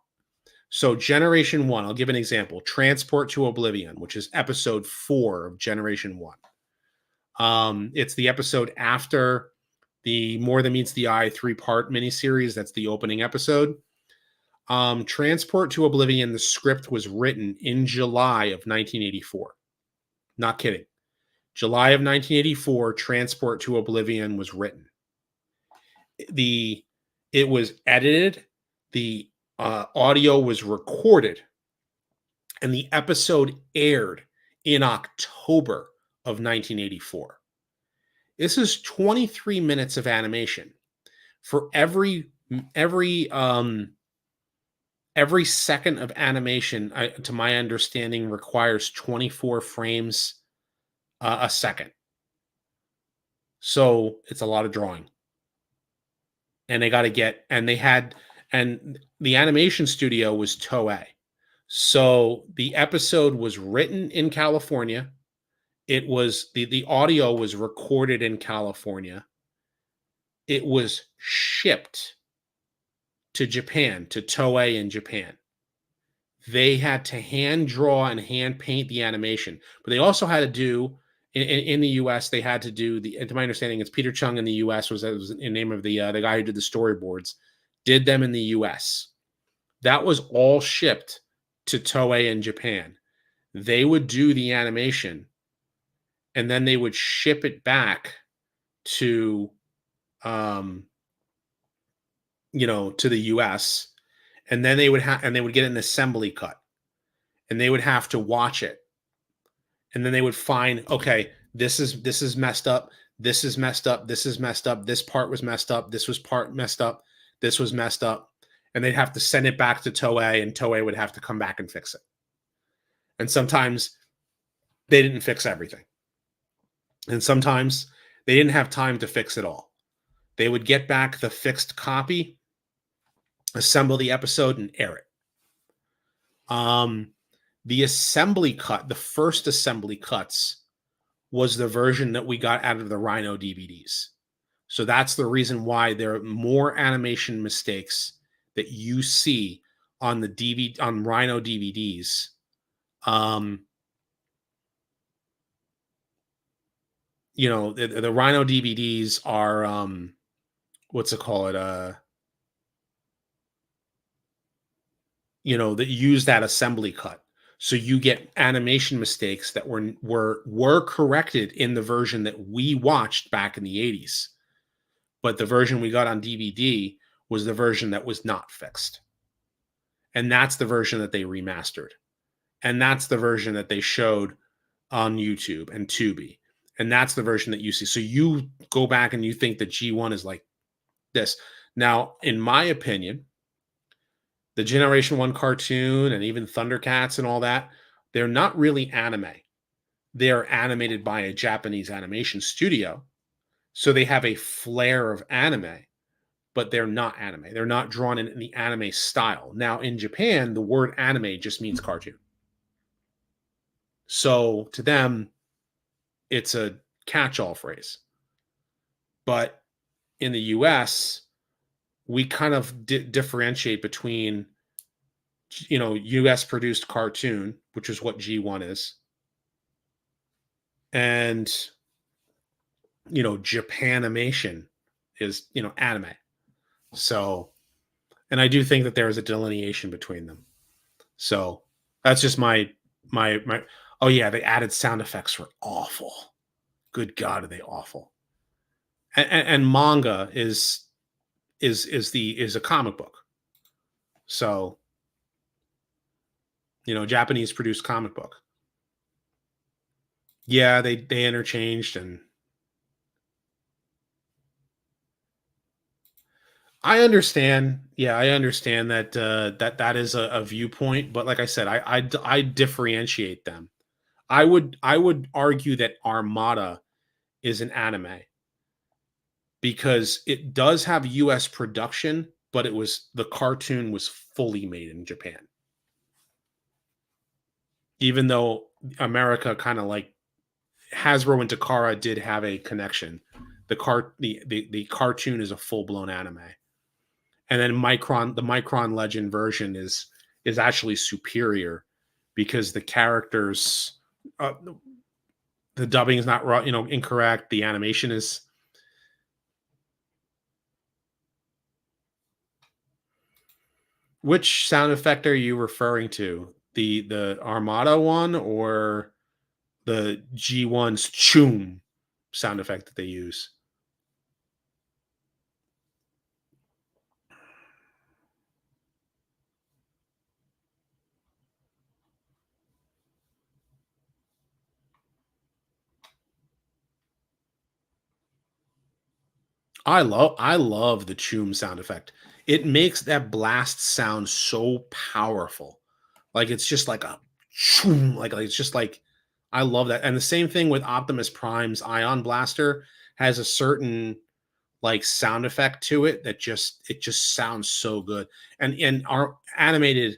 So, Generation 1, I'll give an example: Transport to Oblivion, which is episode 4 of Generation 1. It's the episode after the More Than Meets the Eye 3-part miniseries. That's the opening episode. Transport to Oblivion, the script was written in July of 1984. Not kidding. July of 1984, Transport to Oblivion was written. it was edited, the audio was recorded, and the episode aired in October of 1984. This is 23 minutes of animation. For every every second of animation, to my understanding, requires 24 frames a second. So it's a lot of drawing. And they got to get, and they had, and the animation studio was Toei. So the episode was written in California. It was the audio was recorded in California. It was shipped to Japan, to Toei in Japan. They had to hand draw and hand paint the animation, but they also had to do in the U.S. They had to do the. And to my understanding, it's Peter Chung in the U.S. was the name of the guy who did the storyboards. Did them in the U.S. That was all shipped to Toei in Japan. They would do the animation, and then they would ship it back to, to the U.S. And then they would get an assembly cut, and they would have to watch it, and then they would find, okay, this is messed up, this is messed up, this is messed up, this part was messed up, this was part messed up, this was messed up, and they'd have to send it back to Toei, and Toei would have to come back and fix it. And sometimes they didn't fix everything, and sometimes they didn't have time to fix it all. They would get back the fixed copy, assemble the episode, and air it. The assembly cut, the first assembly cuts, was the version that we got out of the Rhino DVDs. So that's the reason why there are more animation mistakes that you see on the DVD on Rhino DVDs. The Rhino DVDs are what's it called? That use that assembly cut. So you get animation mistakes that were corrected in the version that we watched back in the 80s. But the version we got on DVD was the version that was not fixed. And that's the version that they remastered. And that's the version that they showed on YouTube and Tubi. And that's the version that you see. So you go back and you think that G1 is like this. Now, in my opinion, the Generation 1 cartoon and even Thundercats and all that, they're not really anime. They're animated by a Japanese animation studio. So they have a flair of anime, but they're not anime. They're not drawn in the anime style. Now, in Japan, the word anime just means cartoon. So to them, it's a catch-all phrase. But in the US, we kind of differentiate between, US produced cartoon, which is what G1 is, and, Japanimation is, anime. So, and I do think that there is a delineation between them. So that's just my, oh yeah, the added sound effects were awful. Good God, are they awful. And manga is a comic book. So, Japanese produced comic book. Yeah, they interchanged, and I understand. Yeah, I understand that that is a viewpoint, but like I said, I differentiate them. I would argue that Armada is an anime because it does have US production, but the cartoon was fully made in Japan. Even though America kind of like Hasbro and Takara did have a connection. The cartoon is a full-blown anime. And then the Micron Legend version is actually superior because the characters the dubbing is not incorrect, the animation is. Which sound effect are you referring to? The Armada one or the G1's choom sound effect that they use? I love the choom sound effect. It makes that blast sound so powerful. Like it's just like a choom, like it's just like I love that. And the same thing with Optimus Prime's Ion Blaster has a certain like sound effect to it that just sounds so good. And our animated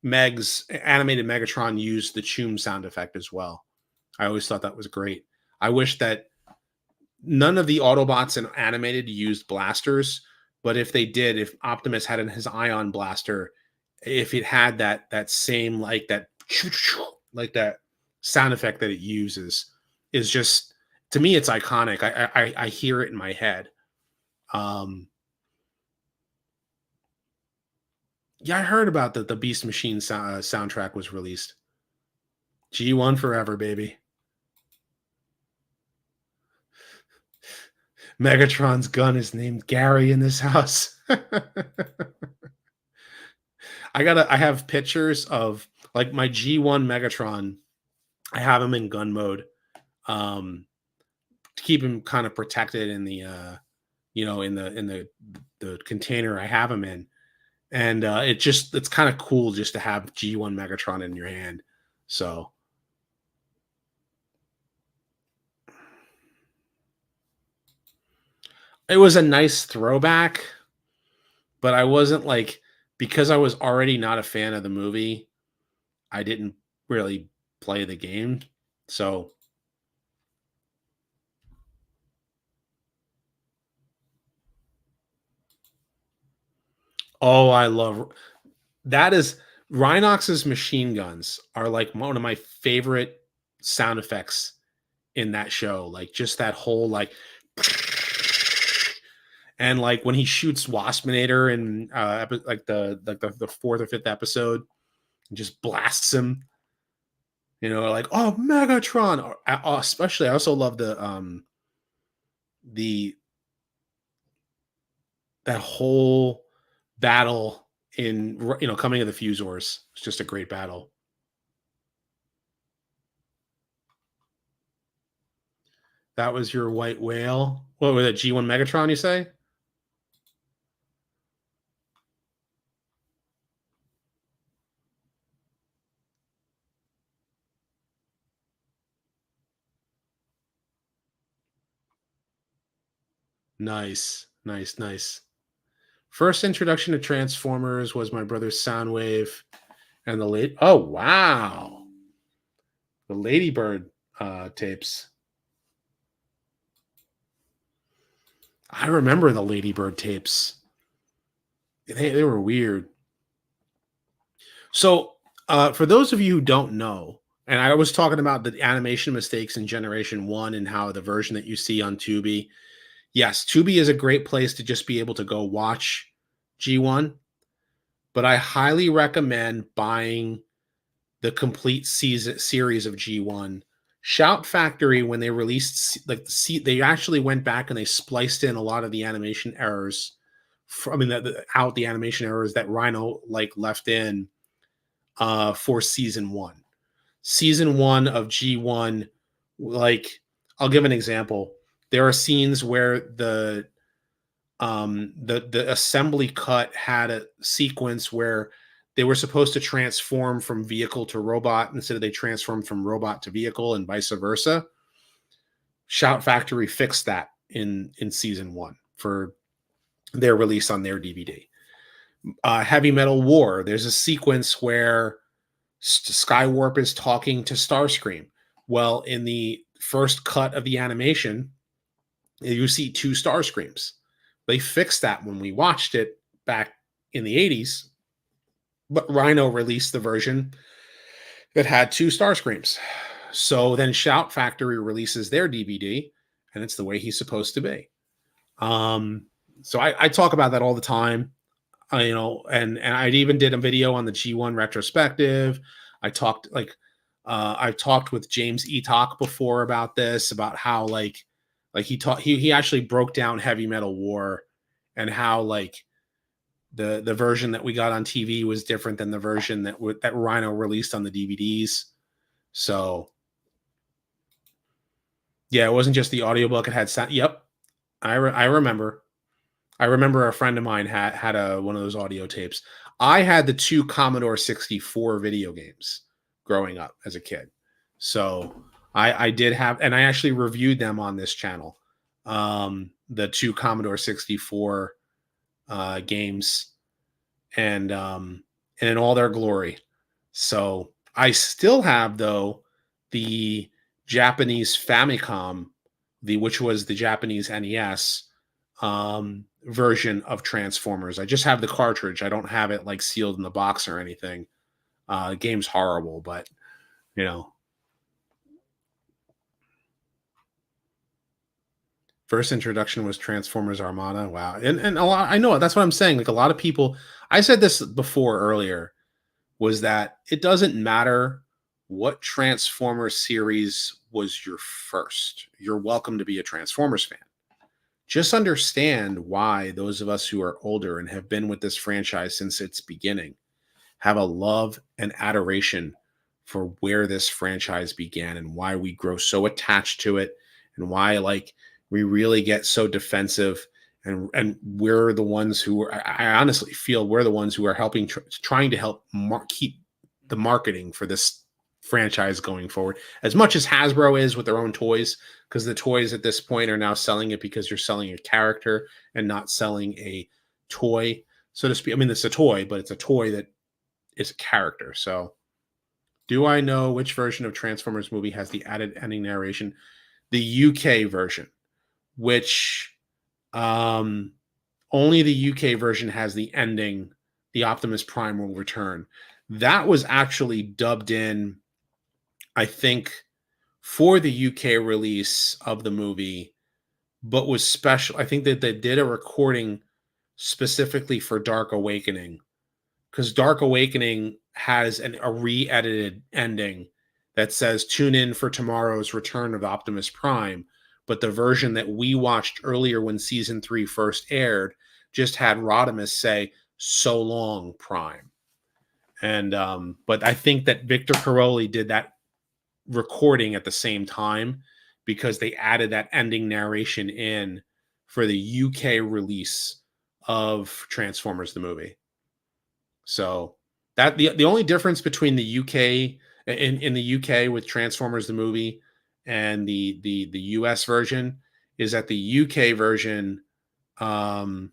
Megatron used the choom sound effect as well. I always thought that was great. I wish that none of the Autobots in animated used blasters, but if they did, if Optimus had his ion blaster, if it had that same like that sound effect that it uses, is just to me it's iconic. I hear it in my head. Um, yeah, I heard about the Beast Machine soundtrack was released. G1 forever, baby. Megatron's gun is named Gary in this house. I have pictures of like my G1 Megatron. I have him in gun mode. To keep him kind of protected in the in the container I have him in. And it's kind of cool just to have G1 Megatron in your hand. So it was a nice throwback, but I wasn't like because I was already not a fan of the movie, I didn't really play the game. So, oh, I love that is Rhinox's machine guns are like one of my favorite sound effects in that show. Like just that whole like and like when he shoots Waspinator in like the fourth or fifth episode, and just blasts him. Like oh Megatron. Or, especially, I also love the that whole battle in Coming of the Fusors. It's just a great battle. That was your white whale. What was it? G1 Megatron? You say? Nice, nice, nice. First introduction to Transformers was my brother's Soundwave and the late. Oh wow, the Ladybird tapes. I remember the Ladybird tapes. They were weird. So, for those of you who don't know, and I was talking about the animation mistakes in Generation One and how the version that you see on Tubi. Yes, Tubi is a great place to just be able to go watch G1, but I highly recommend buying the complete series of G1. Shout Factory, when they released they actually went back and they spliced in a lot of the animation errors. Out the animation errors that Rhino like left in for season one. Season one of G1, like I'll give an example. There are scenes where the assembly cut had a sequence where they were supposed to transform from vehicle to robot instead of they transformed from robot to vehicle and vice versa. Shout Factory fixed that in season one for their release on their DVD. Heavy Metal War, there's a sequence where Skywarp is talking to Starscream. Well, in the first cut of the animation, you see two Starscreams. They fixed that when we watched it back in the 80s, but Rhino released the version that had two Starscreams. So then Shout Factory releases their DVD, and it's the way he's supposed to be. So I talk about that all the time. And I even did a video on the G1 retrospective. I've talked with James Etok before about this, about how like he actually broke down Heavy Metal War and how like the version that we got on TV was different than the version that Rhino released on the DVDs. So yeah, it wasn't just the audiobook; it had sound. Yep, I remember. I remember a friend of mine had a one of those audio tapes. I had the two Commodore 64 video games growing up as a kid. So I did have, and I actually reviewed them on this channel. The two Commodore 64 games, and in all their glory. So I still have though the Japanese Famicom, which was the Japanese NES version of Transformers. I just have the cartridge. I don't have it like sealed in the box or anything. The game's horrible, but you know. First introduction was Transformers Armada. Wow. And a lot, I know that's what I'm saying. Like a lot of people, I said this before earlier, was that it doesn't matter what Transformers series was your first. You're welcome to be a Transformers fan. Just understand why those of us who are older and have been with this franchise since its beginning have a love and adoration for where this franchise began and why we grow so attached to it and why like we really get so defensive and we're the ones who are, I honestly feel we're the ones who are helping trying to help keep the marketing for this franchise going forward as much as Hasbro is with their own toys, because the toys at this point are now selling it because you're selling a character and not selling a toy, so to speak. I mean, it's a toy, but it's a toy that is a character. So do I know which version of Transformers movie has the added ending narration? The UK version, which only the UK version has the ending, the Optimus Prime will return. That was actually dubbed in, I think, for the UK release of the movie, but was special. I think that they did a recording specifically for Dark Awakening, because Dark Awakening has a re-edited ending that says tune in for tomorrow's return of Optimus Prime. But the version that we watched earlier when season 3 first aired just had Rodimus say, "So long, Prime." And but I think that Victor Caroli did that recording at the same time because they added that ending narration in for the UK release of Transformers the movie. So that the only difference between the UK in the UK with Transformers the movie and the US version is that the UK version um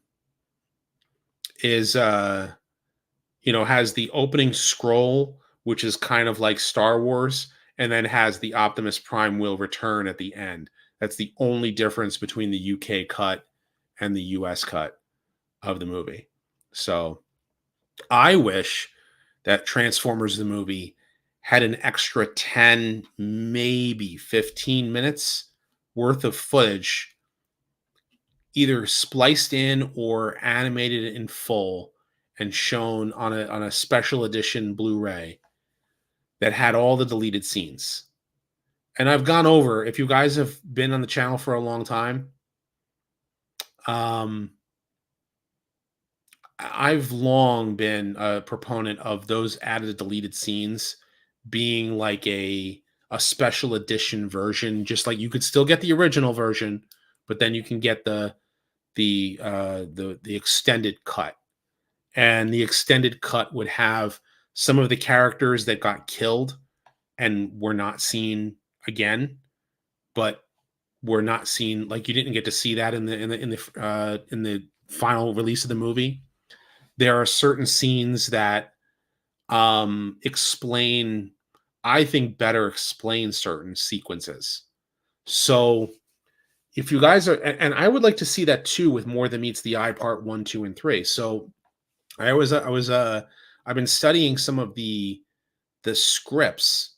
is has the opening scroll, which is kind of like Star Wars, and then has the Optimus Prime will return at the end. That's the only difference between the UK cut and the US cut of the movie. So I wish that Transformers the movie had an extra 10, maybe 15 minutes worth of footage either spliced in or animated in full and shown on a special edition Blu-ray that had all the deleted scenes. And I've gone over, if you guys have been on the channel for a long time, I've long been a proponent of those added deleted scenes being like a special edition version, just like you could still get the original version, but then you can get the extended cut. And the extended cut would have some of the characters that got killed and were not seen again, but were not seen, like you didn't get to see that in the final release of the movie. There are certain scenes that explain, I think, better explain certain sequences. So if you guys are, and I would like to see that too with More Than Meets the Eye part 1, 2, and 3. So I've been studying some of the scripts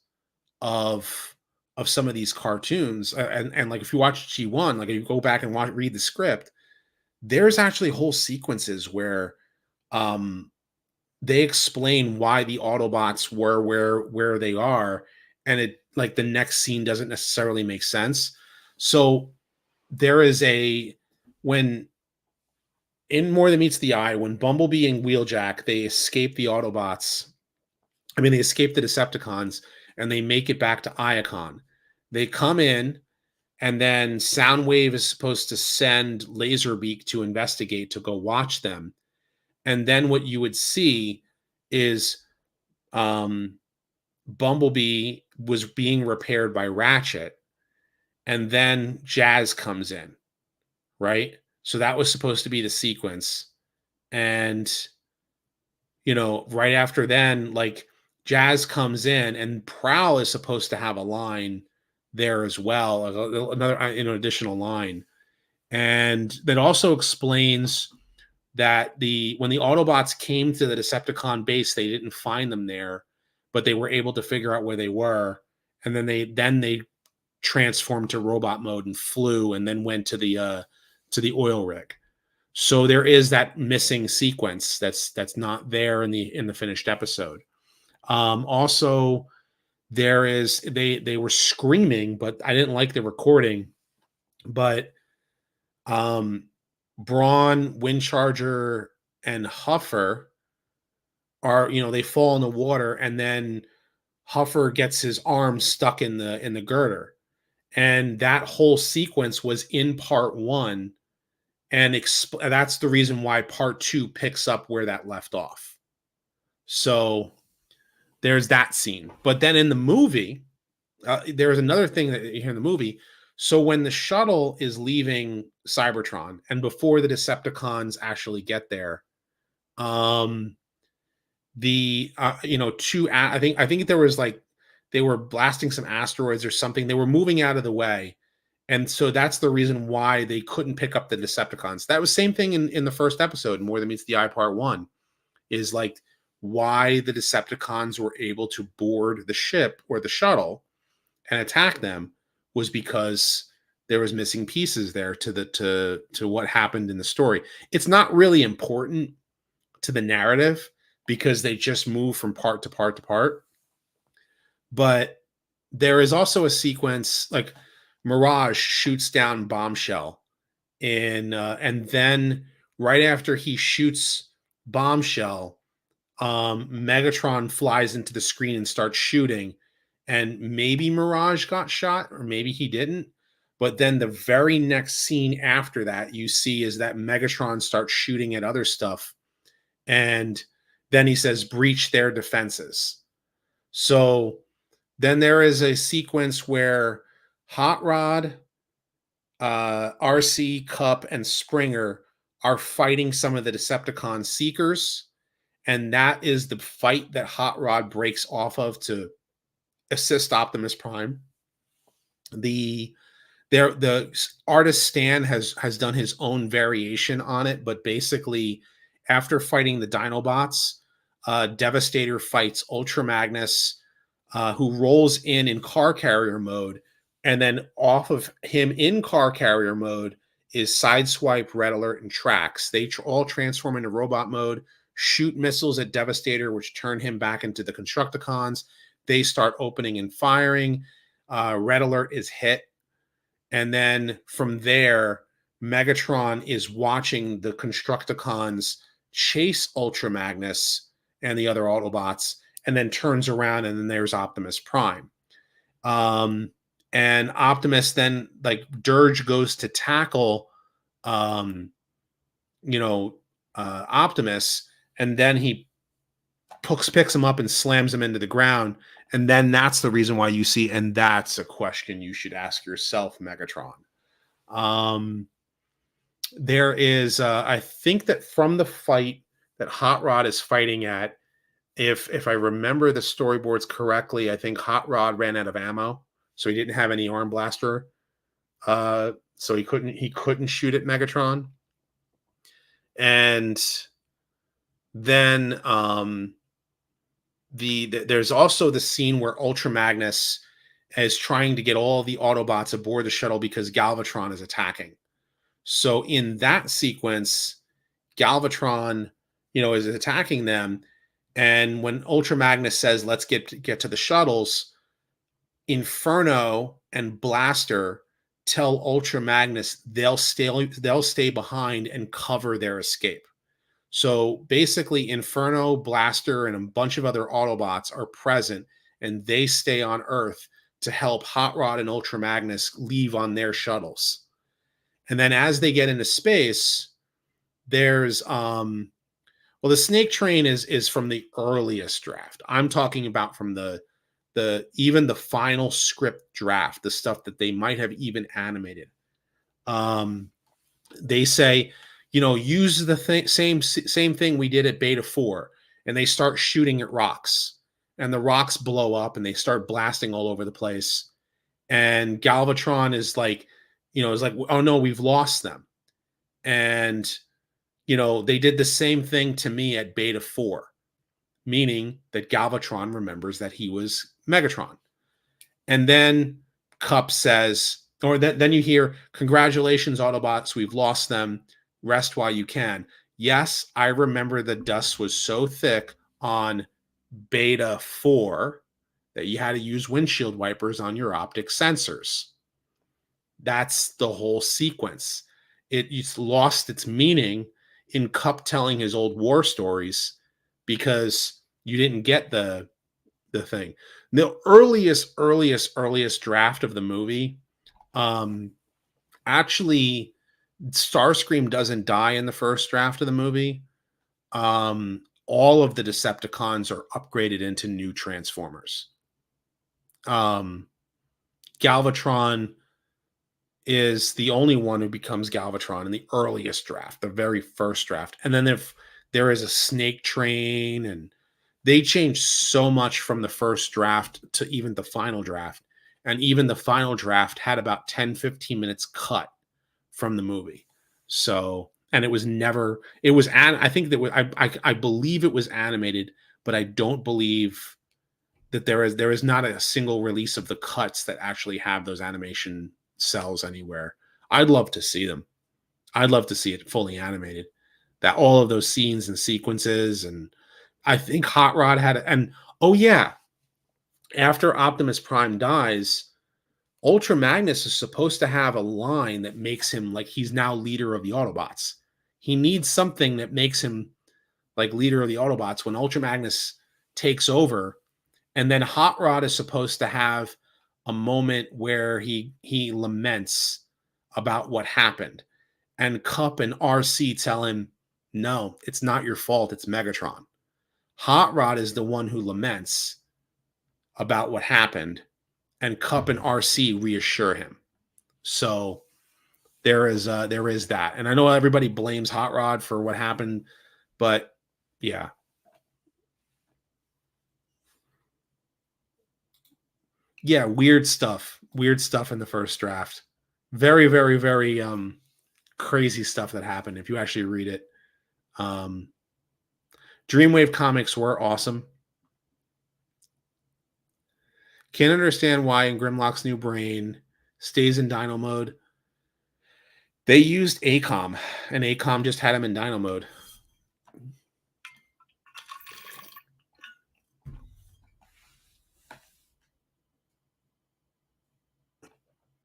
of some of these cartoons, and like if you watch G1, like if you go back and read the script, there's actually whole sequences where um they explain why the Autobots were where they are, and it like the next scene doesn't necessarily make sense. So there is when in More Than Meets the Eye, when Bumblebee and Wheeljack, they escape the Autobots. I mean, they escape the Decepticons and they make it back to Iacon. They come in And then Soundwave is supposed to send Laserbeak to investigate, to go watch them. And then what you would see is Bumblebee was being repaired by Ratchet, and then Jazz comes in, right? So that was supposed to be the sequence. And, right after then, like, Jazz comes in, and Prowl is supposed to have a line there as well, another, additional line. And that also explains that when the Autobots came to the Decepticon base, they didn't find them there, but they were able to figure out where they were, and then they transformed to robot mode and flew, and then went to the oil rig. So there is that missing sequence that's not there in the finished episode. Also, there is they were screaming, but I didn't like the recording. But Brawn, Windcharger, and Huffer are, they fall in the water, and then Huffer gets his arm stuck in the girder. And that whole sequence was in part 1, and that's the reason why part 2 picks up where that left off. So there's that scene. But then in the movie, there's another thing that you hear in the movie. So when the shuttle is leaving Cybertron, and before the Decepticons actually get there, I think there was, like, they were blasting some asteroids or something. They were moving out of the way. And so that's the reason why they couldn't pick up the Decepticons. That was same thing in the first episode, More Than Meets the Eye Part 1, is like why the Decepticons were able to board the ship or the shuttle and attack them was because there was missing pieces there to what happened in the story. It's not really important to the narrative because they just move from part to part to part. But there is also a sequence, like, Mirage shoots down Bombshell, and then right after he shoots Bombshell, Megatron flies into the screen and starts shooting, and maybe Mirage got shot or maybe he didn't. But then the very next scene after that you see is that Megatron starts shooting at other stuff, and then he says, breach their defenses. So then there is a sequence where Hot Rod, RC, Cup, and Springer are fighting some of the Decepticon Seekers. And that is the fight that Hot Rod breaks off of to assist Optimus Prime. The artist Stan has done his own variation on it, but basically, after fighting the Dinobots, Devastator fights Ultra Magnus, who rolls in car carrier mode, and then off of him in car carrier mode is Sideswipe, Red Alert, and Trax. They all transform into robot mode, shoot missiles at Devastator, which turn him back into the Constructicons. They start opening and firing. Red Alert is hit. And then from there, Megatron is watching the Constructicons chase Ultra Magnus and the other Autobots, and then turns around, and then there's Optimus Prime. And Optimus then, like, Dirge goes to tackle, Optimus, and then he picks him up and slams him into the ground. And then that's the reason why you see, and that's a question you should ask yourself, Megatron. There is, I think that from the fight that Hot Rod is fighting at, if I remember the storyboards correctly, I think Hot Rod ran out of ammo, so he didn't have any arm blaster. So he couldn't shoot at Megatron. And then there's also the scene where Ultra Magnus is trying to get all the Autobots aboard the shuttle because Galvatron is attacking. So in that sequence, Galvatron, is attacking them. And when Ultra Magnus says, let's get to the shuttles, Inferno and Blaster tell Ultra Magnus they'll stay behind and cover their escape. So basically, Inferno, Blaster, and a bunch of other Autobots are present, and they stay on Earth to help Hot Rod and Ultra Magnus leave on their shuttles. And then as they get into space, there's well, the snake train is from the earliest draft. I'm talking about from the even the final script draft, the stuff that they might have even animated. They say, you know, use the same thing we did at Beta 4, and they start shooting at rocks, and the rocks blow up, and they start blasting all over the place. And Galvatron is like, you know, is like, oh no, we've lost them. And you know, they did the same thing to me at Beta 4, meaning that Galvatron remembers that he was Megatron. And then Cup says, or then you hear, congratulations, Autobots, we've lost them. Rest while you can. Yes, I remember the dust was so thick on Beta 4 that you had to use windshield wipers on your optic sensors. That's the whole sequence. It's lost its meaning in Cup telling his old war stories because you didn't get the thing. The earliest draft of the movie, actually, Starscream doesn't die in the first draft of the movie. All of the Decepticons are upgraded into new Transformers. Galvatron is the only one who becomes Galvatron in the earliest draft, the very first draft. And then if there is a snake train, and they changed so much from the first draft to even the final draft. And even the final draft had about 10-15 minutes cut from the movie. So, and it was never, it was, I think that I believe it was animated, but I don't believe that there is not a single release of the cuts that actually have those animation cells anywhere. I'd love to see them. I'd love to see it fully animated. That all of those scenes and sequences, and I think Hot Rod had, and oh yeah, after Optimus Prime dies, Ultra Magnus is supposed to have a line that makes him like he's now leader of the Autobots. He needs something that makes him like leader of the Autobots when Ultra Magnus takes over. And then Hot Rod is supposed to have a moment where he laments about what happened. And Cup and RC tell him, no, it's not your fault. It's Megatron. Hot Rod is the one who laments about what happened, and Cup and RC reassure him. So there is that. And I know everybody blames Hot Rod for what happened, but yeah. Yeah, weird stuff. Weird stuff in the first draft. Very, very, very crazy stuff that happened if you actually read it. Dreamwave comics were awesome. Can't understand why in Grimlock's new brain stays in Dino mode. They used ACOM, and ACOM just had him in Dino mode.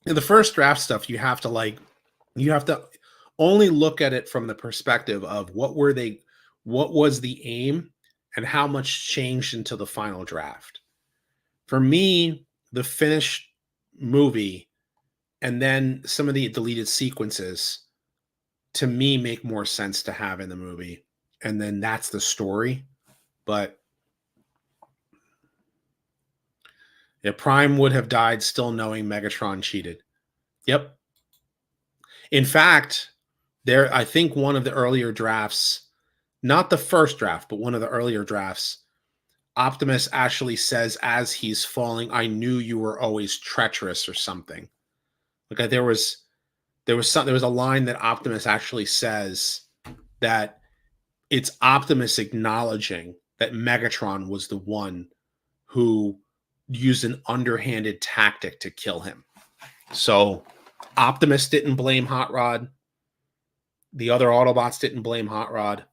In the first draft stuff, you have to only look at it from the perspective of what was the aim and how much changed into the final draft. For me, the finished movie and then some of the deleted sequences to me make more sense to have in the movie. And then that's the story. But yeah, Prime would have died still knowing Megatron cheated. Yep. In fact, I think one of the earlier drafts, not the first draft, but one of the earlier drafts, Optimus actually says as he's falling, I knew you were always treacherous or something. Like there was a line that Optimus actually says that it's Optimus acknowledging that Megatron was the one who used an underhanded tactic to kill him. So Optimus didn't blame Hot Rod. The other Autobots didn't blame Hot Rod.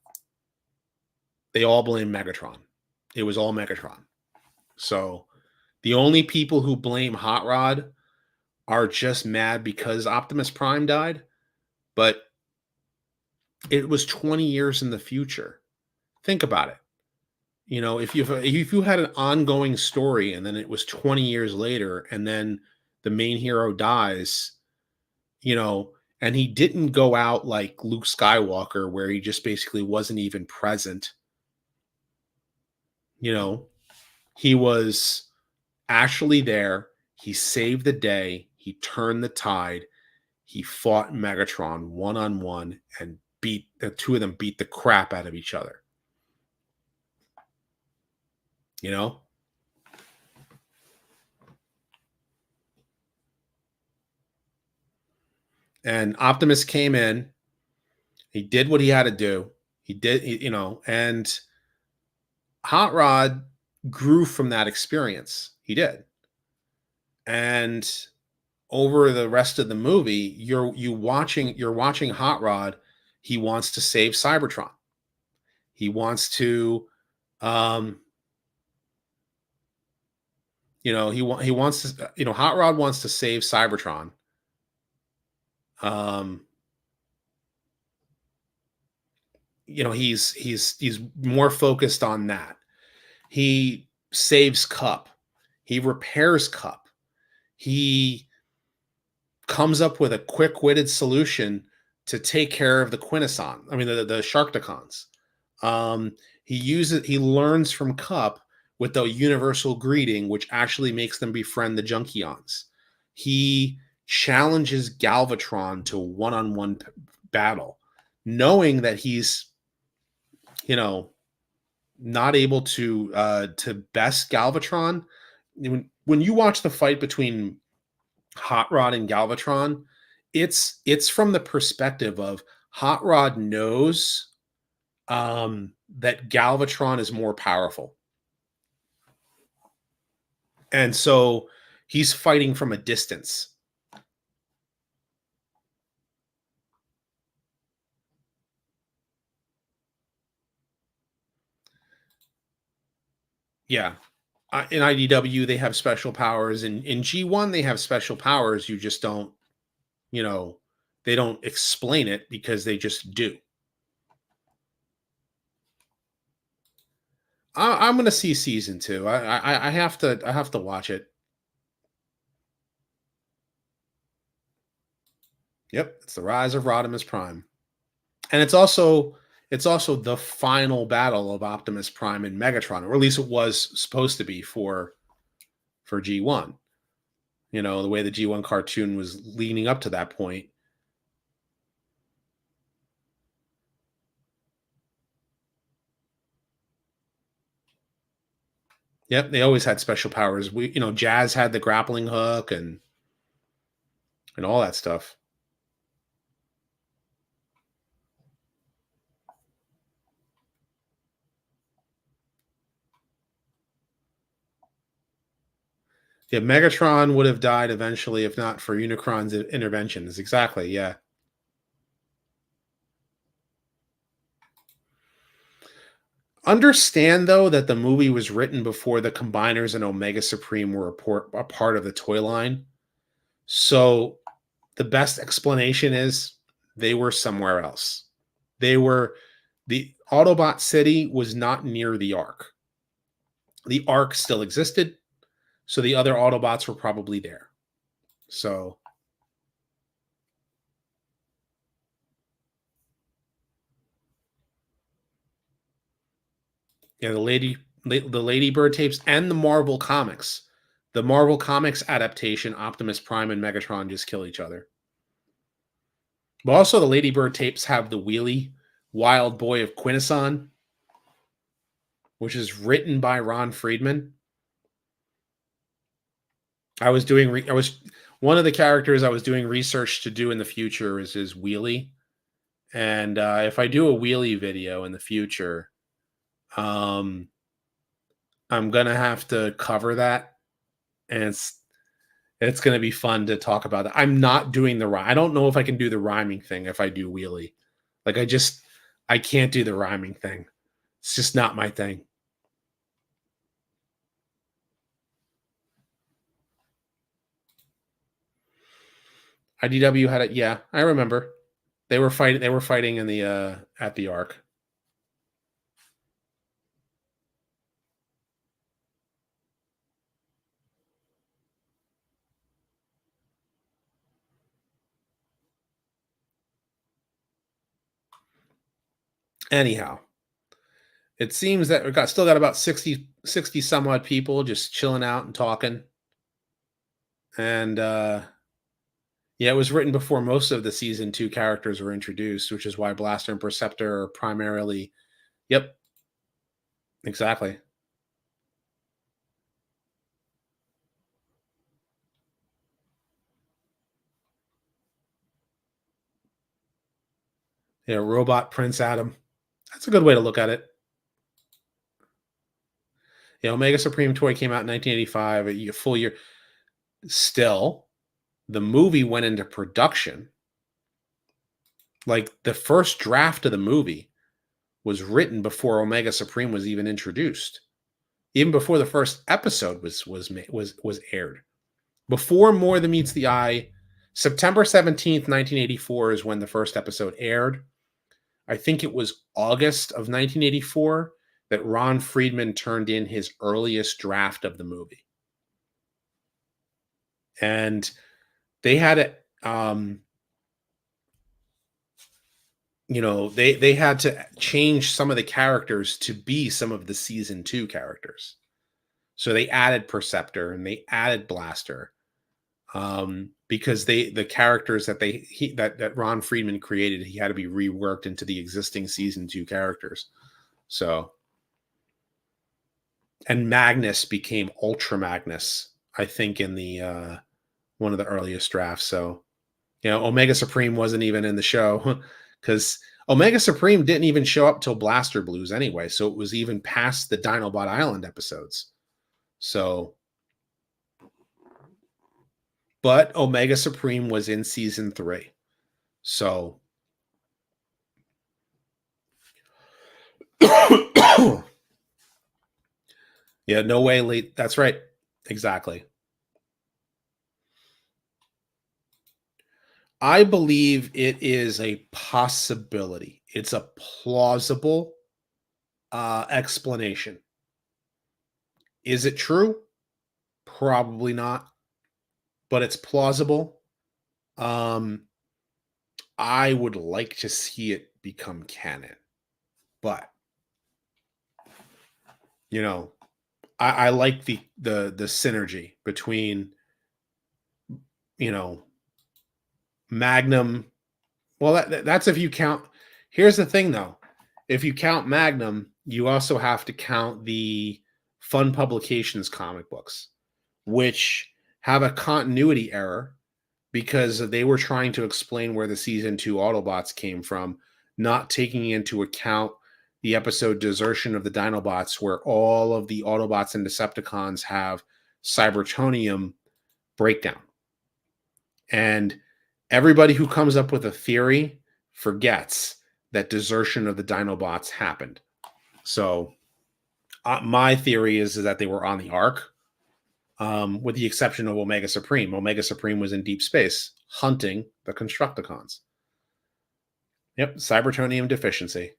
They all blamed Megatron. It was all Megatron. So the only people who blame Hot Rod are just mad because Optimus Prime died. But it was 20 years in the future. Think about it. if you had an ongoing story and then it was 20 years later and then the main hero dies, you know, and he didn't go out like Luke Skywalker where he just basically wasn't even present, you know, he was actually there. He saved the day. He turned the tide. He fought Megatron one on one and beat the two of them beat the crap out of each other. You know? And Optimus came in. He did what he had to do. And Hot Rod grew from that experience. He did. And over the rest of the movie, you're watching Hot Rod. He wants to save Cybertron. He wants to, um, he wants to, Hot Rod wants to save Cybertron. Um, he's more focused on that. He saves Cup. He repairs Cup. He comes up with a quick-witted solution to take care of the Quintesson. I mean, the Sharkticons. He learns from Cup with the universal greeting, which actually makes them befriend the Junkions. He challenges Galvatron to one-on-one battle, knowing that he's, not able to best Galvatron. When you watch the fight between Hot Rod and Galvatron, it's from the perspective of Hot Rod knows that Galvatron is more powerful. And so he's fighting from a distance. Yeah. In IDW, they have special powers. In G1, they have special powers. You just don't, they don't explain it because they just do. I'm going to see season 2. I have to watch it. Yep, it's the rise of Rodimus Prime, and it's also the final battle of Optimus Prime and Megatron, or at least it was supposed to be for G1. The way the G1 cartoon was leading up to that point. Yep, they always had special powers. Jazz had the grappling hook and all that stuff. Yeah, Megatron would have died eventually if not for Unicron's interventions. Exactly, yeah. Understand, though, that the movie was written before the Combiners and Omega Supreme were a part of the toy line. So the best explanation is they were somewhere else. The Autobot City was not near the Ark. The Ark still existed, so the other Autobots were probably there. So yeah, the Ladybird tapes and the Marvel Comics. The Marvel Comics adaptation, Optimus Prime and Megatron just kill each other. But also the Ladybird tapes have the Wheelie, Wild Boy of Quintesson, which is written by Ron Friedman. One of the characters I was doing research to do in the future is his Wheelie. And if I do a Wheelie video in the future, I'm gonna have to cover that, and it's gonna be fun to talk about that. I'm not doing the rhyme. I don't know if I can do the rhyming thing if I do Wheelie. Like I can't do the rhyming thing. It's just not my thing. IDW had it. Yeah, I remember. They were fighting in the at the Ark. Anyhow, it seems that we still got about 60 some odd people just chilling out and talking. And yeah, it was written before most of the season 2 characters were introduced, which is why Blaster and Perceptor are primarily. Yep, exactly. Yeah, Robot Prince Adam. That's a good way to look at it. Yeah, Omega Supreme toy came out in 1985, a full year. Still, the movie went into production. Like the first draft of the movie was written before Omega Supreme was even introduced. Even before the first episode was aired. Before More Than Meets the Eye, September 17th, 1984 is when the first episode aired. I think it was August of 1984 that Ron Friedman turned in his earliest draft of the movie. And they had it, they had to change some of the characters to be some of the season 2 characters. So they added Perceptor and they added Blaster, because the characters that Ron Friedman created, he had to be reworked into the existing season 2 characters. So, and Magnus became Ultra Magnus, I think, in the one of the earliest drafts. So, Omega Supreme wasn't even in the show because Omega Supreme didn't even show up till Blaster Blues anyway. So it was even past the Dinobot Island episodes. So, but Omega Supreme was in season 3. So, yeah, no way late. That's right. Exactly. I believe it is a possibility. It's a plausible explanation. Is it true? Probably not, but it's plausible. I would like to see it become canon, but I like the synergy between Magnum. Well, that's if you count. Here's the thing, though. If you count Magnum, you also have to count the Fun Publications comic books, which have a continuity error because they were trying to explain where the season 2 Autobots came from, not taking into account the episode Desertion of the Dinobots, where all of the Autobots and Decepticons have Cybertronium breakdown. And everybody who comes up with a theory forgets that Desertion of the Dinobots happened. So my theory is that they were on the Ark, with the exception of Omega Supreme. Omega Supreme was in deep space hunting the Constructicons. Yep, Cybertronium deficiency.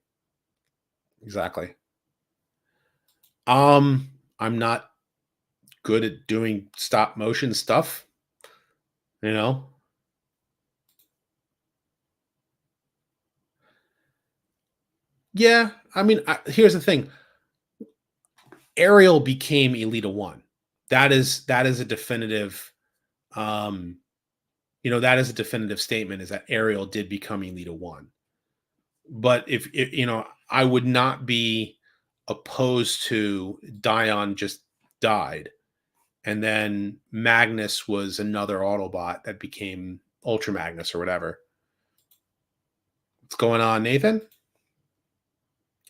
Exactly. I'm not good at doing stop motion stuff. Yeah, I mean, here's the thing. Ariel became Elita 1. That is a definitive that is a definitive statement, is that Ariel did become Elita 1. But if I would not be opposed to Dion just died, and then Magnus was another Autobot that became Ultra Magnus or whatever. What's going on, Nathan?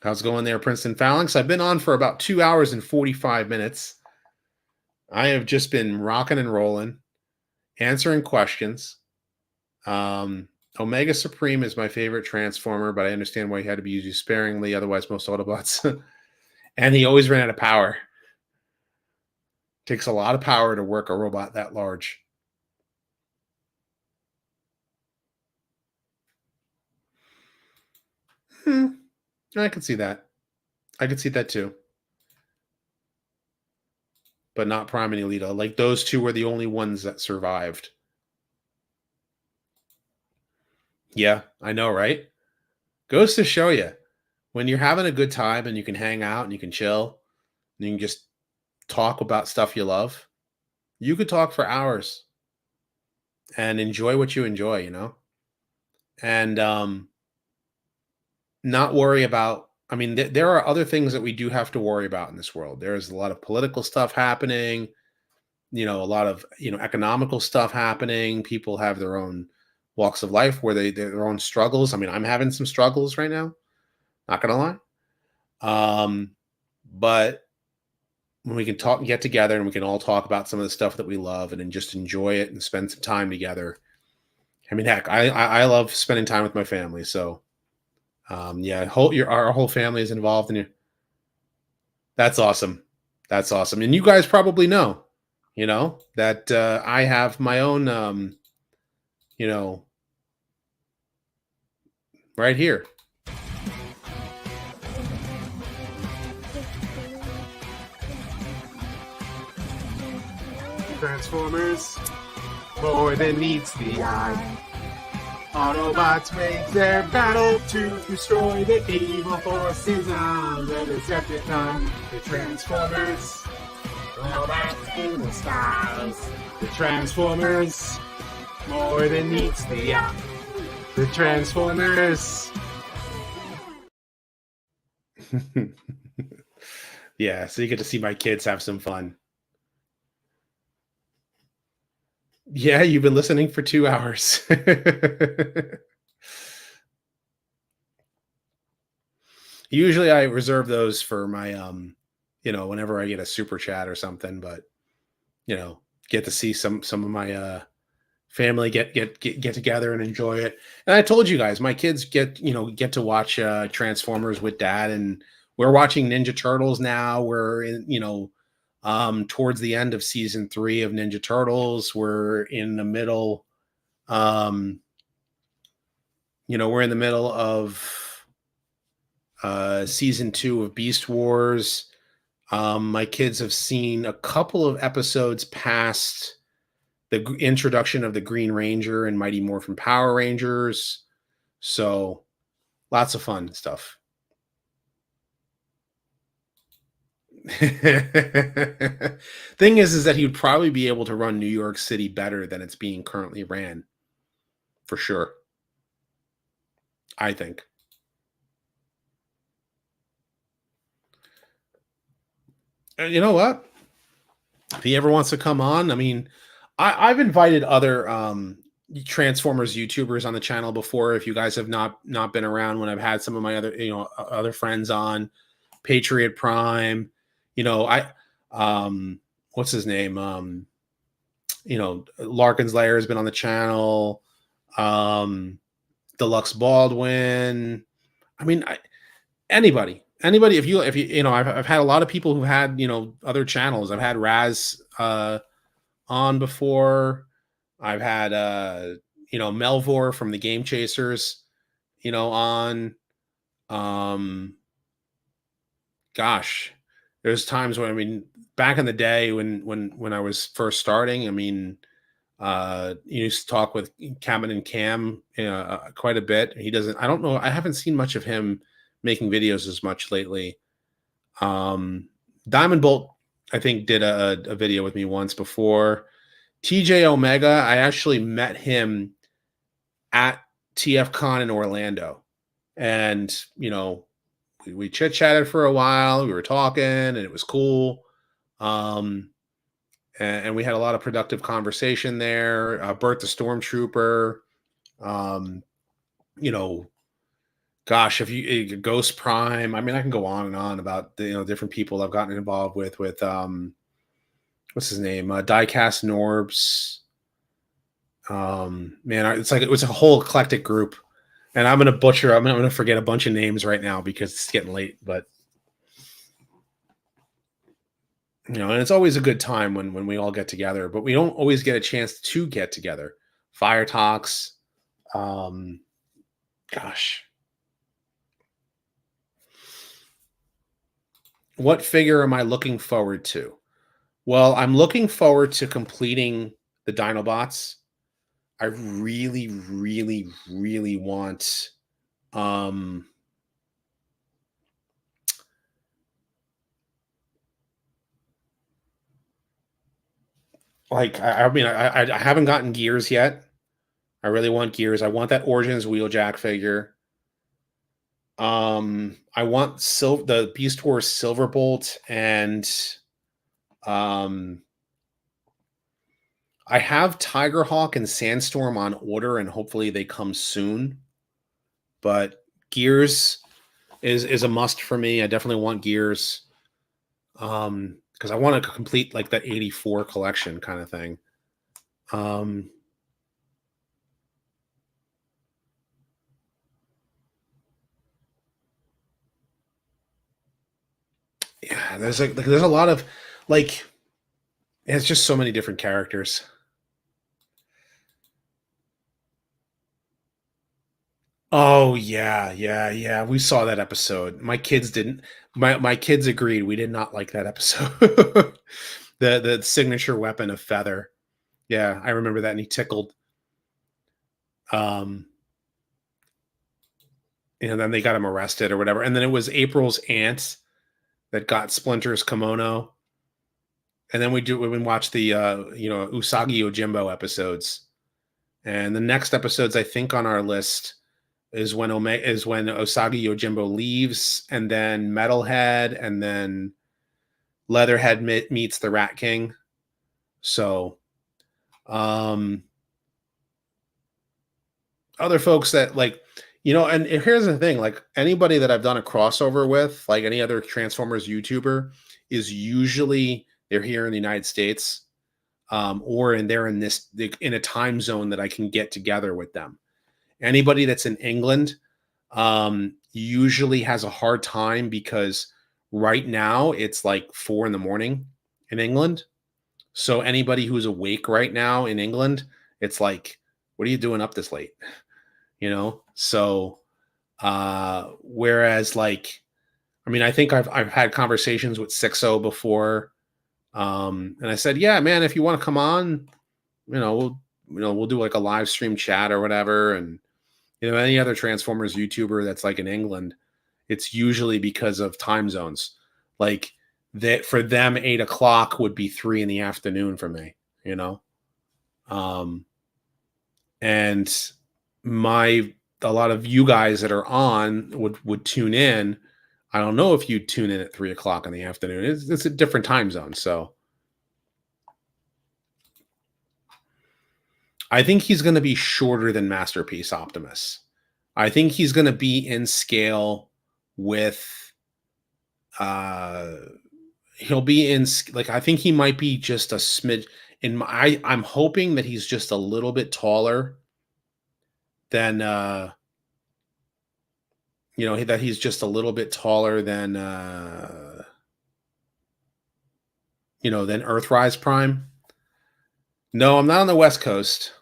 How's it going there, Princeton Phalanx? I've been on for about 2 hours and 45 minutes. I have just been rocking and rolling, answering questions. Omega Supreme is my favorite Transformer, but I understand why he had to be used sparingly. Otherwise, most Autobots. And he always ran out of power. Takes a lot of power to work a robot that large. I can see that. I could see that too. But not Prime and Elita. Like, those two were the only ones that survived. Yeah, I know, right? Goes to show you. when you're having a good time and you can hang out and you can chill and you can just talk about stuff you love, you could talk for hours and enjoy what you enjoy, and not worry about. I mean, there are other things that we do have to worry about in this world. There's a lot of political stuff happening, a lot of economical stuff happening. People have their own walks of life where their own struggles. I mean, I'm having some struggles right now, not gonna lie. But when we can talk and get together and we can all talk about some of the stuff that we love and then just enjoy it and spend some time together. I mean, heck, I love spending time with my family. So yeah, our whole family is involved in it. That's awesome. That's awesome. And you guys probably know, that I have my own you know, right here. Transformers, more than meets the eye. Autobots wage their battle to destroy the evil forces on the Decepticon. The Transformers, robots in the skies. The Transformers, more than meets the eye. The Transformers. Yeah, so you get to see my kids have some fun. Yeah, you've been listening for 2 hours. Usually I reserve those for my whenever I get a super chat or something, but get to see some of my family get together and enjoy it. And I told you guys, my kids get to watch Transformers with dad, and we're watching Ninja Turtles now. We're in, towards the end of season 3 of Ninja Turtles. We're in the middle we're in the middle of season 2 of Beast Wars. My kids have seen a couple of episodes past the introduction of the Green Ranger and Mighty Morphin Power Rangers. So lots of fun stuff. Thing is that he would probably be able to run New York City better than it's being currently ran. For sure. I think. And you know what? If he ever wants to come on, I mean, I've invited other Transformers YouTubers on the channel before. If you guys have not been around when I've had some of my other friends on, Patriot Prime, I what's his name? Larkin's Lair has been on the channel. Deluxe Baldwin. I mean, anybody. If you I've had a lot of people who had other channels. I've had Raz on before. I've had Melvor from the Game Chasers on. Gosh, there's times when, I mean, back in the day when I was first starting, I mean, you used to talk with Cameron and Cam quite a bit. I don't know, I haven't seen much of him making videos as much lately. Diamond Bolt, I think, did a video with me once before. TJ Omega, I actually met him at TFCon in Orlando, and we chit chatted for a while. We were talking, and it was cool. And we had a lot of productive conversation there. Bert the Stormtrooper, gosh, if you Ghost Prime, I mean, I can go on and on about the different people I've gotten involved with what's his name, Diecast Norbs. Man, it's like it was a whole eclectic group, and I'm gonna forget a bunch of names right now because it's getting late, but and it's always a good time when we all get together, but we don't always get a chance to get together. Fire Talks, gosh, what figure am I looking forward to? Well, I'm looking forward to completing the Dinobots. I really, really, really want Like, I haven't gotten Gears yet. I really want Gears. I want that Origins Wheeljack figure. I want the Beast Wars Silverbolt, and um, I have Tigerhawk and Sandstorm on order, and hopefully they come soon. But Gears is a must for me. I definitely want Gears. Because I want to complete like that 84 collection kind of thing. Um, yeah, there's a lot of like it's just so many different characters. Oh yeah, yeah, yeah. We saw that episode. My kids didn't. My kids agreed. We did not like that episode. The signature weapon of Feather. Yeah, I remember that, and he tickled. Um, and then they got him arrested or whatever. And then it was April's aunt that got Splinter's kimono. And then we watch the Usagi Yojimbo episodes. And the next episodes I think on our list is when Usagi Yojimbo leaves, and then Metalhead, and then Leatherhead meets the Rat King. So um other folks that like, and here's the thing, like anybody that I've done a crossover with, like any other Transformers YouTuber, is usually they're here in the United States, or they're in a time zone that I can get together with them. Anybody that's in England usually has a hard time because right now it's like 4 in the morning in England. So anybody who's awake right now in England, it's like, what are you doing up this late? So whereas like, I mean, I think I've had conversations with Sixo before, and I said, yeah, man, if you want to come on, we'll do like a live stream chat or whatever. And any other Transformers YouTuber that's like in England, it's usually because of time zones. Like that for them, 8 o'clock would be 3 in the afternoon for me. You know, um, and a lot of you guys that are on would tune in. I don't know if you tune in at 3 o'clock in the afternoon. It's a different time zone. So I think he's going to be shorter than Masterpiece Optimus. I think he's going to be in scale with uh he'll be in like, I think he might be just a smidge I'm hoping that he's just a little bit taller than that he's just a little bit taller than than Earthrise Prime. No, I'm not on the West Coast.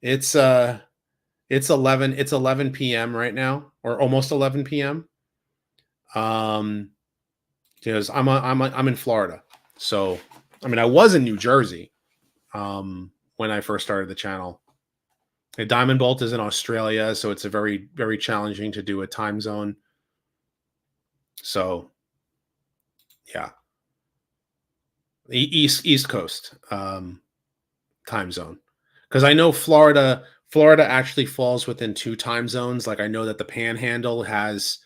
It's 11 p.m. right now, or almost 11 p.m. Um because I'm in Florida. So, I mean, I was in New Jersey when I first started the channel. Diamond Bolt is in Australia, so it's a very, very challenging to do a time zone. So, yeah, the East Coast time zone, because I know Florida actually falls within 2 time zones. Like, I know that the Panhandle has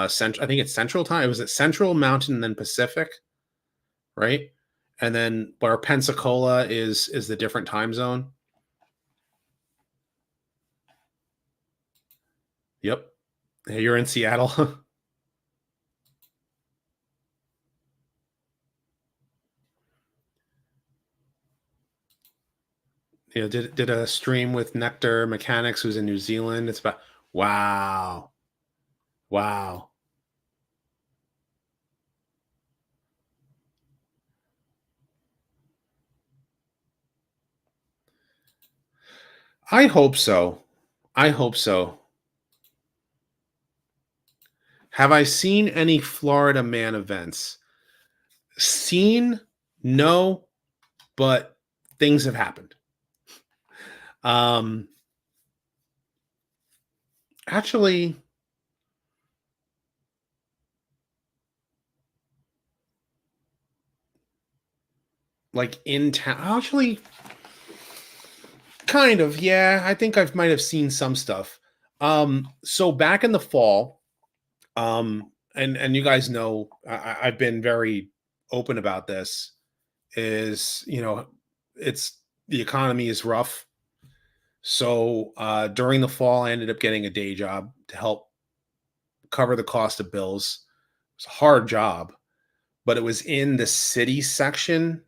central. I think it's Central Time. Was it Central, Mountain, and then Pacific, right? And then where Pensacola is the different time zone. Yep. Hey, you're in Seattle. Did a stream with Nectar Mechanics, who's in New Zealand. It's about wow, wow. I hope so. I hope so. Have I seen any Florida Man events? Seen? No, but things have happened. Um, actually, like in town. Actually, kind of, yeah. I think I might have seen some stuff. So back in the fall, and you guys know I've been very open about this. Is it's the economy is rough. So during the fall, I ended up getting a day job to help cover the cost of bills. It's a hard job, but it was in the city section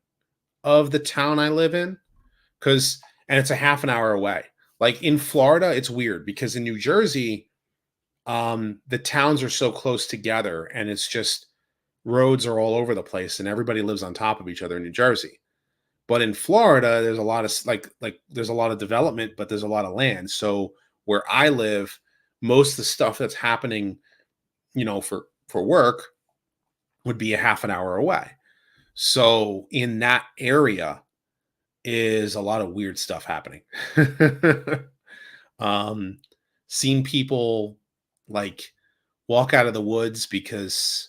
of the town I live in. Because and it's a half an hour away. Like in Florida, it's weird because in New Jersey, the towns are so close together, and it's just roads are all over the place, and everybody lives on top of each other in New Jersey. But in Florida, there's a lot of like there's a lot of development, but there's a lot of land. So where I live, most of the stuff that's happening, for work would be a half an hour away. So in that area is a lot of weird stuff happening. um, Seen people like walk out of the woods because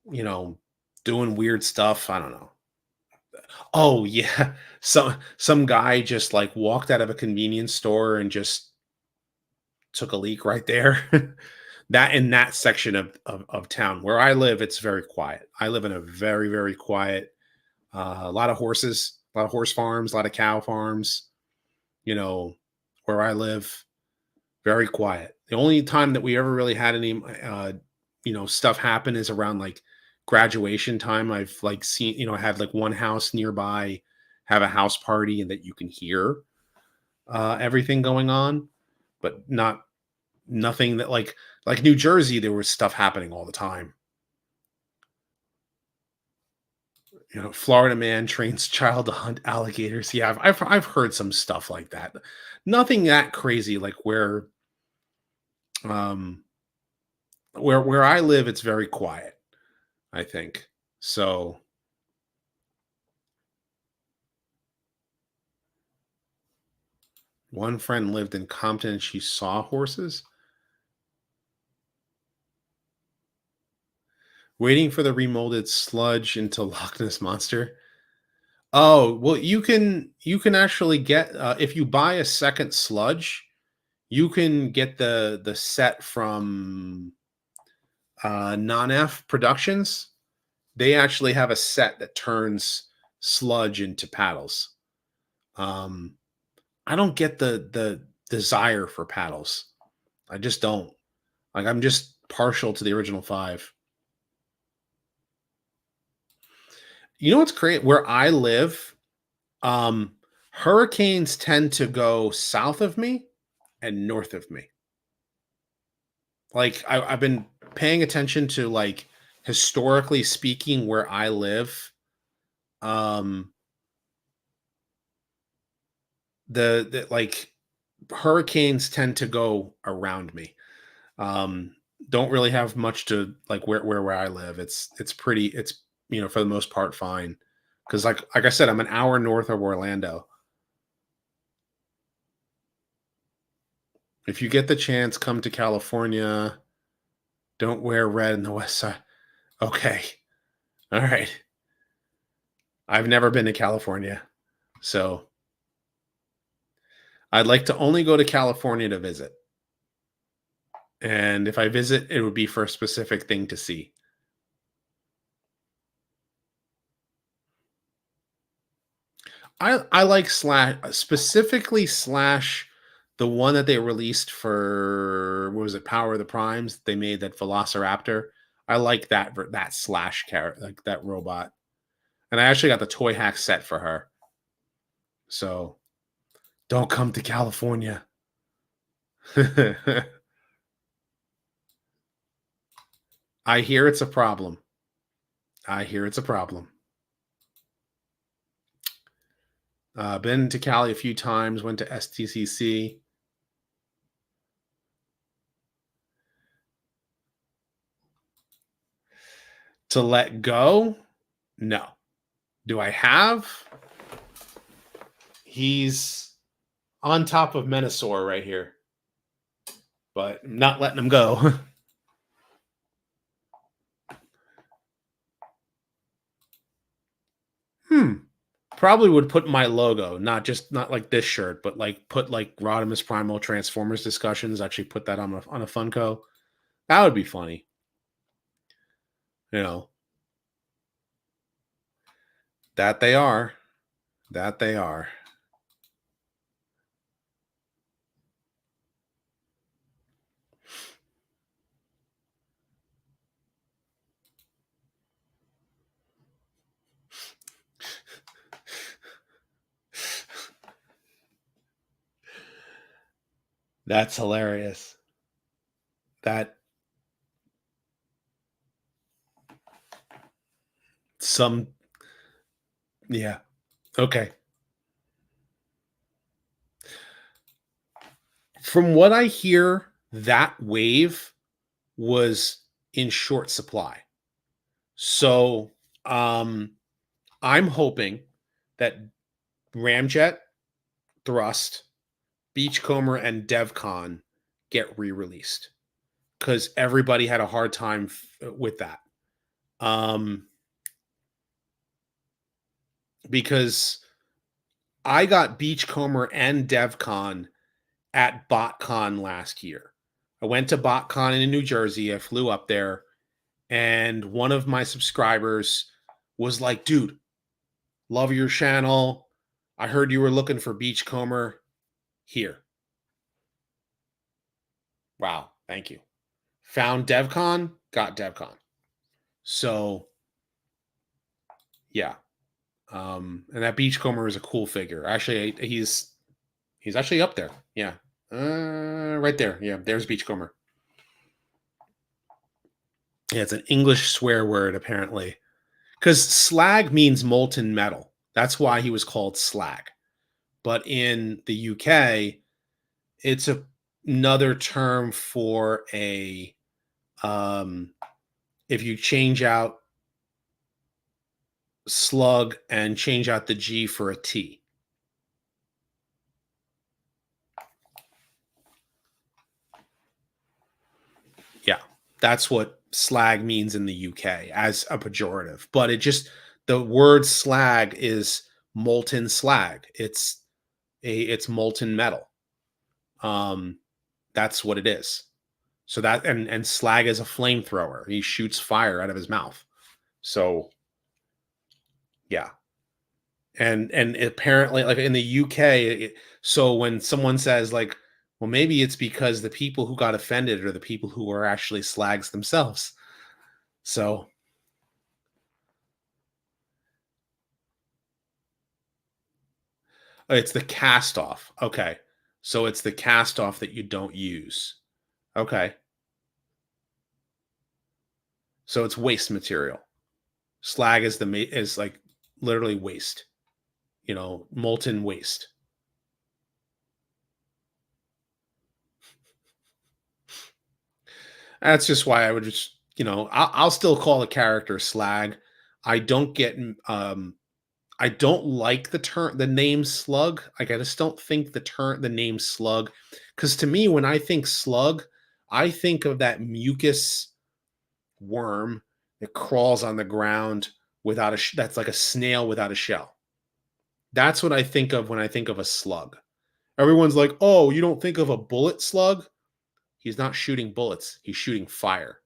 you know doing weird stuff. I don't know. Oh yeah, some guy just like walked out of a convenience store and just took a leak right there. That in that section of town where I live, it's very quiet. I live in a very very quiet. A lot of horses, a lot of horse farms, a lot of cow farms. You know, where I live, very quiet. The only time that we ever really had any, stuff happen is around like graduation time. I've like seen, had like one house nearby have a house party and that you can hear everything going on, but nothing that like New Jersey, there was stuff happening all the time. Florida man trains child to hunt alligators. Yeah, I've heard some stuff like that. Nothing that crazy, like um where I live, it's very quiet, I think. So one friend lived in Compton and she saw horses. Waiting for the remolded sludge into Loch Ness Monster. Oh, well, you can actually get if you buy a second sludge, you can get the set from Non-F Productions. They actually have a set that turns sludge into paddles. Um, I don't get the desire for paddles. I just don't. Like I'm just partial to the original five. You know what's great? Where I live, um, hurricanes tend to go south of me and north of me. Like I've been paying attention to like historically speaking where I live. Um, the like hurricanes tend to go around me. Um, don't really have much to like where I live. It's pretty. It's for the most part fine because like I said, I'm an hour north of Orlando. If you get the chance, come to California. Don't wear red in the West Side. Okay. All right. I've never been to California. So I'd like to only go to California to visit. And if I visit, it would be for a specific thing to see. I like Slash specifically Slash, the one that they released for what was it, Power of the Primes? They made that Velociraptor. I like that Slash character, like that robot. And I actually got the toy hack set for her. So don't come to California. I hear it's a problem. I hear it's a problem. Been to Cali a few times, went to STCC. To let go? No. Do I have? He's on top of Menasor right here, but I'm not letting him go. Hmm. Probably would put my logo, not like this shirt, but like put like Rodimus Primal Transformers discussions. Actually, put that on a Funko. That would be funny. You know that they are. That they are. That's hilarious. That some yeah. Okay. From what I hear, that wave was in short supply. So, I'm hoping that Ramjet, Thrust, Beachcomber, and DevCon get re-released because everybody had a hard time with that. Because I got Beachcomber and DevCon at BotCon last year. I went to BotCon in New Jersey. I flew up there, and one of my subscribers was like, dude, love your channel. I heard you were looking for Beachcomber. Here. Wow. Thank you. Found DevCon, got DevCon. So, yeah. And that Beachcomber is a cool figure. Actually, he's actually up there. Yeah. Right there. Yeah, there's Beachcomber. Yeah, it's an English swear word, apparently. Because slag means molten metal. That's why he was called slag. But in the UK, it's another term for a if you change out slug and change out the G for a T. Yeah, that's what slag means in the UK as a pejorative. But the word slag is molten slag. It's molten metal. That's what it is. So that and slag is a flamethrower. He shoots fire out of his mouth. So yeah. And apparently like in the UK, so when someone says like, well, maybe it's because the people who got offended are the people who are actually slags themselves. So it's the cast off. Okay. So it's the cast off that you don't use. Okay. So it's waste material. Slag is like literally waste, molten waste. That's just why I would just, I'll still call the character slag. I don't get, I don't like the name slug. Like, I just don't think the name slug, because to me, when I think slug, I think of that mucus worm that crawls on the ground without that's like a snail without a shell. That's what I think of when I think of a slug. Everyone's like, oh, you don't think of a bullet slug? He's not shooting bullets. He's shooting fire.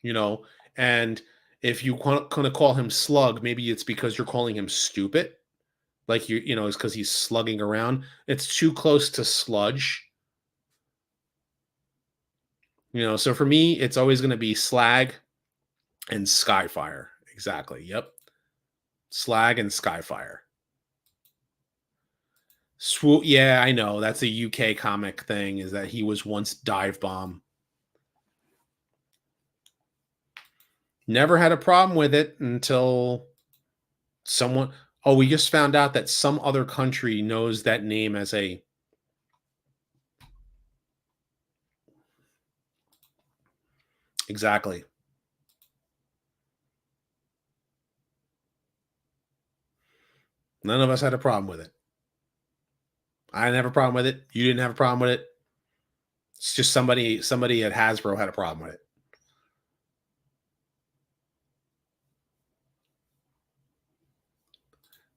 you know and if you want to call him slug, maybe it's because you're calling him stupid, like it's because he's slugging around. It's too close to sludge. So for me it's always going to be slag and skyfire. Exactly, yep. Slag and skyfire. Swoop, yeah, I know that's a UK comic thing, is that he was once dive bomb. Never had a problem with it until someone, oh, we just found out that some other country knows that name as a, exactly. None of us had a problem with it. I didn't have a problem with it. You didn't have a problem with it. It's just somebody at Hasbro had a problem with it.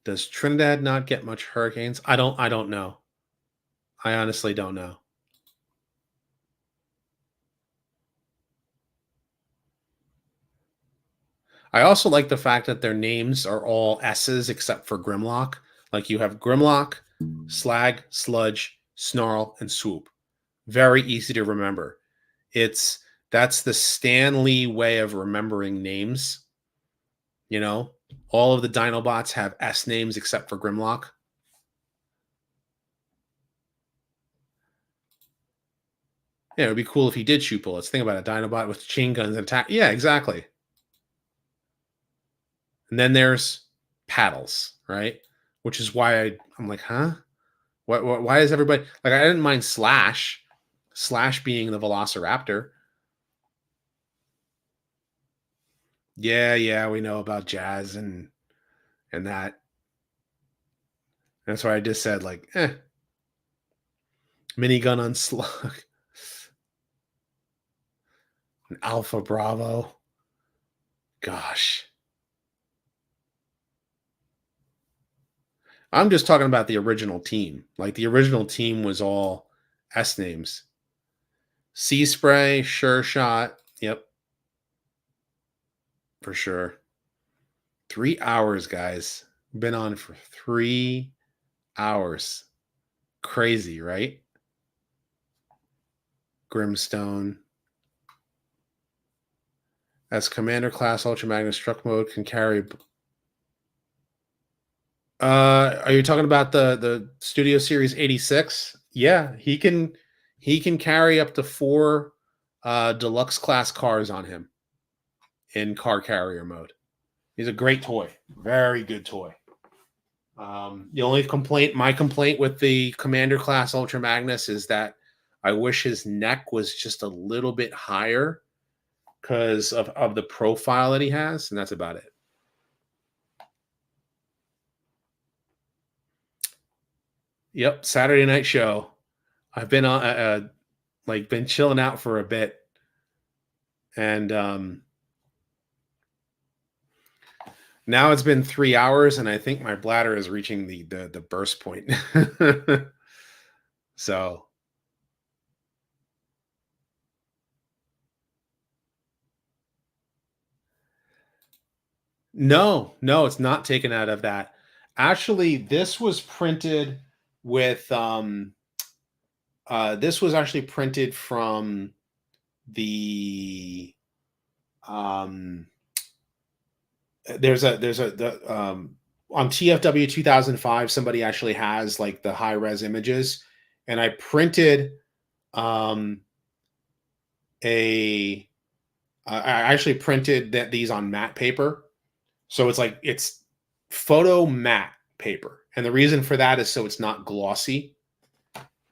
Does Trinidad not get much hurricanes? I don't know. I honestly don't know. I also like the fact that their names are all S's except for Grimlock. Like you have Grimlock, Slag, Sludge, Snarl, and Swoop. Very easy to remember. That's the Stan Lee way of remembering names. You know, all of the Dinobots have S names except for Grimlock. Yeah, it would be cool if he did shoot bullets. Think about it, Dinobot with chain guns and attack. Yeah, exactly. And then there's paddles, right? Which is why I'm like, huh? Why is everybody like? I didn't mind Slash being the Velociraptor. Yeah, we know about Jazz and that. That's why I just said like, minigun on Slug, an Alpha Bravo. Gosh, I'm just talking about the original team. Like the original team was all S names. Sea Spray, Sure Shot. Yep, for sure. 3 hours, guys. Been on for 3 hours. Crazy, right? Grimstone. As Commander Class Ultra Magnus Struck Mode can carry. Are you talking about the Studio Series 86? Yeah, he can carry up to 4 deluxe class cars on him in car carrier mode. He's a great toy. Very good toy. The only my complaint with the Commander Class Ultra Magnus is that I wish his neck was just a little bit higher because of the profile that he has, and that's about it. Yep, Saturday night show. I've been on like been chilling out for a bit, and now it's been 3 hours, and I think my bladder is reaching the burst point. So no, it's not taken out of that. Actually, this was printed with this was actually printed from the there's a on TFW 2005 somebody actually has like the high res images, and I printed I actually printed these on matte paper. So it's photo matte paper. And the reason for that is so it's not glossy.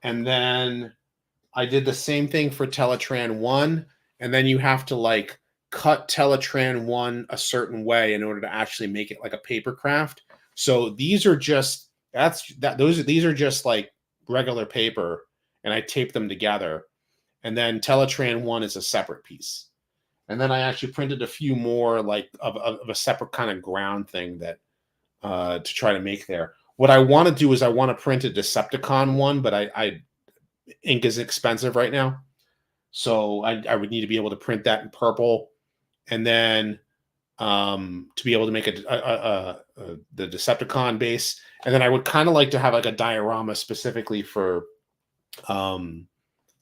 And then I did the same thing for Teletran 1. And then you have to like cut Teletran 1 a certain way in order to actually make it like a paper craft. So these are just these are just like regular paper, and I tape them together. And then Teletran 1 is a separate piece. And then I actually printed a few more like of a separate kind of ground thing that to try to make there. What I want to do is I want to print a Decepticon one, but I ink is expensive right now. So I would need to be able to print that in purple, and then to be able to make the Decepticon base. And then I would kind of like to have like a diorama specifically for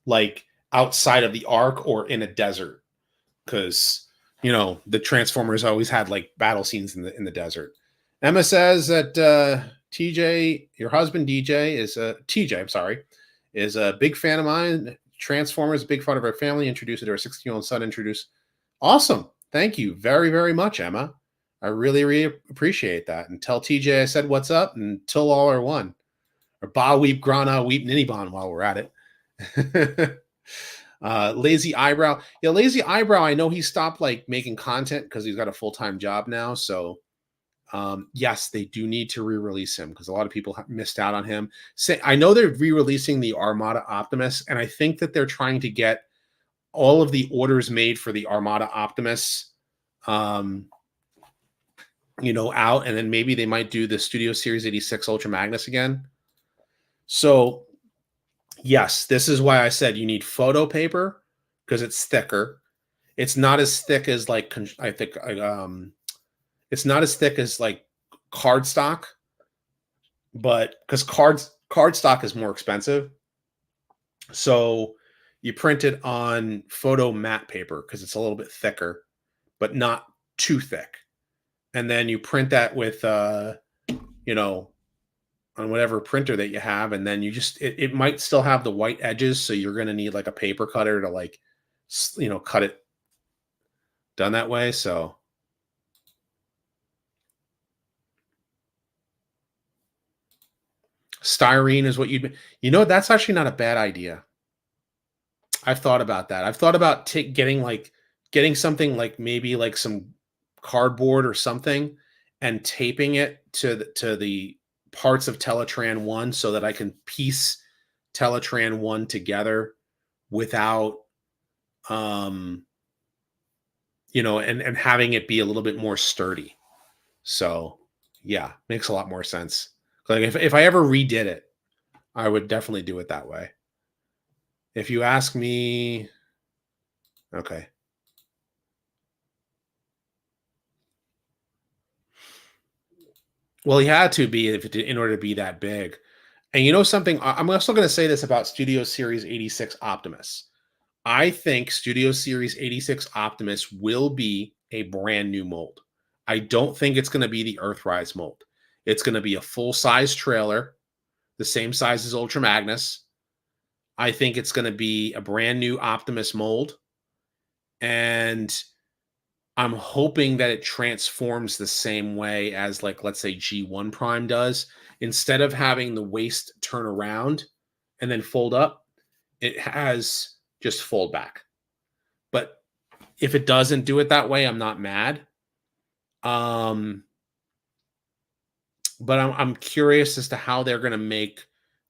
like outside of the arc or in a desert, because the Transformers always had like battle scenes in the desert. Emma says that TJ, your husband DJ, is TJ. I'm sorry, is a big fan of mine. Transformers, a big fan of our family. Introduced it to our 16-year-old son. Introduced. Awesome. Thank you very, very much, Emma. I really, really appreciate that. And tell TJ I said what's up, and till all are one. Or Ba Weep Grana Weep Ninibon while we're at it. Lazy Eyebrow. Yeah, Lazy Eyebrow, I know he stopped like making content because he's got a full-time job now. So yes, they do need to re-release him because a lot of people missed out on him. I know they're re-releasing the Armada Optimus, and I think that they're trying to get all of the orders made for the Armada Optimus out, and then maybe they might do the Studio Series 86 Ultra Magnus again. So, yes, this is why I said you need photo paper because it's thicker. It's not as thick as like I think it's not as thick as like cardstock, but because cardstock is more expensive. So you print it on photo matte paper because it's a little bit thicker, but not too thick. And then you print that with you know, on whatever printer that you have, and then you just it might still have the white edges, so you're gonna need like a paper cutter to like cut it done that way. So styrene is what that's actually not a bad idea. I've thought about that. I've thought about getting something like maybe like some cardboard or something and taping it to the parts of Teletran 1 so that I can piece Teletran 1 together without um and having it be a little bit more sturdy. So, yeah, makes a lot more sense. Like if I ever redid it, I would definitely do it that way. If you ask me, okay. Well, he had to be in order to be that big. And you know something? I'm also going to say this about Studio Series 86 Optimus. I think Studio Series 86 Optimus will be a brand new mold. I don't think it's going to be the Earthrise mold. It's going to be a full-size trailer, the same size as Ultra Magnus. I think it's going to be a brand new Optimus mold. And I'm hoping that it transforms the same way as, like, let's say G1 Prime does. Instead of having the waist turn around and then fold up, it has just fold back. But if it doesn't do it that way, I'm not mad. But I'm curious as to how they're going to make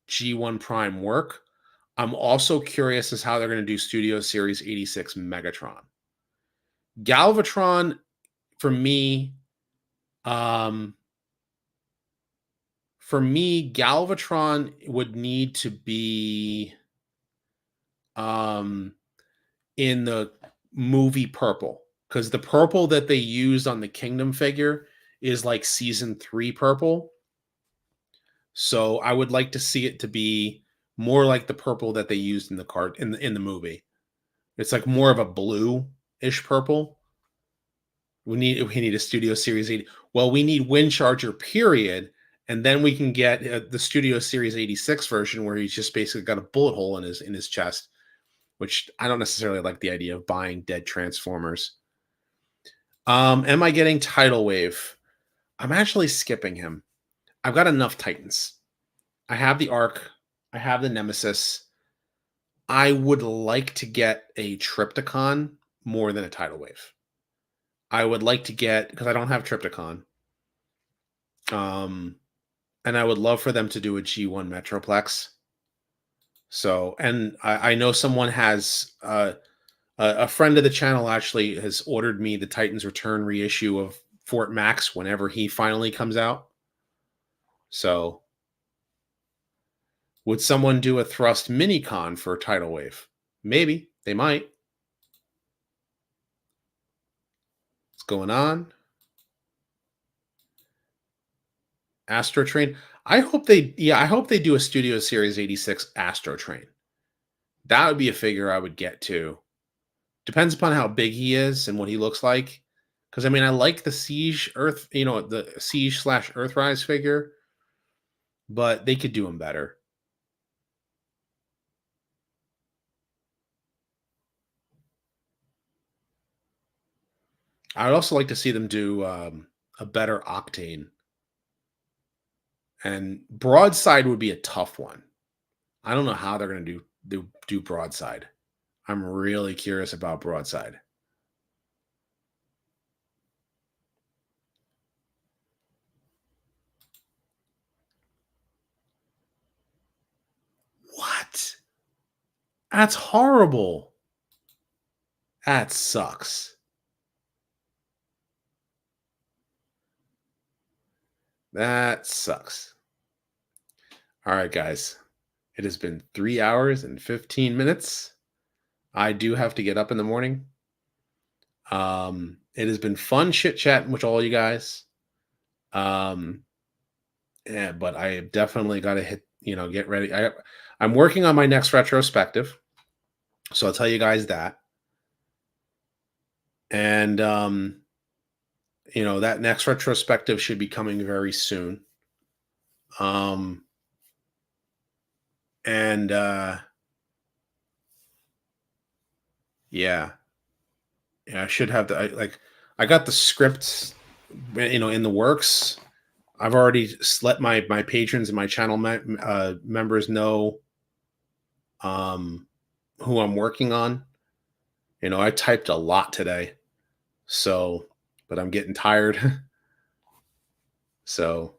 G1 Prime work. I'm also curious as how they're going to do Studio Series 86 Megatron. Galvatron, for me, um, Galvatron would need to be in the movie purple, because the purple that they used on the Kingdom figure is like season 3 purple. So I would like to see it to be more like the purple that they used in the card in the movie. It's like more of a blue-ish purple. We need a Studio Series 80. Well, we need Wind Charger, period, and then we can get the Studio Series 86 version where he's just basically got a bullet hole in his chest, which I don't necessarily like the idea of buying dead Transformers. Am I getting Tidal Wave? I'm actually skipping him. I've got enough Titans. I have the Arc. I have the Nemesis. I would like to get a Triptychon more than a Tidal Wave. I would like to get, because I don't have Triptychon. And I would love for them to do a G1 Metroplex. So, and I know someone has a friend of the channel actually has ordered me the Titans Return reissue of Fort Max whenever he finally comes out. So, would someone do a Thrust Minicon for Tidal Wave? Maybe. They might. What's going on? Astro Train. I hope they do a Studio Series 86 Astro Train. That would be a figure I would get too. Depends upon how big he is and what he looks like. Because I mean, I like the Siege Earth, the Siege / Earthrise figure, but they could do him better. I would also like to see them do a better Octane. And Broadside would be a tough one. I don't know how they're going to do Broadside. I'm really curious about Broadside. What? That's horrible. That sucks. That sucks. All right, guys. It has been 3 hours and 15 minutes. I do have to get up in the morning. It has been fun chit chatting with all you guys. Um, yeah, but I definitely got to get ready. I'm working on my next retrospective, so I'll tell you guys that. And that next retrospective should be coming very soon. Um, and yeah, I should have I got the script, in the works. I've already let my patrons and my channel members know who I'm working on. I typed a lot today, so but I'm getting tired. So,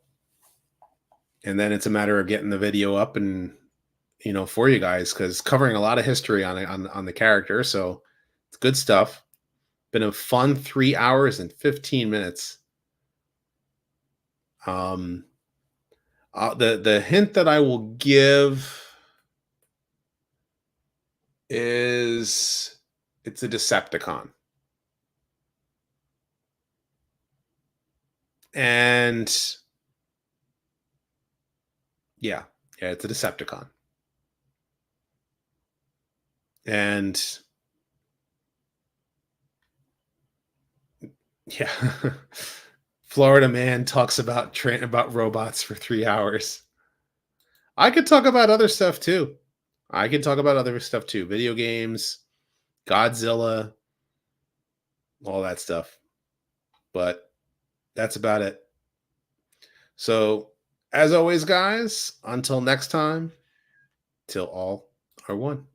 and then it's a matter of getting the video up and for you guys, because covering a lot of history on the character. So it's good stuff. Been a fun 3 hours and 15 minutes. The hint that I will give is it's a Decepticon. And yeah, it's a Decepticon. And yeah, Florida man talks about about robots for 3 hours. I could talk about other stuff too. Video games, Godzilla, all that stuff. But that's about it. So, as always, guys, until next time, till all are one.